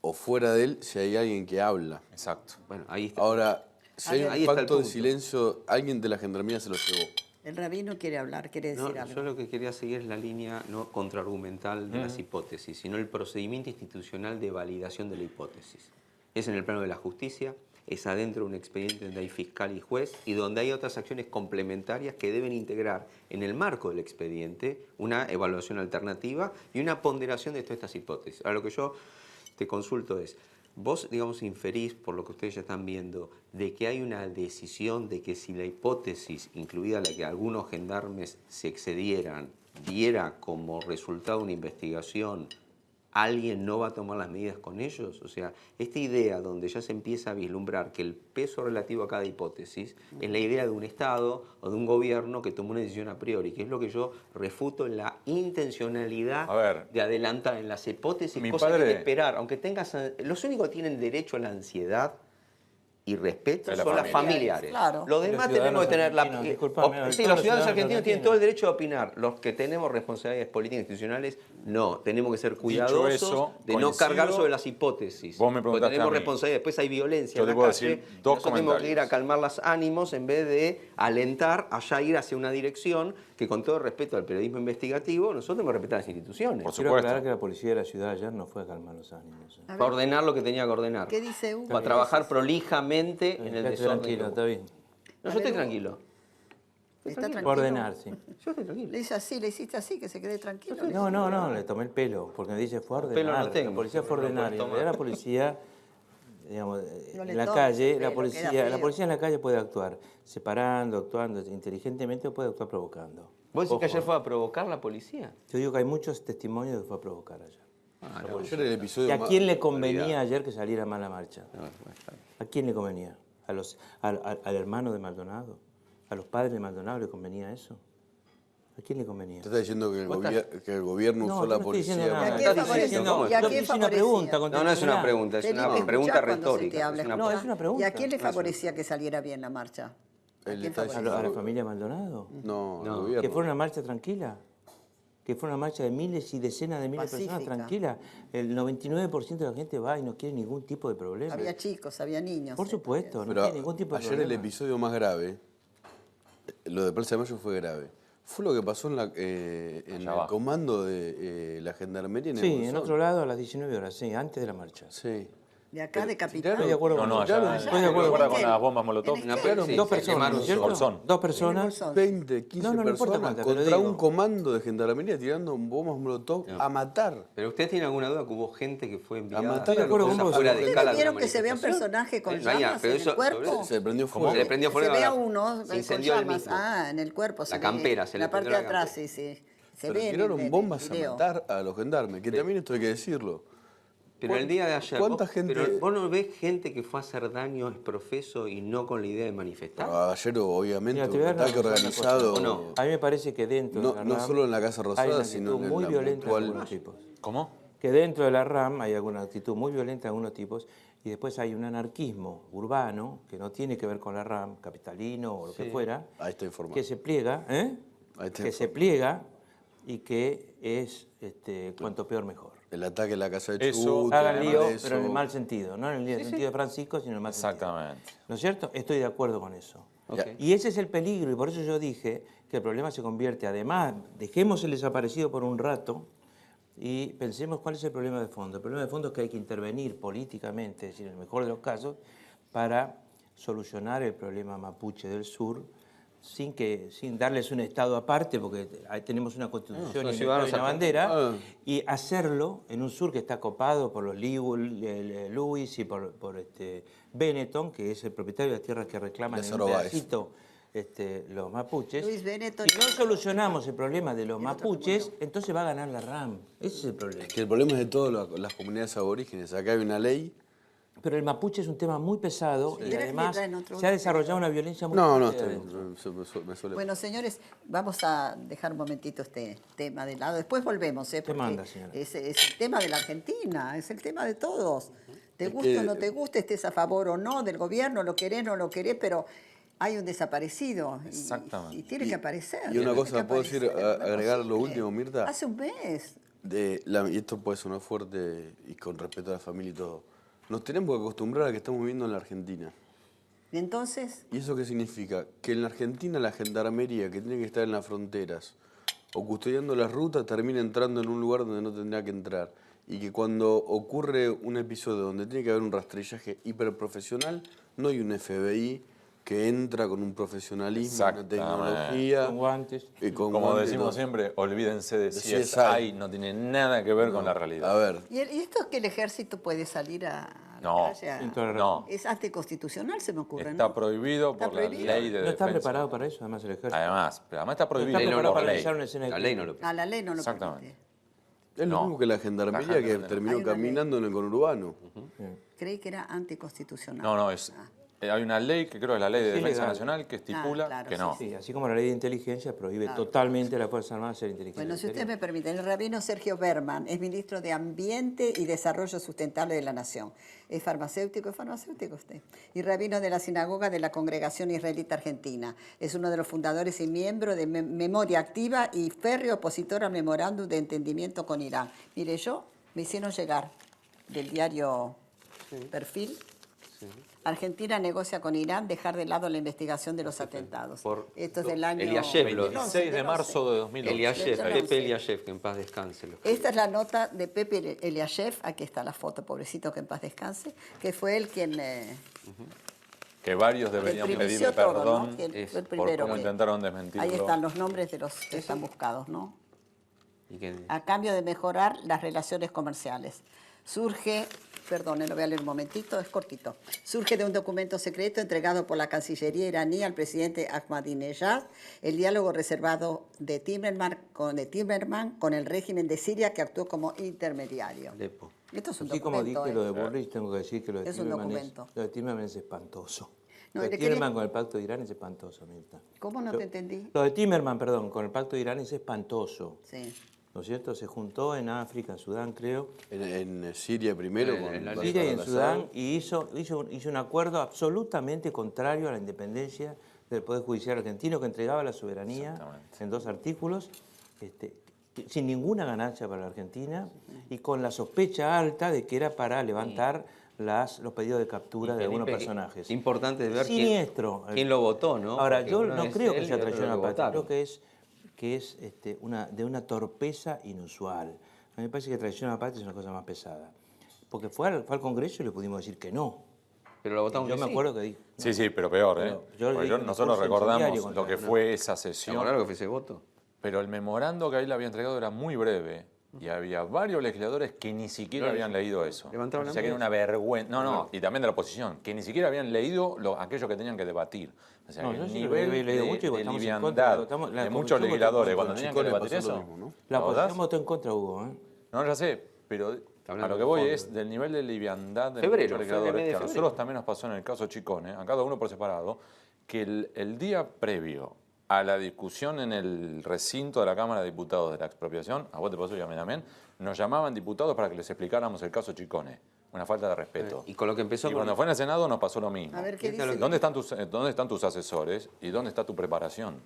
o fuera de él si hay alguien que habla. exacto. Bueno, ahí está. Ahora, si hay Ahí un está el pacto de punto. silencio, alguien de la gendarmería se lo llevó. El rabino quiere hablar, quiere No, decir algo. yo lo que quería seguir es la línea no contraargumental de las hipótesis, sino el procedimiento institucional de validación de la hipótesis. Es en el plano de la justicia, es adentro de un expediente donde hay fiscal y juez y donde hay otras acciones complementarias que deben integrar en el marco del expediente una evaluación alternativa y una ponderación de todas estas hipótesis. Ahora, lo que yo te consulto es, vos, digamos, inferís, por lo que ustedes ya están viendo, de que hay una decisión de que si la hipótesis, incluida la que algunos gendarmes se excedieran, diera como resultado una investigación, ¿alguien no va a tomar las medidas con ellos? O sea, esta idea donde ya se empieza a vislumbrar que el peso relativo a cada hipótesis es la idea de un Estado o de un gobierno que tomó una decisión a priori, que es lo que yo refuto en la intencionalidad A ver, de adelantar en las hipótesis, mi cosas que hay padre- que esperar. Aunque tengas... Los únicos que tienen derecho a la ansiedad y respeto De la son las familia. familiares. Claro. Los demás Los tenemos que tener ciudadanos discúlpame, sí, todos los los ciudadanos argentinos argentinos tienen todo el derecho a opinar. Los que tenemos responsabilidades políticas e institucionales, no. Tenemos que ser cuidadosos eso, de no cargar coincido. sobre las hipótesis. Vos me Porque preguntaste tenemos a mí. responsabilidad. Después hay violencia Yo en te la puedo calle. decir y dos nosotros tenemos que ir a comentarios. calmar los ánimos en vez de alentar allá ir hacia una dirección que, con todo respeto al periodismo investigativo, nosotros tenemos que respetar las instituciones. Por Quiero supuesto. aclarar que la policía de la ciudad ayer no fue a calmar los ánimos. A ver, Para ordenar lo que tenía que ordenar. ¿qué dice Hugo? Para trabajar prolijamente en el Quédate desorden. tranquilo, está bien. No, yo estoy tranquilo. ¿Está Fue tranquilo? a ordenar, sí. Yo estoy tranquilo. Le hice así, le hiciste así, que se quede tranquilo. No, le tomé el pelo, porque me dice fue a ordenar. Pelo no tengo, La policía fue a pero no ordenar. Y en puedes realidad la policía, digamos, No le en la tomes calle, el pelo, la queda policía feo. en la calle puede actuar separando, actuando inteligentemente o puede actuar provocando. ¿Vos decís que Ojo. ayer fue a provocar la policía? Yo digo que hay muchos testimonios de que fue a provocar ayer. Ayer el episodio ¿Y a más- quién le convenía ayer que saliera mal la marcha? No, está bien. ¿A quién le convenía? ¿Al hermano de Maldonado? ¿A los padres de Maldonado le convenía eso? ¿A quién le convenía? Te está diciendo que el gobierno No, usó yo la no estoy diciendo policía. nada. ¿Y a para- quién Estoy favorecía? diciendo- ¿Y a yo quién hice una favorecía? pregunta. No, no es una pregunta, es Felipe, una pregunta escuchá cuando se te retórica. habla, Es una No, es una pregunta. ¿Y a quién le favorecía que saliera bien la marcha? ¿A Él quién está ¿A favorecía? la familia Maldonado? No, el No. gobierno. ¿Que fue una marcha tranquila? ¿Que fue una marcha de miles y decenas de miles de personas Pacífica. tranquila? El 99% de la gente va y no quiere ningún tipo de problema. Había chicos, había niños. Por supuesto, no Pero tiene ningún tipo de ayer el problema. episodio más grave, lo de Plaza de Mayo fue grave. Fue lo que pasó en el abajo. comando de la gendarmería en el Sí, en Bolsón. otro lado a las 19 horas, sí, antes de la marcha. Sí. De acá, de Capital. Estoy de acuerdo No, con no, vos. allá. Estoy de acuerdo ¿Recuerda con con las bombas Molotov? En Una Esquel. sí, Dos se personas, quemaron ¿cierto? Bolsón. Dos En el personas. Bolsón. 20, 15 No, no importa personas cuántas, pero contra digo- un comando de gendarmería tirando bombas molotov a matar. Pero ¿usted tiene alguna duda que hubo gente que fue enviada matar Estoy de acuerdo con cosas vos. fuera de ¿Ustedes escala de vieron una que se vea un manifestación? personaje con No hay- llamas pero en el eso- cuerpo? Se prendió Se fuego. le prendió Se fuego. ve a la- uno se con incendió él llamas. mismo. Ah, en el cuerpo. se La ve, campera, se en le la parte prendió de la atrás, campera. sí. Se Pero ve en tiraron el bombas a video. matar a los gendarmes, que también esto hay que decirlo. Pero el día de ayer, ¿Cuánta vos, gente- pero vos no ves gente que fue a hacer daño exprofeso y no con la idea de manifestar. Ayer obviamente Mira, te un voy a dar ataque una cosa. organizado, ¿O no? A mí me parece que dentro de no, la no RAM solo en la Casa hay Rosada, una sino actitud en muy la violenta de mutual. algunos tipos. ¿Cómo? Que dentro de la RAM hay alguna actitud muy violenta de algunos tipos y después hay un anarquismo urbano que no tiene que ver con la RAM, capitalino o lo que fuera, Ahí está informado. que se pliega, Ahí está que se informado. pliega y que es cuanto peor mejor. El ataque a la casa de Eso- Chubut, Hagan el lío, Congreso. pero en el mal sentido, no en el sentido de Francisco, sino en el mal sentido. Exactamente. ¿No es cierto? Estoy de acuerdo con eso. Ok. Y ese es el peligro, y por eso yo dije que el problema se convierte, además, dejemos el desaparecido por un rato y pensemos cuál es el problema de fondo. El problema de fondo es que hay que intervenir políticamente, es decir, en el mejor de los casos, para solucionar el problema mapuche del sur, sin darles un Estado aparte, porque ahí tenemos una constitución son y un ciudadanos Estado y una argentinos. bandera, y hacerlo en un sur que está copado por los Lewis y por Benetton, que es el propietario de la tierra que reclaman en un Lázaro Báez. pedacito los mapuches. Luis Benetton. Si no solucionamos el problema de los mapuches, entonces va a ganar la RAM. Ese es el problema. Que el problema es de todas las comunidades aborígenes. Acá hay una ley. Pero el mapuche es un tema muy pesado y ¿Querés que además le traen otro? se ha desarrollado una violencia muy No, fuerte está adentro. bien, me suele. Bueno, señores, vamos a dejar un momentito este tema de lado. Después volvemos, porque manda, señora? es el tema de la Argentina, es el tema de todos. Te Es guste que- o no te guste, estés a favor o no del gobierno, lo querés o no lo querés, pero hay un desaparecido. Exactamente. Y tiene que aparecer. Y una tiene cosa, que ¿puedo decir, aparecer, no es agregar lo posible. último, Mirta? Hace un mes. Y esto puede sonar fuerte y con respeto a la familia y todo. Nos tenemos que acostumbrar a que estamos viviendo en la Argentina. Y entonces, ¿Y eso qué significa? Que en la Argentina la gendarmería, que tiene que estar en las fronteras o custodiando las rutas, termina entrando en un lugar donde no tendría que entrar. Y que cuando ocurre un episodio donde tiene que haber un rastrillaje hiperprofesional, no hay un FBI que entra con un profesionalismo, una Exactamente. tecnología. Con guantes. y con Como guantes y decimos todo. siempre, olvídense de CSI. CSI, no tiene nada que ver con la realidad. A ver, ¿y esto es que el ejército puede salir a la No. calle a- Sin toda la No, Es anticonstitucional, se me ocurre, está ¿no? prohibido Está por la prohibido. ley de No está defensa. preparado para eso, además el ejército. Además está No prohibido está preparado por para ley. realizar una escena de La ley no crimen. lo A la ley no lo es Exactamente. lo No. mismo que la gendarmería La que gendarmería. terminó Hay una ley. caminando en el conurbano. Creí que era anticonstitucional. No, es hay una ley que creo que es la Ley de Es Defensa ilegal. Nacional que estipula claro, que no. Sí, así como la ley de inteligencia prohíbe Claro. totalmente a la Fuerza Armada ser inteligencia. Bueno, si ustedes exterior. me permiten, el rabino Sergio Berman es ministro de Ambiente y Desarrollo Sustentable de la Nación. Es farmacéutico usted. Y rabino de la Sinagoga de la Congregación Israelita Argentina. Es uno de los fundadores y miembro de Memoria Activa y férreo opositor al memorándum de entendimiento con Irán. Mire, me hicieron llegar del diario Perfil. Argentina negocia con Irán dejar de lado la investigación de los atentados. Esto es del año Eliashev, 26 de marzo de 2011. Eliashev, Del Pepe 11. Eliashev, que en paz descanse. Esta es la nota de Pepe Eliashev, aquí está la foto, pobrecito, que en paz descanse, que fue él quien... Que varios deberían el pedirle primició todo, perdón ¿no? Quien fue el por primero cómo que- intentaron desmentirlo. Ahí están los nombres de los que están buscados, ¿no? Y que- A cambio de mejorar las relaciones comerciales. Surge, perdone, lo voy a leer un momentito, es cortito. Surge de un documento secreto entregado por la Cancillería iraní al presidente Ahmadinejad el diálogo reservado de Timerman con el régimen de Siria que actuó como intermediario. Alepo. Esto es un Así como documento. dije lo de Bullrich, tengo que decir que lo de Es un Timerman documento. lo de Timerman es espantoso. No, Lo de le quería- Timerman con el pacto de Irán es espantoso, Mirta. ¿Cómo no te entendí? Lo de Timerman, perdón, con el pacto de Irán es espantoso. Sí. ¿No es cierto? Se juntó en África, en Sudán, creo. En Siria primero. En la En Bashar Siria y en al-Assad. Sudán, y hizo un acuerdo absolutamente contrario a la independencia del Poder Judicial argentino, que entregaba la soberanía Exactamente. en 2 artículos, sin ninguna ganancia para la Argentina, y con la sospecha alta de que era para levantar los pedidos de captura de algunos Felipe, personajes. Importante de ver Siniestro. quién lo votó, ¿no? Ahora, Porque yo uno no es creo él que y sea otro traición a lo la patria, votaron. creo que es de una torpeza inusual. A mí me parece que traición a la patria es una cosa más pesada. Porque fue al Congreso y le pudimos decir que no. Pero lo votaron Yo que me sí. acuerdo que dije. Sí, pero peor, ¿eh? Yo le Porque dije un nosotros discurso recordamos incendiario lo contra- que fue esa ¿Se sesión. acordaron que fue ese voto? Pero el memorando que ahí le había entregado era muy breve y había varios legisladores que ni siquiera habían leído eso. Levantaron O la sea que era mano. una vergüenza. No, y también de la oposición, que ni siquiera habían leído aquello que tenían que debatir. O sea, No, que yo el sí lo nivel había leído de, mucho y de votamos en liviandad contra, votamos- la de oposición muchos votó en legisladores contra. cuando tenían que Chicone debatir pasó lo eso. mismo, ¿no? La ¿lo oposición votás? votó en contra, Hugo. No, ya sé, pero a hablando lo que de voy fondo. es del nivel de liviandad de Febrero, muchos fue el legisladores, mes de que a febrero. nosotros también nos pasó en el caso Chicone, a cada uno por separado, que el día previo a la discusión en el recinto de la Cámara de Diputados de la expropiación, a vos te pasó y a mí también, nos llamaban diputados para que les explicáramos el caso Chicone. Una falta de respeto. Y con lo que empezó Y con- cuando fue en el Senado nos pasó lo mismo. A ver qué dice. ¿Dónde están tus asesores y dónde está tu preparación?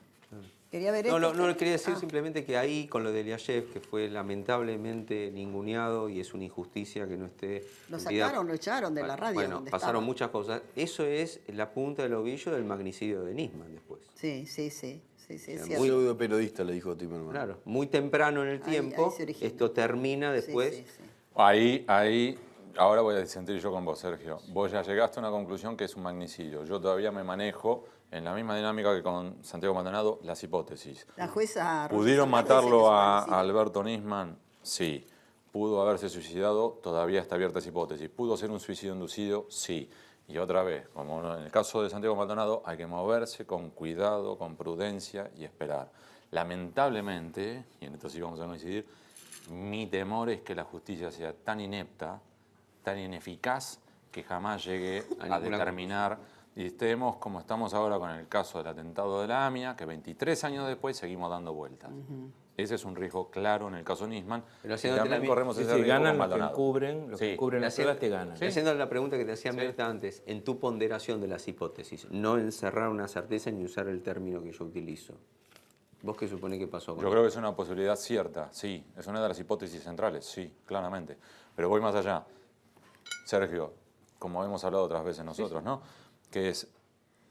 Quería ver No, esto. no, le quería decir simplemente que ahí, con lo de Eliashev, que fue lamentablemente ninguneado y es una injusticia que no esté... Lo en vida- sacaron, lo echaron de la radio Bueno, donde pasaron estaba. muchas cosas. Eso es la punta del ovillo del magnicidio de Nisman después. Sí, es Muy cierto. Muy pseudo periodista, le dijo Timerman. Claro, muy temprano en el Ahí tiempo, se origina. esto termina después... Sí, sí, sí. Ahí, ahora voy a disentir yo con vos, Sergio. Vos ya llegaste a una conclusión que es un magnicidio. Yo todavía me manejo en la misma dinámica que con Santiago Maldonado, las hipótesis. La jueza Rosa ¿Pudieron Salgado dice que matarlo es un a magnicidio. Alberto Nisman? Sí. ¿Pudo haberse suicidado? Todavía está abierta esa hipótesis. ¿Pudo ser un suicidio inducido? Sí. Y otra vez, como en el caso de Santiago Maldonado, hay que moverse con cuidado, con prudencia y esperar. Lamentablemente, y en esto sí vamos a coincidir, mi temor es que la justicia sea tan inepta, tan ineficaz, que jamás llegue a ninguna determinar y estemos como estamos ahora con el caso del atentado de la AMIA, que 23 años después seguimos dando vueltas. Ese es un riesgo claro en el caso Nisman. Pero Y haciéndote también la- corremos Sí, ese sí, riesgo ganan con los que Maldonado. encubren, los que Sí. encubren las pruebas te ganan. Haciendo la pregunta que te hacía Mirta antes, en tu ponderación de las hipótesis, no encerrar una certeza ni usar el término que yo utilizo. ¿Vos qué supone que pasó con Yo creo que es una posibilidad cierta, sí. Es una de las hipótesis centrales, sí, claramente. Pero voy más allá. Sergio, como hemos hablado otras veces nosotros, ¿no? Que es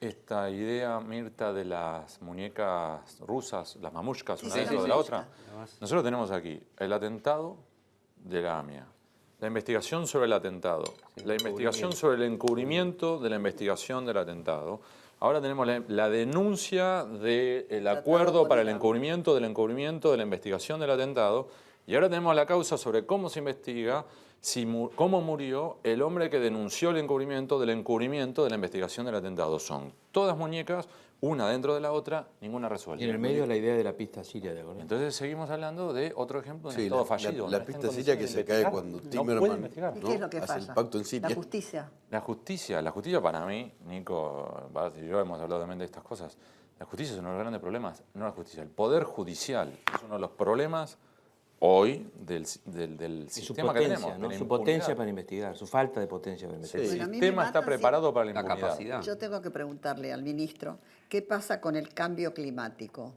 esta idea, Mirta, de las muñecas rusas, las mamushkas, una sí, dentro la de la mamushka. otra. Nosotros tenemos aquí el atentado de la AMIA, la investigación sobre el atentado, la investigación sobre el encubrimiento de la investigación del atentado. Ahora tenemos la denuncia del acuerdo con para el Irán. encubrimiento de la investigación del atentado. Y ahora tenemos la causa sobre cómo se investiga, cómo murió el hombre que denunció el encubrimiento de la investigación del atentado. Son todas muñecas una dentro de la otra, ninguna resuelta. Y en el medio la idea de la pista siria, ¿de acuerdo? Entonces seguimos hablando de otro ejemplo de un Sí, Estado la fallido. la no está en pista siria que condiciones se de cae investigar, cuando no puede Timerman investigar. ¿Y qué es lo que hace el falla? pacto en Siria. La justicia. La justicia para mí, Nico, Bart y yo hemos hablado también de estas cosas. La justicia es uno de los grandes problemas, no la justicia, el poder judicial es uno de los problemas hoy del Y su sistema que potencia, tenemos. ¿no? de la Su potencia impunidad. para investigar, su falta de potencia para investigar. El Bueno, a mí me sistema está mata, sí. preparado para la La impunidad. capacidad. Yo tengo que preguntarle al ministro, ¿qué pasa con el cambio climático?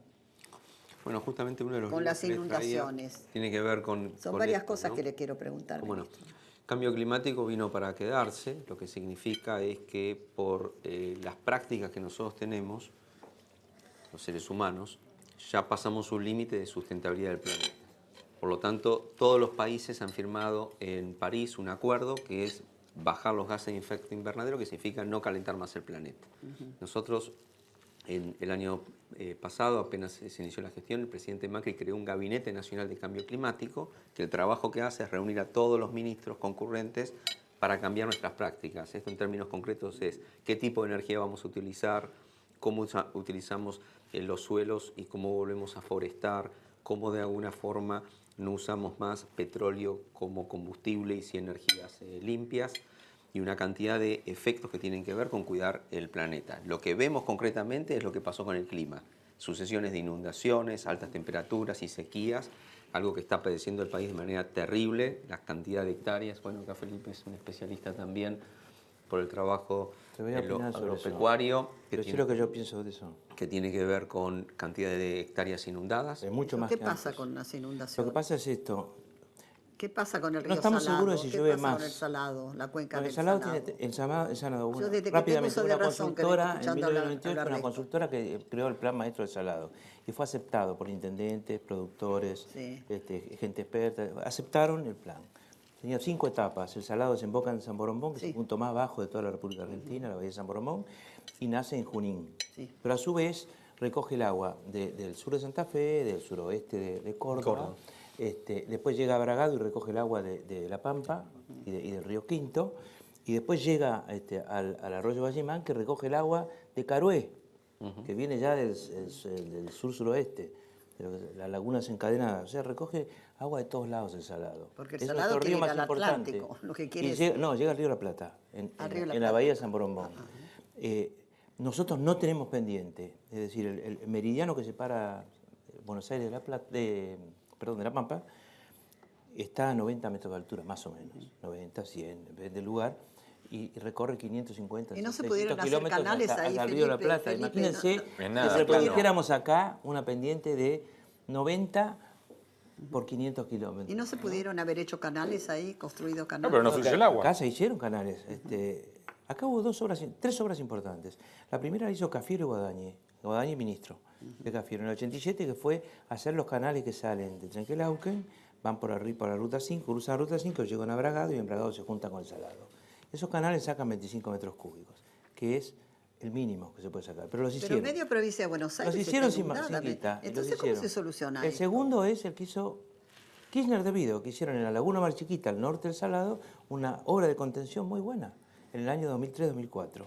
Bueno, justamente uno de los Con libros las que les traía inundaciones. tiene que ver con Son con varias esto, cosas ¿no? que le quiero preguntar, Bueno, ministro. cambio climático vino para quedarse, lo que significa es que por las prácticas que nosotros tenemos, los seres humanos, ya pasamos un límite de sustentabilidad del planeta. Por lo tanto, todos los países han firmado en París un acuerdo que es bajar los gases de efecto invernadero, que significa no calentar más el planeta. Nosotros, en el año pasado, apenas se inició la gestión, el presidente Macri creó un Gabinete Nacional de Cambio Climático, que el trabajo que hace es reunir a todos los ministros concurrentes para cambiar nuestras prácticas. Esto en términos concretos es qué tipo de energía vamos a utilizar, cómo utilizamos los suelos y cómo volvemos a forestar, cómo de alguna forma no usamos más petróleo como combustible y sí energías limpias, y una cantidad de efectos que tienen que ver con cuidar el planeta. Lo que vemos concretamente es lo que pasó con el clima. Sucesiones de inundaciones, altas temperaturas y sequías, algo que está padeciendo el país de manera terrible, la cantidad de hectáreas. Bueno, acá Felipe es un especialista también por el trabajo Te voy a opinar sobre eso. agropecuario, Pero sí lo que yo pienso de eso. que tiene que ver con cantidad de hectáreas inundadas. Es mucho más ¿Qué que pasa antes. con las Lo inundaciones? que pasa es esto. ¿Qué pasa con el río No estamos Salado? seguros de si ¿Qué llueve pasa más. con el Salado, la cuenca El del Salado Salado? tiene el Salado, bueno, Yo desde que rápidamente, tengo uso de una razón, que vengo consultora en escuchando hablar 1998, de una esto. consultora que creó el plan maestro del Salado y fue aceptado por intendentes, productores, Sí. gente experta, aceptaron el plan. Tenía 5 etapas. El Salado desemboca en San Borondón, que es Sí. el punto más bajo de toda la República Argentina, la bahía de San Borondón, y nace en Junín. Sí. Pero a su vez recoge el agua del sur de Santa Fe, del suroeste de Córdoba. Después llega a Bragado y recoge el agua de La Pampa y del río Quinto. Y después llega al arroyo Vallimán, que recoge el agua de Carué, que viene ya del sur-suroeste. Las lagunas encadenadas. O sea, recoge agua de todos lados el Salado. Porque el Es Salado nuestro río quiere ir más al importante. Atlántico, lo que quiere Y es- llega al río de la Plata, Al río de la en la Plata. bahía de San Borondón. Nosotros no tenemos pendiente, es decir, el meridiano que separa Buenos Aires de La Pampa está a 90 metros de altura, más o menos, 90, 100, depende del lugar, y recorre 550, Y no se 600 pudieron hacer kilómetros canales hasta ahí, el río de la Felipe, Plata. Felipe, Imagínense no- Es que nada, si claro. produjéramos acá una pendiente de 90 por 500 kilómetros. ¿Y no se pudieron haber hecho canales ahí, construido No, canales? pero no fluyó el agua. Acá se hicieron canales. Acá hubo tres obras importantes. La primera la hizo Cafiero y Guadañi ministro de Cafiero, en el 87, que fue hacer los canales que salen de Trenquelauquen, van por la ruta 5, cruzan la ruta 5, llegan a Bragado y en Bragado se juntan con el Salado. Esos canales sacan 25 metros cúbicos, que es el mínimo que se puede sacar. Pero los Pero hicieron. medio provincia de Buenos Aires Los hicieron está sin inundada. guita. los Entonces, ¿cómo hicieron. se soluciona El esto? segundo es el que hizo Kirchner de Vido, que hicieron en la Laguna Mar Chiquita, al norte del Salado, una obra de contención muy buena, en el año 2003-2004.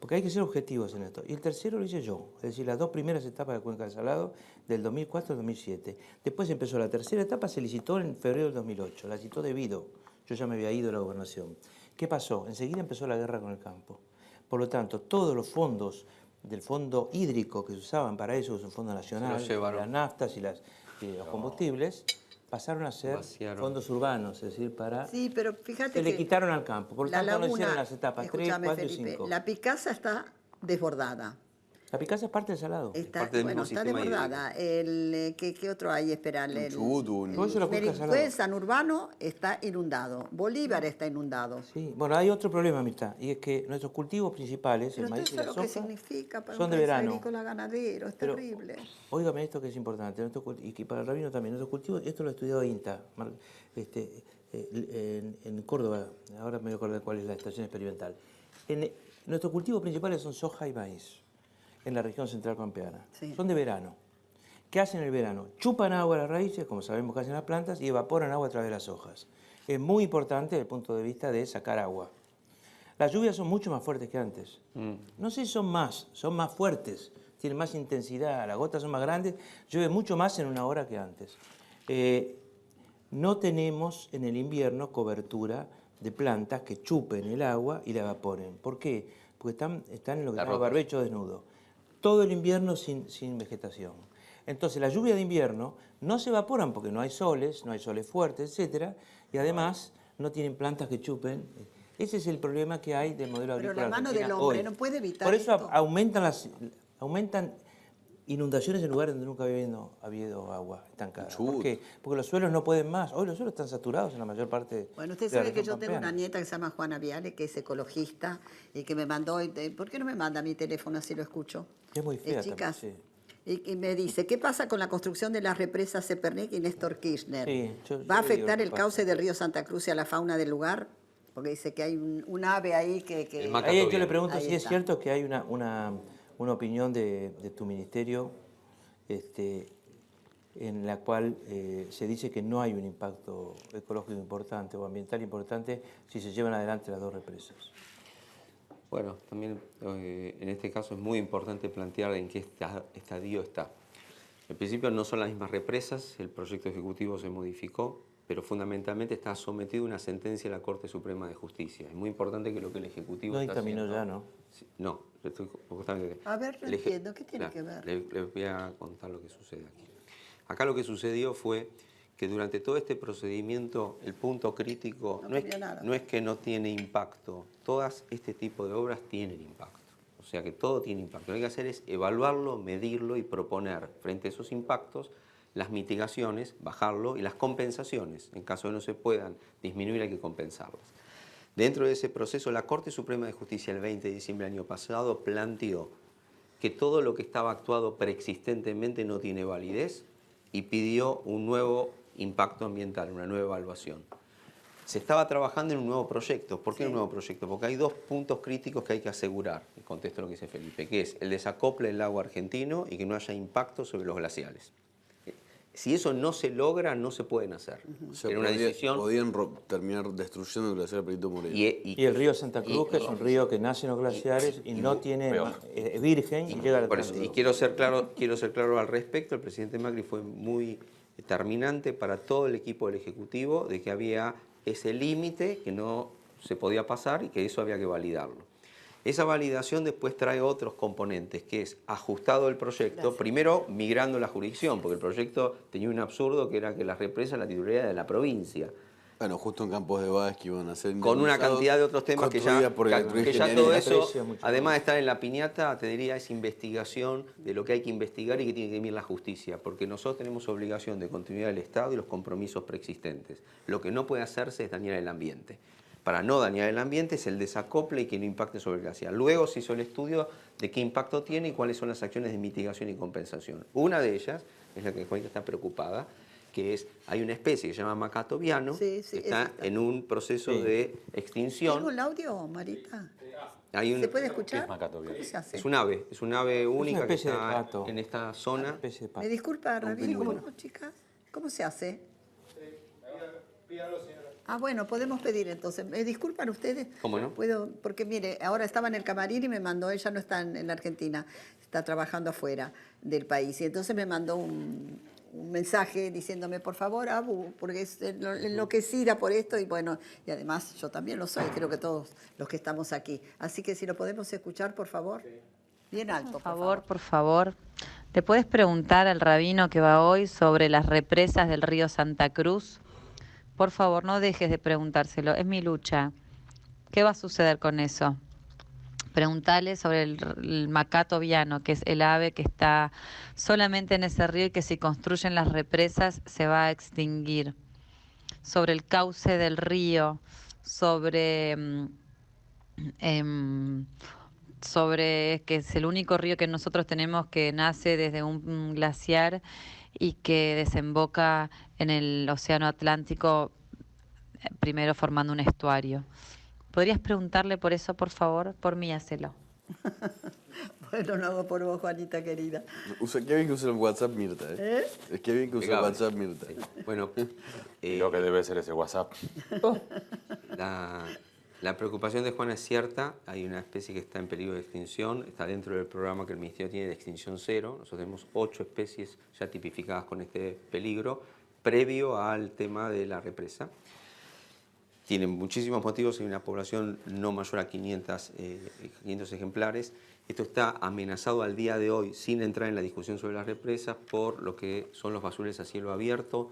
Porque hay que ser objetivos en esto. Y el tercero lo hice yo, es decir, las dos primeras etapas de Cuenca del Salado, del 2004 al 2007. Después empezó la tercera etapa, se licitó en febrero del 2008, la licitó de Vido. Yo ya me había ido a la gobernación. ¿Qué pasó? Enseguida empezó la guerra con el campo. Por lo tanto, todos los fondos del fondo hídrico que se usaban para eso, que es un fondo nacional, llevaron. las naftas y los combustibles, pasaron a ser Vaciaron. fondos urbanos, es decir, para... Sí, pero fíjate Se que... le quitaron al campo, por lo la tanto no hicieron laguna, las etapas 3, escúchame, 4 y Felipe, 5. la Picasa está desbordada. La Picasa es parte del Salado. Está, parte del bueno, mismo está sistema desbordada. ¿Qué otro hay? Esperarle. Chubut, Todo eso lo busca Salado. San Urbano está inundado. Bolívar está inundado. Sí, bueno, hay otro problema, Mirta, y es que nuestros cultivos principales, Pero el maíz y eso la es lo que soja, significa para son un de país verano. agrícola ganadero. Es Pero, terrible. Óigame esto que es importante, y que para el rabino también, nuestros cultivos, esto lo ha estudiado INTA, en Córdoba, ahora me voy a acordar cuál es la estación experimental. Nuestros cultivos principales son soja y maíz, en la región central pampeana. Sí. Son de verano. ¿Qué hacen en el verano? Chupan agua a las raíces, como sabemos que hacen las plantas, y evaporan agua a través de las hojas. Es muy importante desde el punto de vista de sacar agua. Las lluvias son mucho más fuertes que antes. No sé si son más fuertes, tienen más intensidad, las gotas son más grandes, llueve mucho más en una hora que antes. No tenemos en el invierno cobertura de plantas que chupen el agua y la evaporen. ¿Por qué? Porque están en lo que se llama barbecho desnudo. Todo el invierno sin vegetación. Entonces, las lluvias de invierno no se evaporan porque no hay soles fuertes, etc. Y además no tienen plantas que chupen. Ese es el problema que hay del modelo agrícola. Pero la mano del hombre no puede evitar Por eso esto. aumentan inundaciones en lugares donde nunca había habido agua estancada. ¿Por qué? Porque los suelos no pueden más. Hoy los suelos están saturados en la mayor parte. Bueno, usted de la sabe que región yo tengo una pampeana. nieta que se llama Juana Viale, que es ecologista, y que me mandó, ¿por qué no me manda mi teléfono así lo escucho? Es muy fea chicas, también, y me dice, ¿qué pasa con la construcción de las represas Zepernik y Néstor Kirchner? Sí, yo ¿Va a digo afectar qué el pasa. cauce del río Santa Cruz y a la fauna del lugar? Porque dice que hay un ave ahí que... Ahí yo le pregunto Ahí si es está. cierto que hay una opinión de tu ministerio en la cual se dice que no hay un impacto ecológico importante o ambiental importante si se llevan adelante las dos represas. Bueno, también en este caso es muy importante plantear en qué estadio está. En principio no son las mismas represas, el proyecto ejecutivo se modificó, pero fundamentalmente está sometido a una sentencia de la Corte Suprema de Justicia. Es muy importante que lo que el Ejecutivo No está dictaminó haciendo... ya, ¿no? Sí, no, estoy justamente... A ver, no entiendo, ¿qué tiene que ver? Les voy a contar lo que sucede aquí. Acá lo que sucedió fue que durante todo este procedimiento el punto crítico no es que no tiene impacto, todas este tipo de obras tienen impacto. O sea que todo tiene impacto. Lo que hay que hacer es evaluarlo, medirlo y proponer frente a esos impactos las mitigaciones, bajarlo y las compensaciones. En caso de no se puedan disminuir hay que compensarlas. Dentro de ese proceso la Corte Suprema de Justicia el 20 de diciembre del año pasado planteó que todo lo que estaba actuado preexistentemente no tiene validez y pidió un nuevo impacto ambiental, una nueva evaluación. Se estaba trabajando en un nuevo proyecto. ¿Por qué un nuevo proyecto? Porque hay dos puntos críticos que hay que asegurar, y contesto lo que dice Felipe, que es el desacople del lago argentino y que no haya impacto sobre los glaciares. Si eso no se logra, no se pueden hacer. O sea, Era una decisión... podían terminar destruyendo el glaciar Perito Moreno. Y el río Santa Cruz, que es un río que nace en los glaciares y no tiene, es virgen y llega al Atlántico. Y quiero ser claro al respecto, el presidente Macri fue muy determinante para todo el equipo del Ejecutivo de que había ese límite que no se podía pasar y que eso había que validarlo. Esa validación después trae otros componentes, que es ajustado el proyecto, primero migrando la jurisdicción, porque el proyecto tenía un absurdo que era que las represas la titularidad de la provincia. Bueno, justo en Campos de Vaz que iban a ser Con una cantidad de otros temas que ya todo eso, además de estar en la piñata, te diría, es investigación de lo que hay que investigar y que tiene que venir la justicia, porque nosotros tenemos obligación de continuidad del Estado y los compromisos preexistentes. Lo que no puede hacerse es dañar el ambiente. Para no dañar el ambiente es el desacople y que no impacte sobre el glaciar. Luego se hizo el estudio de qué impacto tiene y cuáles son las acciones de mitigación y compensación. Una de ellas, es la que Juanita está preocupada, que es, hay una especie que se llama macato viano, que está en un proceso de extinción. ¿Tengo el audio, Marita? ¿Se puede escuchar? ¿Qué es macato viano? ¿Cómo se hace? Es un ave única que especie de está pato. en esta zona. ¿Me disculpa, Rabino? ¿Cómo no, chicas? ¿Cómo se hace? Ah, bueno, podemos pedir entonces. ¿Me disculpan ustedes? ¿Cómo no? Puedo, porque mire, ahora estaba en el camarín y me mandó, ella no está en la Argentina, está trabajando afuera del país. Y entonces me mandó un mensaje diciéndome, por favor, Abu, porque es enloquecida por esto y bueno, y además yo también lo soy, creo que todos los que estamos aquí. Así que si lo podemos escuchar, por favor. Bien alto, Por favor. ¿Le puedes preguntar al rabino que va hoy sobre las represas del río Santa Cruz? Por favor, no dejes de preguntárselo, es mi lucha. ¿Qué va a suceder con eso? Preguntale sobre el macato viano, que es el ave que está solamente en ese río y que si construyen las represas se va a extinguir. Sobre el cauce del río, sobre que es el único río que nosotros tenemos que nace desde un glaciar y que desemboca en el Océano Atlántico, primero formando un estuario. ¿Podrías preguntarle por eso, por favor? Por mí, hacelo. Bueno, lo hago por vos, Juanita querida. Qué bien que usa el WhatsApp, Mirta. Es que bien que usa el WhatsApp, Mirta. Bueno, creo que debe ser ese WhatsApp. La preocupación de Juana es cierta, hay una especie que está en peligro de extinción, está dentro del programa que el Ministerio tiene de extinción cero. Nosotros tenemos 8 especies ya tipificadas con este peligro, previo al tema de la represa. Tienen muchísimos motivos, hay una población no mayor a 500 ejemplares. Esto está amenazado al día de hoy, sin entrar en la discusión sobre las represas, por lo que son los basureros a cielo abierto,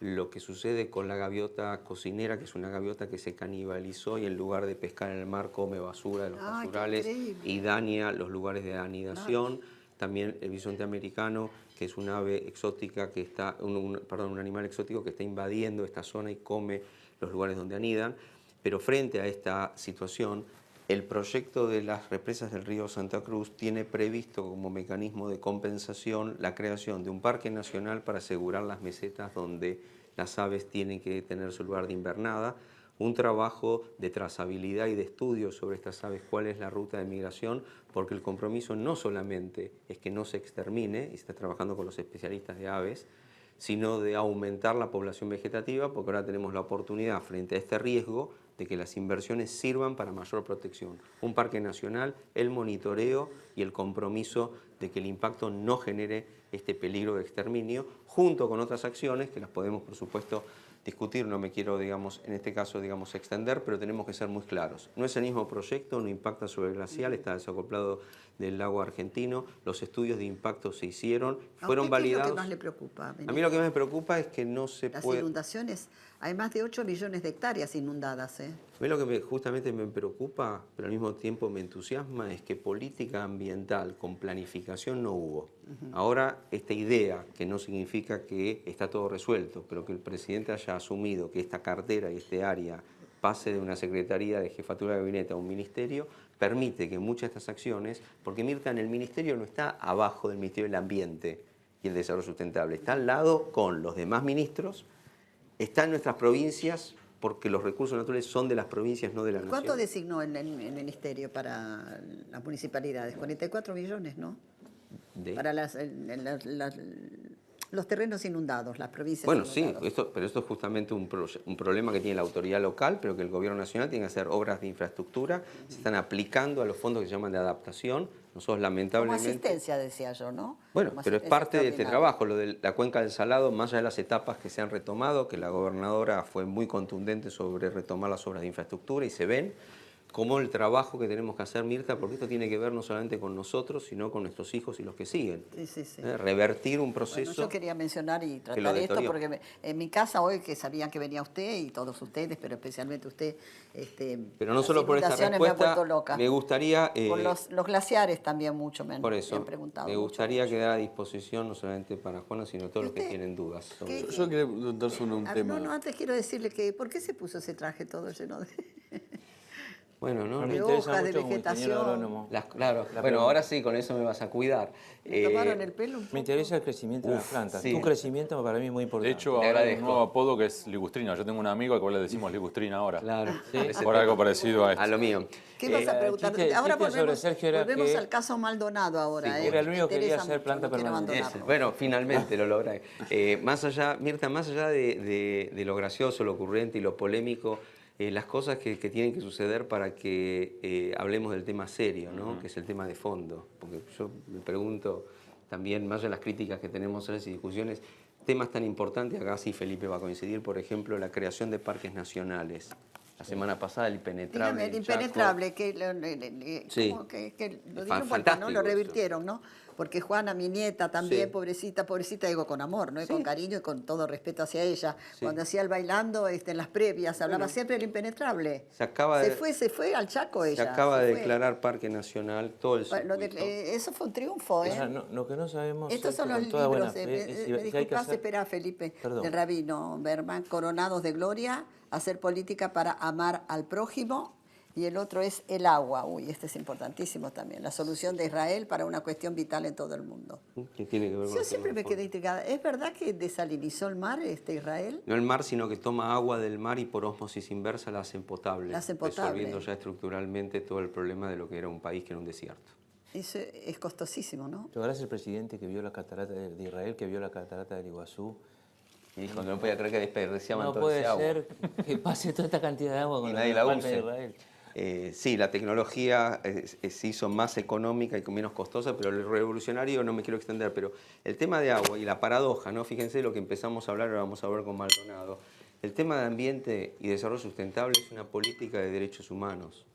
lo que sucede con la gaviota cocinera, que es una gaviota que se canibalizó y en lugar de pescar en el mar come basura de los basurales y daña los lugares de anidación. También el bisonte americano, que es un ave exótica que está, un animal exótico que está invadiendo esta zona y come los lugares donde anidan. Pero frente a esta situación, el proyecto de las represas del río Santa Cruz tiene previsto como mecanismo de compensación la creación de un parque nacional para asegurar las mesetas donde las aves tienen que tener su lugar de invernada, un trabajo de trazabilidad y de estudio sobre estas aves, cuál es la ruta de migración, porque el compromiso no solamente es que no se extermine, y se está trabajando con los especialistas de aves, sino de aumentar la población vegetativa, porque ahora tenemos la oportunidad frente a este riesgo de que las inversiones sirvan para mayor protección. Un parque nacional, el monitoreo y el compromiso de que el impacto no genere este peligro de exterminio, junto con otras acciones que las podemos, por supuesto, discutir. No me quiero, digamos, en este caso, digamos, extender, pero tenemos que ser muy claros. No es el mismo proyecto, no impacta sobre el glacial, está desacoplado del lago argentino, los estudios de impacto se hicieron, fueron validados. ¿Qué es lo que más le preocupa? A mí lo que más me preocupa es que no se puede... Las inundaciones, hay más de 8 millones de hectáreas inundadas. A mí lo que justamente me preocupa, pero al mismo tiempo me entusiasma, es que política ambiental con planificación no hubo. Ahora, esta idea, que no significa que está todo resuelto, pero que el presidente haya asumido que esta cartera y este área pase de una secretaría de jefatura de gabinete a un ministerio, permite que muchas de estas acciones, porque Mirta, en el ministerio no está abajo del Ministerio del Ambiente y el Desarrollo Sustentable, está al lado con los demás ministros, está en nuestras provincias, porque los recursos naturales son de las provincias, no de la nación. ¿Cuánto designó el ministerio para las municipalidades? 44 millones, ¿no? Para los terrenos inundados, las provincias inundadas. Sí, pero esto es justamente un problema que tiene la autoridad local, pero que el gobierno nacional tiene que hacer obras de infraestructura, se están aplicando a los fondos que se llaman de adaptación. Nosotros lamentablemente... Como asistencia, decía yo, ¿no? Bueno, pero es parte de este trabajo, lo de la cuenca del Salado, más allá de las etapas que se han retomado, que la gobernadora fue muy contundente sobre retomar las obras de infraestructura y se ven como el trabajo que tenemos que hacer, Mirta, porque esto tiene que ver no solamente con nosotros, sino con nuestros hijos y los que siguen. Sí. Revertir un proceso... Bueno, yo quería mencionar y tratar esto porque en mi casa hoy, que sabían que venía usted y todos ustedes, pero especialmente usted... pero no solo por esta respuesta, me gustaría... por los glaciares también mucho me han preguntado. Me gustaría quedar a disposición no solamente para Juana, sino todos los que tienen dudas. Yo quería preguntar sobre un tema. No, antes quiero decirle que ¿por qué se puso ese traje todo lleno de...? Bueno, no, de hojas, de vegetación. Bueno, ahora sí, con eso me vas a cuidar. ¿Me tomaron el pelo? Me interesa el crecimiento de las plantas. Tu crecimiento para mí es muy importante. De hecho, ahora hay un nuevo apodo que es ligustrina. Yo tengo un amigo al cual le decimos ligustrina ahora. Claro. Por algo parecido a esto. A lo mío. ¿Qué vas a preguntar? Ahora volvemos al caso Maldonado ahora. Era el único que quería hacer planta permanente. Bueno, finalmente lo logré. Mirta, más allá de lo gracioso, lo ocurrente y lo polémico, las cosas que tienen que suceder para que hablemos del tema serio, ¿no? Que es el tema de fondo. Porque yo me pregunto también, más allá de las críticas que tenemos en las discusiones, temas tan importantes, acá sí Felipe va a coincidir, por ejemplo, la creación de parques nacionales. La semana pasada el Impenetrable. Dígame, el Impenetrable, que lo dieron vuelta, ¿no? Lo revirtieron, ¿no? Porque Juana, mi nieta, también, pobrecita, digo con amor, ¿no? Y con cariño y con todo respeto hacia ella. Cuando hacía el bailando en las previas, hablaba siempre del Impenetrable. Se fue al Chaco ella. Se acaba de declarar Parque Nacional todo el eso fue un triunfo, ¿eh? O sea, lo que no sabemos... Estos son los libros, me disculpas, espera, Felipe, del Rabino Berman, Coronados de Gloria, hacer política para amar al prójimo. Y el otro es el agua. Este es importantísimo también. La solución de Israel para una cuestión vital en todo el mundo. ¿Qué tiene que ver con Yo siempre me quedé intrigada. ¿Es verdad que desalinizó el mar Israel? No el mar, sino que toma agua del mar y por ósmosis inversa la hace potable. Resolviendo ya estructuralmente todo el problema de lo que era un país que era un desierto. Eso es costosísimo, ¿no? ¿Te acuerdas el presidente que vio la catarata de Israel, que vio la catarata del Iguazú? Y dijo, no podía creer que desperdiciaban No todo puede ese agua. ser que pase toda esta cantidad de agua Y con nadie la falta de use. Israel. Sí, la tecnología se hizo más económica y menos costosa, pero el revolucionario no me quiero extender, pero el tema de agua y la paradoja, ¿no? Fíjense lo que empezamos a hablar, ahora vamos a ver con Maldonado. El tema de ambiente y desarrollo sustentable es una política de derechos humanos.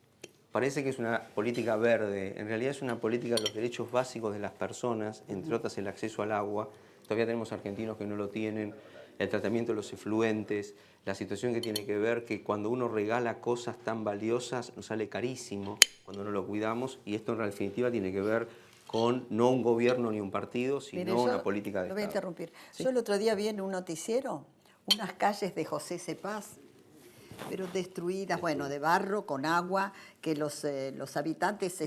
Parece que es una política verde, en realidad es una política de los derechos básicos de las personas, entre otras el acceso al agua. Todavía tenemos argentinos que no lo tienen, el tratamiento de los efluentes, la situación que tiene que ver que cuando uno regala cosas tan valiosas nos sale carísimo cuando no lo cuidamos, y esto en definitiva tiene que ver con no un gobierno ni un partido, sino Mire, yo una política de lo voy a Estado. interrumpir. ¿Sí? Yo el otro día vi en un noticiero unas calles de José Cepaz, pero destruidas, bueno, de barro, con agua, que los habitantes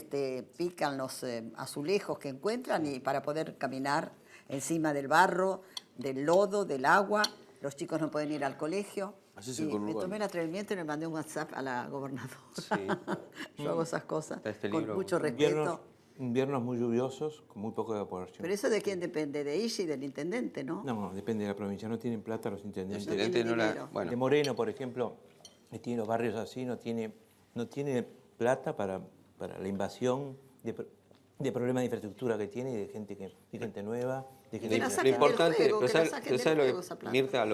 pican los azulejos que encuentran y para poder caminar encima del barro, del lodo, del agua. Los chicos no pueden ir al colegio. Así es Y el me conurbano. tomé el atrevimiento y le mandé un WhatsApp a la gobernadora. Sí. Yo hago esas cosas Este con libro. mucho respeto. Inviernos muy lluviosos, con muy poca evaporación. Pero eso de quién depende, de ella y del intendente, ¿no? No, depende de la provincia. No tienen plata los intendentes. No tienen dinero. Bueno. De Moreno, por ejemplo, que tiene los barrios así, no tiene plata para la invasión de problemas de infraestructura que tiene, de gente nueva, de gente la que saquen Lo importante, del juego, pero que la ¿sabes saquen del ¿sabe juego lo esa que, plata. Mirta,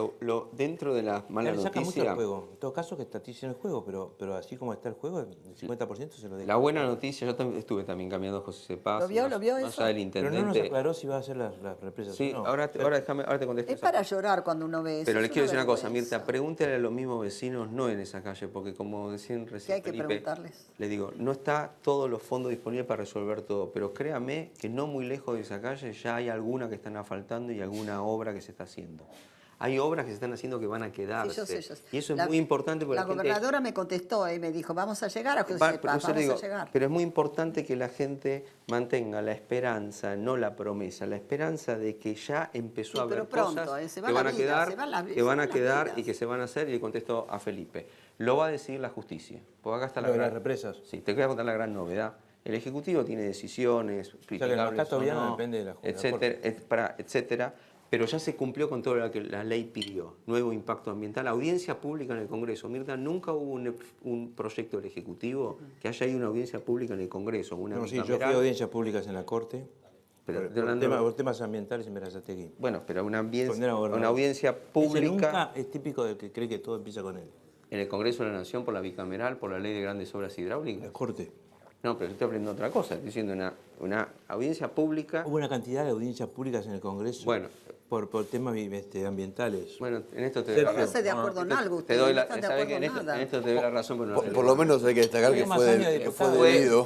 dentro de las malas le saca mucho el noticias, juego. En todo caso, que está diciendo el juego, pero así como está el juego, el 50% se lo deja. la buena noticia, yo estuve también cambiando a José Cepaz. ¿Lo vio más eso? allá del Pero no nos intendente. aclaró si va a hacer las represas Sí, o no. ahora te contesto. Es esa para llorar cuando uno ve eso. Pero es les quiero una decir una cosa, vergüenza. Mirta, pregúntele a los mismos vecinos, no en esa calle, porque como decían ¿Qué recién hay que Felipe, preguntarles? le digo, no está todos los fondos disponibles para resolver todo, pero créame que no muy lejos de esa calle ya hay alguna que están asfaltando y alguna obra que se está haciendo. Hay obras que se están haciendo que van a quedarse. Sí, yo sé, yo sé. Y eso es muy importante porque La la gente... gobernadora me contestó y me dijo, vamos a llegar a José Pero Cepaz, yo le vamos digo, a llegar. pero es muy importante que la gente mantenga la esperanza, no la promesa, la esperanza de que ya empezó Sí, a haber pero pronto, cosas se va que la van a vida, quedar, se van las- que se van van a las quedar vidas. y que se van a hacer, y le contesto a Felipe. Lo va a decidir la justicia. Porque acá está Lo de gran- las represas. Sí, te voy a contar la gran novedad. El Ejecutivo tiene decisiones, que el criticables mercado o ya no no, depende de la etcétera, etcétera, pero ya se cumplió con todo lo que la ley pidió. Nuevo impacto ambiental, audiencia pública en el Congreso. Mirta, nunca hubo un proyecto del Ejecutivo que haya ido una audiencia pública en el Congreso. Una No, sí, yo fui bicameral. a audiencias públicas en la Corte, Pero por, estoy hablando- por temas ambientales en Berazategui. Bueno, pero una Cuando era gobernador. audiencia Ese pública nunca es típico del que cree que todo empieza con él. en el Congreso de la Nación por la bicameral, por la ley de grandes obras hidráulicas. La Corte. No, pero estoy aprendiendo otra cosa. Estoy diciendo una audiencia pública. Hubo una cantidad de audiencias públicas en el Congreso Bueno. por temas ambientales. Bueno, en esto te Sergio. doy la Pónganse de acuerdo en algo, Te ustedes doy no la, están de ¿sabe acuerdo qué? en nada. En esto te doy la razón, pero no Por lo menos hay que destacar que Tengo más fue, años de fue diputado. debido.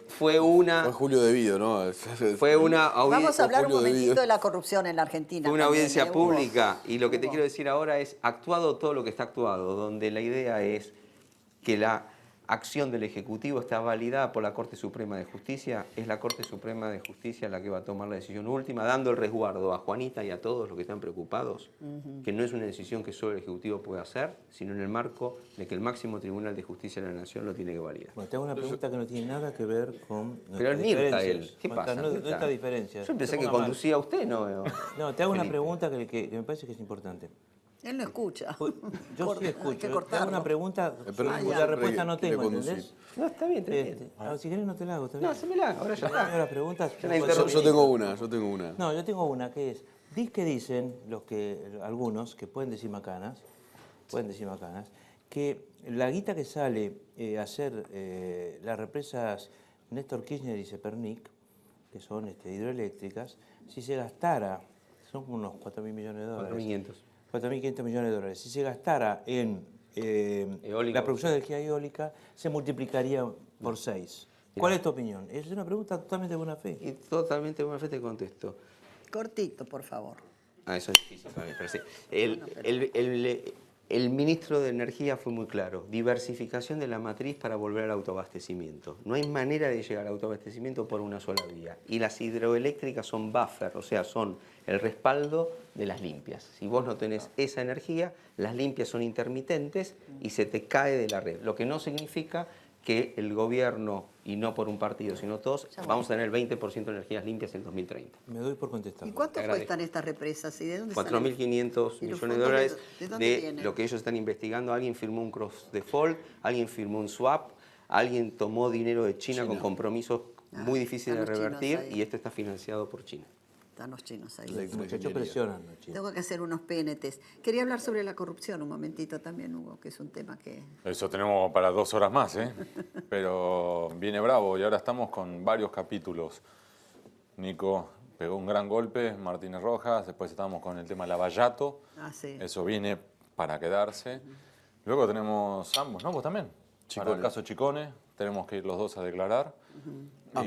Fue una Julio debido, ¿no? fue una Vamos a hablar un Julio momentito Debido. de la corrupción en la Argentina. Fue una también, audiencia hubo. pública y lo que te quiero decir ahora es actuado todo lo que está actuado, donde la idea es que la acción del Ejecutivo está validada por la Corte Suprema de Justicia. Es la Corte Suprema de Justicia la que va a tomar la decisión última, dando el resguardo a Juanita y a todos los que están preocupados, que no es una decisión que solo el Ejecutivo puede hacer, sino en el marco de que el máximo Tribunal de Justicia de la Nación lo tiene que validar. Bueno, te hago una pregunta que no tiene nada que ver con Pero es nuestras Mirta diferencias. él. ¿Qué Con pasa? nuestras Mirta? diferencias. Yo pensé No que te pongas mal. conducía a usted, ¿no? No, te hago una Felipe. pregunta que me parece que es importante. Él no escucha. Yo Corta, sí hay que escucho. Te hago cortarlo. una pregunta pero cuya respuesta no que le tengo, conducí. ¿entendés? No, está bien, está bien. Si querés no te la hago, está bien. No, hacémela, ahora ya Tengo está. las preguntas. Ya la Yo interrumpí. tengo una. No, yo tengo una que es, que dicen algunos que pueden decir macanas, que la guita que sale a hacer las represas Néstor Kirchner y Cepernic, que son hidroeléctricas, si se gastara, son unos 4.000 millones de dólares. 4.500. 4.500 millones de dólares. Si se gastara en Eólica. la producción de energía eólica, se multiplicaría por 6. ¿Cuál es tu opinión? Es una pregunta totalmente de buena fe. Y totalmente buena fe te contesto. Cortito, por favor. Eso es difícil para mí, pero sí. El ministro de Energía fue muy claro. Diversificación de la matriz para volver al autoabastecimiento. No hay manera de llegar al autoabastecimiento por una sola vía. Y las hidroeléctricas son buffer, o sea, son el respaldo de las limpias. Si vos no tenés esa energía, las limpias son intermitentes y se te cae de la red. Lo que no significa que el gobierno, y no por un partido, sino todos, vamos a tener el 20% de energías limpias en 2030. Me doy por contestar. ¿Y cuánto cuestan estas represas? ¿Y de dónde salen? 4.500 ¿Y los millones de fondos dólares de dónde de vienen? lo que ellos están investigando. Alguien firmó un cross default, alguien firmó un swap, alguien tomó dinero de China con compromisos muy difíciles de están los revertir chinos ahí. y esto está financiado por China. Están los chinos ahí. Los muchachos presionan, los chinos. Tengo que hacer unos PNTs. Quería hablar sobre la corrupción un momentito también, Hugo, que es un tema que... Eso tenemos para 2 horas más, ¿eh? Pero viene bravo y ahora estamos con varios capítulos. Nico pegó un gran golpe, Martínez Rojas, después estamos con el tema Lavallato. Ah, sí. Eso viene para quedarse. Luego tenemos ambos, ¿no? Vos también. Para el caso Chicone, tenemos que ir los dos a declarar. ¿A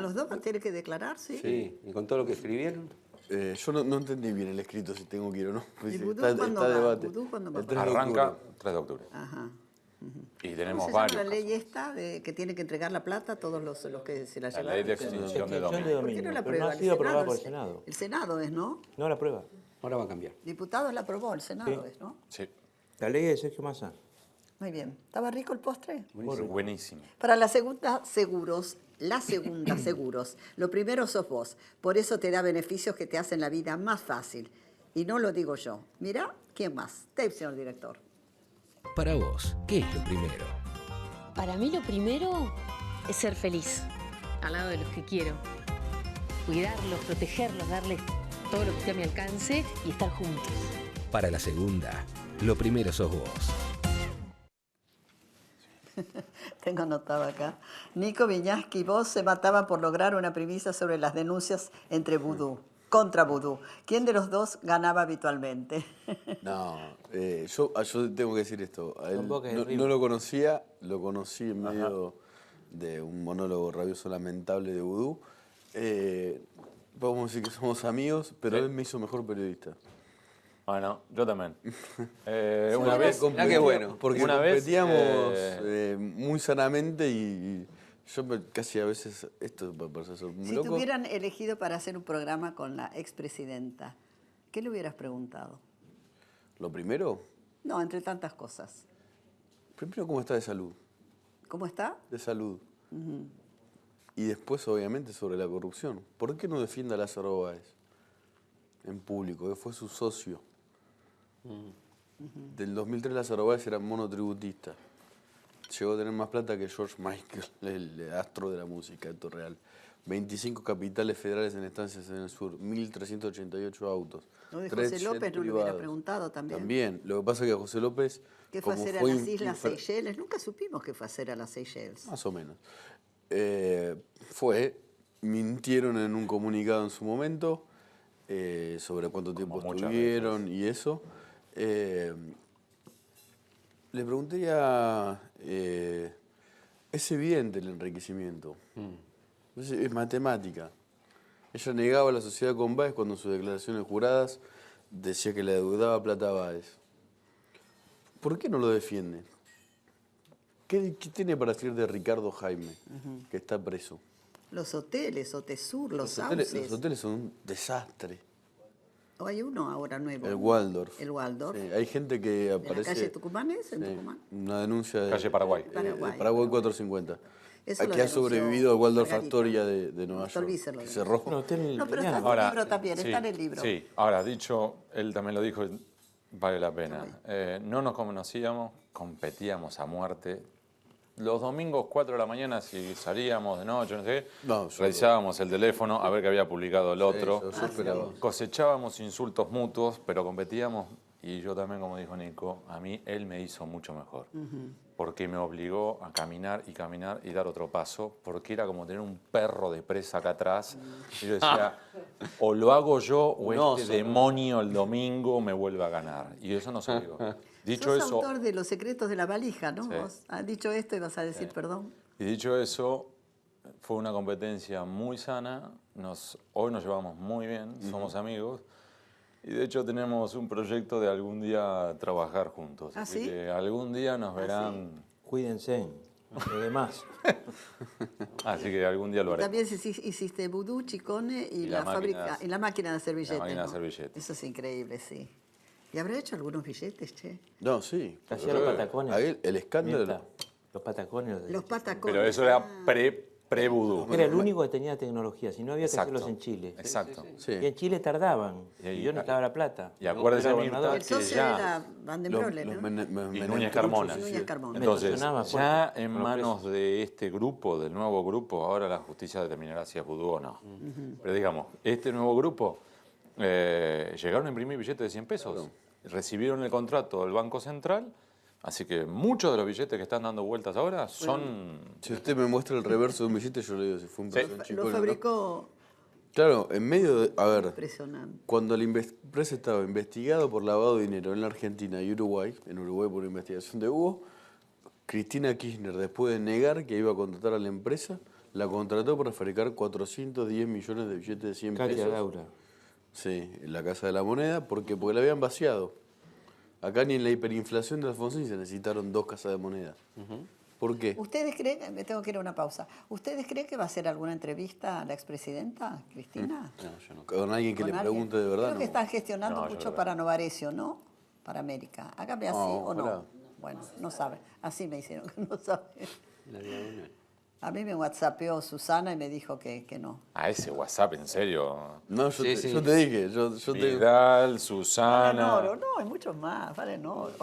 los dos tienen que declarar, sí? Sí, y con todo lo que escribieron. Yo no entendí bien el escrito, si tengo que ir o no. ¿Y Vudú está cuándo está va? debate. ¿Vudú cuándo va? El 3 de Arranca octubre. 3 de octubre. Ajá. Y ¿Cómo tenemos se llama varios. la ley esta de que tienen que entregar la plata a todos los que se la La llevaron? ley de extinción de dominio. ¿Por qué no la pero no aprueba ha el sido aprobada Senado? por el Senado. El Senado es, ¿no? No la prueba. Ahora va a cambiar. Diputados la aprobó, el Senado Sí. es, ¿no? Sí, La ley de Sergio Massa. Muy bien. ¿Estaba rico el postre? buenísimo. Para la segunda, seguros. La segunda, seguros. Lo primero sos vos. Por eso te da beneficios que te hacen la vida más fácil. Y no lo digo yo. Mira, ¿quién más? Dave, señor director. Para vos, ¿qué es lo primero? Para mí lo primero es ser feliz, al lado de los que quiero. Cuidarlos, protegerlos, darles todo lo que esté a mi alcance y estar juntos. Para la segunda, lo primero sos vos. Tengo anotado acá. Nico Viñaski y vos se mataban por lograr una premisa sobre las denuncias contra Vudú. ¿Quién de los dos ganaba habitualmente? No, yo tengo que decir esto. A él Con Boca y no River. lo conocía, lo conocí en medio de un monólogo rabioso lamentable de Vudú. Podemos decir que somos amigos, pero él me hizo mejor periodista. Bueno, yo también. Una vez... Ah, qué bueno. Porque Una vez, competíamos muy sanamente y yo casi a veces, esto parece ser muy Si loco. te hubieran elegido para hacer un programa con la expresidenta, ¿qué le hubieras preguntado? Lo primero, No, entre tantas cosas. primero cómo está de salud. ¿Cómo está? De salud. Y después, obviamente, sobre la corrupción. ¿Por qué no defiende a Lázaro Báez en público? Que fue su socio. Del 2003 Lázaro Báez era monotributista. Llegó a tener más plata que George Michael, el astro de la música, esto es real. 25 capitales federales en estancias en el sur, 1.388 autos. Lo de 3 José jets López no le hubiera privados. preguntado también. También. Lo que pasa es que a José López... ¿Qué fue a como hacer a fue las Islas Seychelles? Nunca supimos qué fue a hacer a las Seychelles. Más o menos. Mintieron en un comunicado en su momento sobre cuánto tiempo estuvieron y eso. Le pregunté es evidente el enriquecimiento. Es matemática. Ella negaba la sociedad con Báez cuando en sus declaraciones juradas decía que le deudaba plata a Báez. ¿Por qué no lo defiende? ¿Qué tiene para decir de Ricardo Jaime, que está preso? Los hoteles, Otesur, los Los sauces. hoteles son un desastre. O hay uno ahora nuevo. El Waldorf. El Waldorf. Sí, hay gente que ¿En aparece... la calle Tucumán es? ¿En sí, Tucumán? una denuncia de... Calle Paraguay. Paraguay. Paraguay 450. Eso lo Aquí ha denunció sobrevivido al Waldorf Margarita. Astoria de Nueva Doctor York. Visser lo Que denunció. cerró. No, está en el No, pero está en Lineal. el libro también, está en el libro. Sí, ahora dicho, él también lo dijo, vale la pena. No nos conocíamos, competíamos a muerte. Los domingos, 4 de la mañana, si salíamos de noche, no sé qué, revisábamos el teléfono a ver qué había publicado el otro. yo esperaba. Cosechábamos insultos mutuos, pero competíamos. Y yo también, como dijo Nico, a mí él me hizo mucho mejor. Porque me obligó a caminar y dar otro paso, porque era como tener un perro de presa acá atrás. Y yo decía, o lo hago yo o este demonio el domingo me vuelve a ganar. Y eso no se dio. Dicho Sos eso, autor de Los secretos de la valija, ¿no? Sí. Vos has dicho esto y vas a decir perdón. y dicho eso, fue una competencia muy sana. Hoy nos llevamos muy bien, somos amigos. Y de hecho tenemos un proyecto de algún día trabajar juntos. ¿Ah, Así sí? que algún día nos verán. Cuídense, lo demás. Así que algún día lo haré. También hiciste Vudú, Chicone y la fábrica y la máquina de hacer billetes. La máquina de ¿no? hacer billetes. Eso es increíble, sí. ¿Y habrá hecho algunos billetes, che? No, sí. Hacía los patacones. El escándalo. Mirta. Los patacones. Los patacones. Pero eso era pre-vudú. Era el único que tenía tecnología, si no había que Exacto. hacerlos en Chile. Exacto. Sí. Y en Chile tardaban, y yo necesitaba la plata. Y acuérdese, Era Mirta, gobernador. El socio era Van den Brolle, ¿no? y Núñez Carmona. Núñez Carmona. Entonces, Funcionaba ya fuerte en con los manos de este grupo, del nuevo grupo, ahora la justicia determinará si es vudú o no. Pero digamos, este nuevo grupo llegaron a imprimir billetes de 100 pesos. Recibieron el contrato del Banco Central, así que muchos de los billetes que están dando vueltas ahora son... Si usted me muestra el reverso de un billete, yo le digo si fue un persona chico. Lo fabricó... Claro, en medio de... A ver, Impresionante. cuando la empresa estaba investigado por lavado de dinero en la Argentina y Uruguay, en Uruguay por investigación de Hugo, Cristina Kirchner, después de negar que iba a contratar a la empresa, la contrató para fabricar 410 millones de billetes de 100 Katia pesos. Laura. Sí, en la Casa de la Moneda, porque la habían vaciado. Acá ni en la hiperinflación de Alfonsín se necesitaron 2 casas de moneda. ¿Por qué? ¿Ustedes creen, me tengo que ir a una pausa, ¿ustedes creen que va a hacer alguna entrevista a la expresidenta, Cristina? No, yo no. Con alguien que ¿Con le alguien? pregunte de verdad, Creo no. que están gestionando No, yo mucho creo. para Novarecio, ¿no? Para América. Hágame así No, o no. ojalá. Bueno, no sabe. Así me hicieron que no sabe. A mí me whatsappeó Susana y me dijo que no. A ese WhatsApp, ¿en serio? No, yo te dije. Yo Vidal, Susana... Valen oro, no, hay muchos más, valen oro.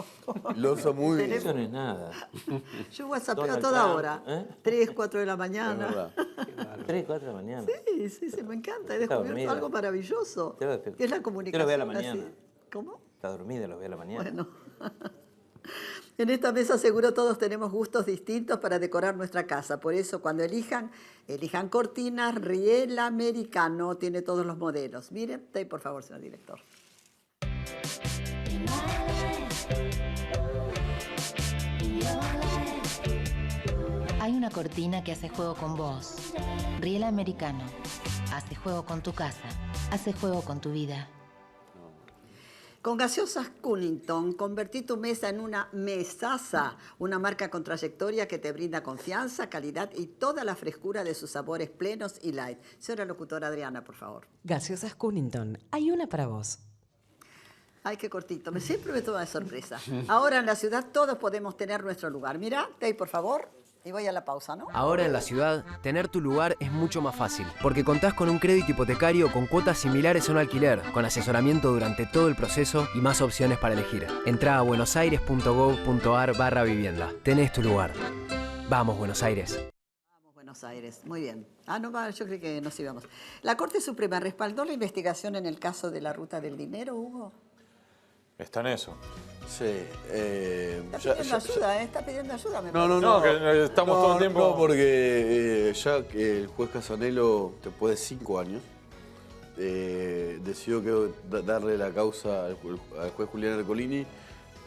Lo usa muy bien. Eso no es nada. Yo whatsappeo a Donald toda Trump, hora. ¿eh? 3, 4 de la mañana. 3, 4 de la mañana. Sí, me encanta. He Está descubierto dormida. algo maravilloso. Te lo despierto. Que es la Yo lo comunicación. veo a la así. mañana. ¿Cómo? Está dormida, lo veo a la mañana. Bueno. En esta mesa seguro todos tenemos gustos distintos para decorar nuestra casa. Por eso cuando elijan cortinas Riel Americano. Tiene todos los modelos. Miren, por favor, señor director. Hay una cortina que hace juego con vos. Riel Americano. Hace juego con tu casa. Hace juego con tu vida. Con Gaseosas Cunnington, convertí tu mesa en una mesaza, una marca con trayectoria que te brinda confianza, calidad y toda la frescura de sus sabores plenos y light. Señora locutora Adriana, por favor. Gaseosas Cunnington, hay una para vos. Ay, qué cortito, siempre me toma de sorpresa. Ahora en la ciudad todos podemos tener nuestro lugar. Mira, Tey, por favor. Y voy a la pausa, ¿no? Ahora en la ciudad, tener tu lugar es mucho más fácil, porque contás con un crédito hipotecario con cuotas similares a un alquiler, con asesoramiento durante todo el proceso y más opciones para elegir. Entrá a buenosaires.gov.ar/vivienda. Tenés tu lugar. Vamos, Buenos Aires. Vamos, Buenos Aires. Muy bien. No, yo creí que nos íbamos. La Corte Suprema respaldó la investigación en el caso de la ruta del dinero, Hugo. Está en eso. Sí. Está pidiendo ayuda, ¿eh? Está pidiendo ayuda, me No, parece. que estamos todo el tiempo... No, porque ya que el juez Casanelo, después de 5 años, decidió darle la causa al juez Julián Ercolini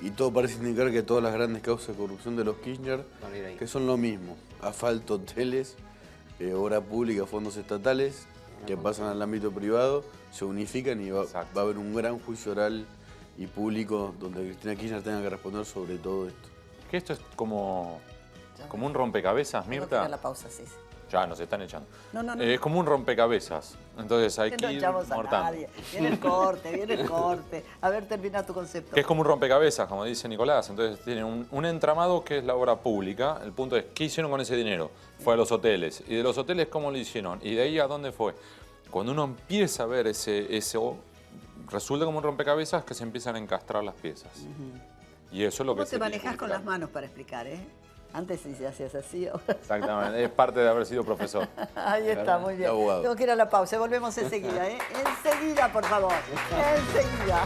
y todo parece indicar que todas las grandes causas de corrupción de los Kirchner, que son lo mismo, asfalto, hoteles, obra pública, fondos estatales, que pasan al ámbito privado, se unifican y va a haber un gran juicio oral y público donde Cristina Kirchner tenga que responder sobre todo esto. Que esto es como un rompecabezas, Tengo que ir Mirta. a la pausa, sí. Ya, nos están echando. No. Es como un rompecabezas. Entonces hay Que que no ir echamos a mortando. nadie. Viene el corte. A ver, termina tu concepto. Que es como un rompecabezas, como dice Nicolás. Entonces tiene un entramado que es la obra pública. El punto es, ¿qué hicieron con ese dinero? Fue a los hoteles. ¿Y de los hoteles cómo lo hicieron? ¿Y de ahí a dónde fue? Cuando uno empieza a ver eso, resulta como un rompecabezas que se empiezan a encastrar las piezas. Y eso es lo que ¿Cómo se te tiene que manejas con publicar. las manos para explicar, eh? Antes sí se hacías así, ahora... Exactamente, es parte de haber sido profesor. Ahí está, muy bien. Abogado. Tengo que ir a la pausa, volvemos enseguida, ¿eh? Enseguida, por favor. Enseguida.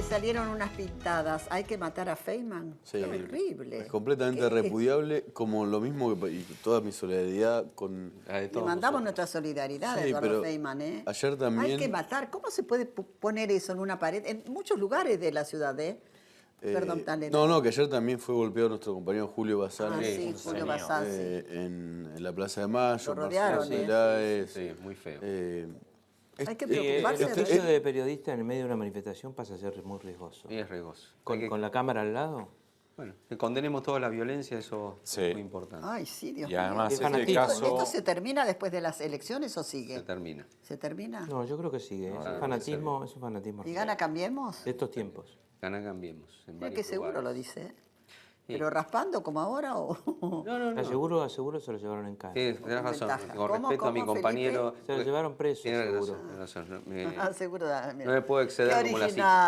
Salieron unas pintadas. Hay que matar a Feynman. Sí. Es horrible. Es completamente repudiable, como lo mismo que y toda mi solidaridad con... Le mandamos nuestra solidaridad a Sí, Eduardo pero Feynman, ¿eh? ayer también... Hay que matar. ¿Cómo se puede poner eso en una pared? En muchos lugares de la ciudad, ¿eh? Perdón, dale. No, que ayer también fue golpeado nuestro compañero Julio Bazán. Sí, Julio Bazán, sí. En la Plaza de Mayo. Lo rodearon, Sí, muy feo. Hay que El preocuparse. oficio de periodista en el medio de una manifestación pasa a ser muy riesgoso. Y es riesgoso. ¿Con la cámara al lado? Bueno, que condenemos toda la violencia, eso es muy importante. Ay, sí, Dios Y además, mío. este caso... ¿Esto se termina después de las elecciones o sigue? Se termina. ¿Se termina? No, yo creo que sigue. Es un fanatismo. ¿Y gana Cambiemos? De estos tiempos. Gana Cambiemos. Mira que seguro lo dice, ¿eh? ¿Pero raspando como ahora o...? No. Seguro se lo llevaron en casa. Sí, tenés razón. Con respeto a mi compañero... Se lo llevaron preso, seguro. Tienes razón. Seguro. No me puedo exceder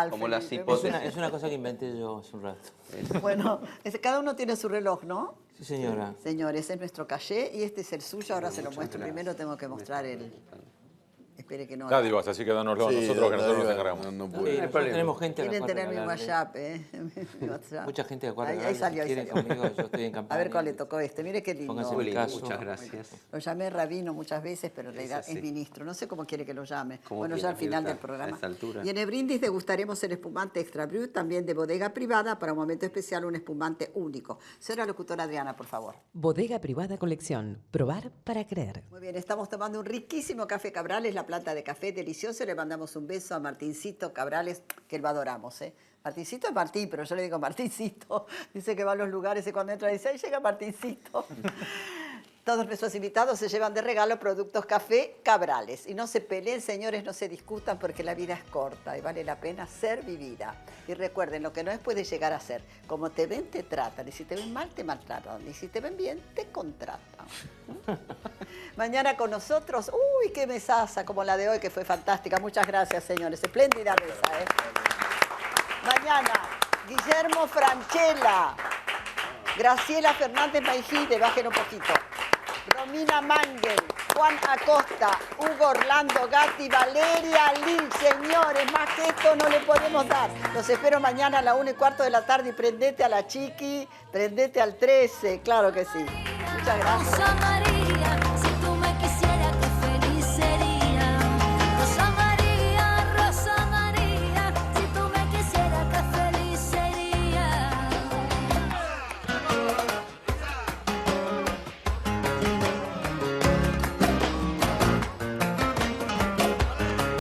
como las hipótesis. Es una cosa que inventé yo hace un rato. Bueno, cada uno tiene su reloj, ¿no? Sí, señora. Señor, ese es nuestro caché y este es el suyo. Ahora se lo muestro. Primero tengo que mostrar el... Espere que no... Dádivas, así que dánoslo nosotros que nosotros nos encargamos. Nosotros tenemos gente a la Quieren cual tener mi regalarle. WhatsApp, ¿eh? Mi WhatsApp. Mucha gente a la cual Ahí regalarle. salió, Si quieren conmigo, yo estoy en campaña. A ver cuál le tocó este. Mire qué lindo. Póngase en mi caso. Muchas gracias. Lo llamé rabino muchas veces, pero en realidad es ministro. No sé cómo quiere que lo llame. Bueno, ya al final del programa. A esta altura. Y en el brindis degustaremos el espumante Extra Brut, también de bodega privada, para un momento especial un espumante único. Señora locutora Adriana, por favor. Bodega Privada Colección. Probar para creer. Muy bien, estamos tomando un riquísimo café Cabrales, la planta de café delicioso. Le mandamos un beso a Martincito Cabrales, que lo adoramos, ¿eh? Martincito es Martín, pero yo le digo Martincito. Dice que va a los lugares y cuando entra dice, ahí llega Martincito. Todos nuestros invitados se llevan de regalo productos café Cabrales. Y no se peleen, señores, no se discutan porque la vida es corta y vale la pena ser vivida. Y recuerden, lo que no es puede llegar a ser. Como te ven, te tratan. Y si te ven mal, te maltratan. Y si te ven bien, te contratan. Mañana con nosotros, uy, qué mesaza como la de hoy, que fue fantástica. Muchas gracias, señores. Espléndida mesa, ¿eh? Mañana, Guillermo Franchella, Graciela Fernández Maijide, bajen un poquito. Romina Mangel, Juan Acosta, Hugo Orlando Gatti, Valeria Lin. Señores, más que esto no le podemos dar. Los espero mañana a la 1:15 de la tarde y prendete a la Chiqui, prendete al 13, claro que sí. Muchas gracias.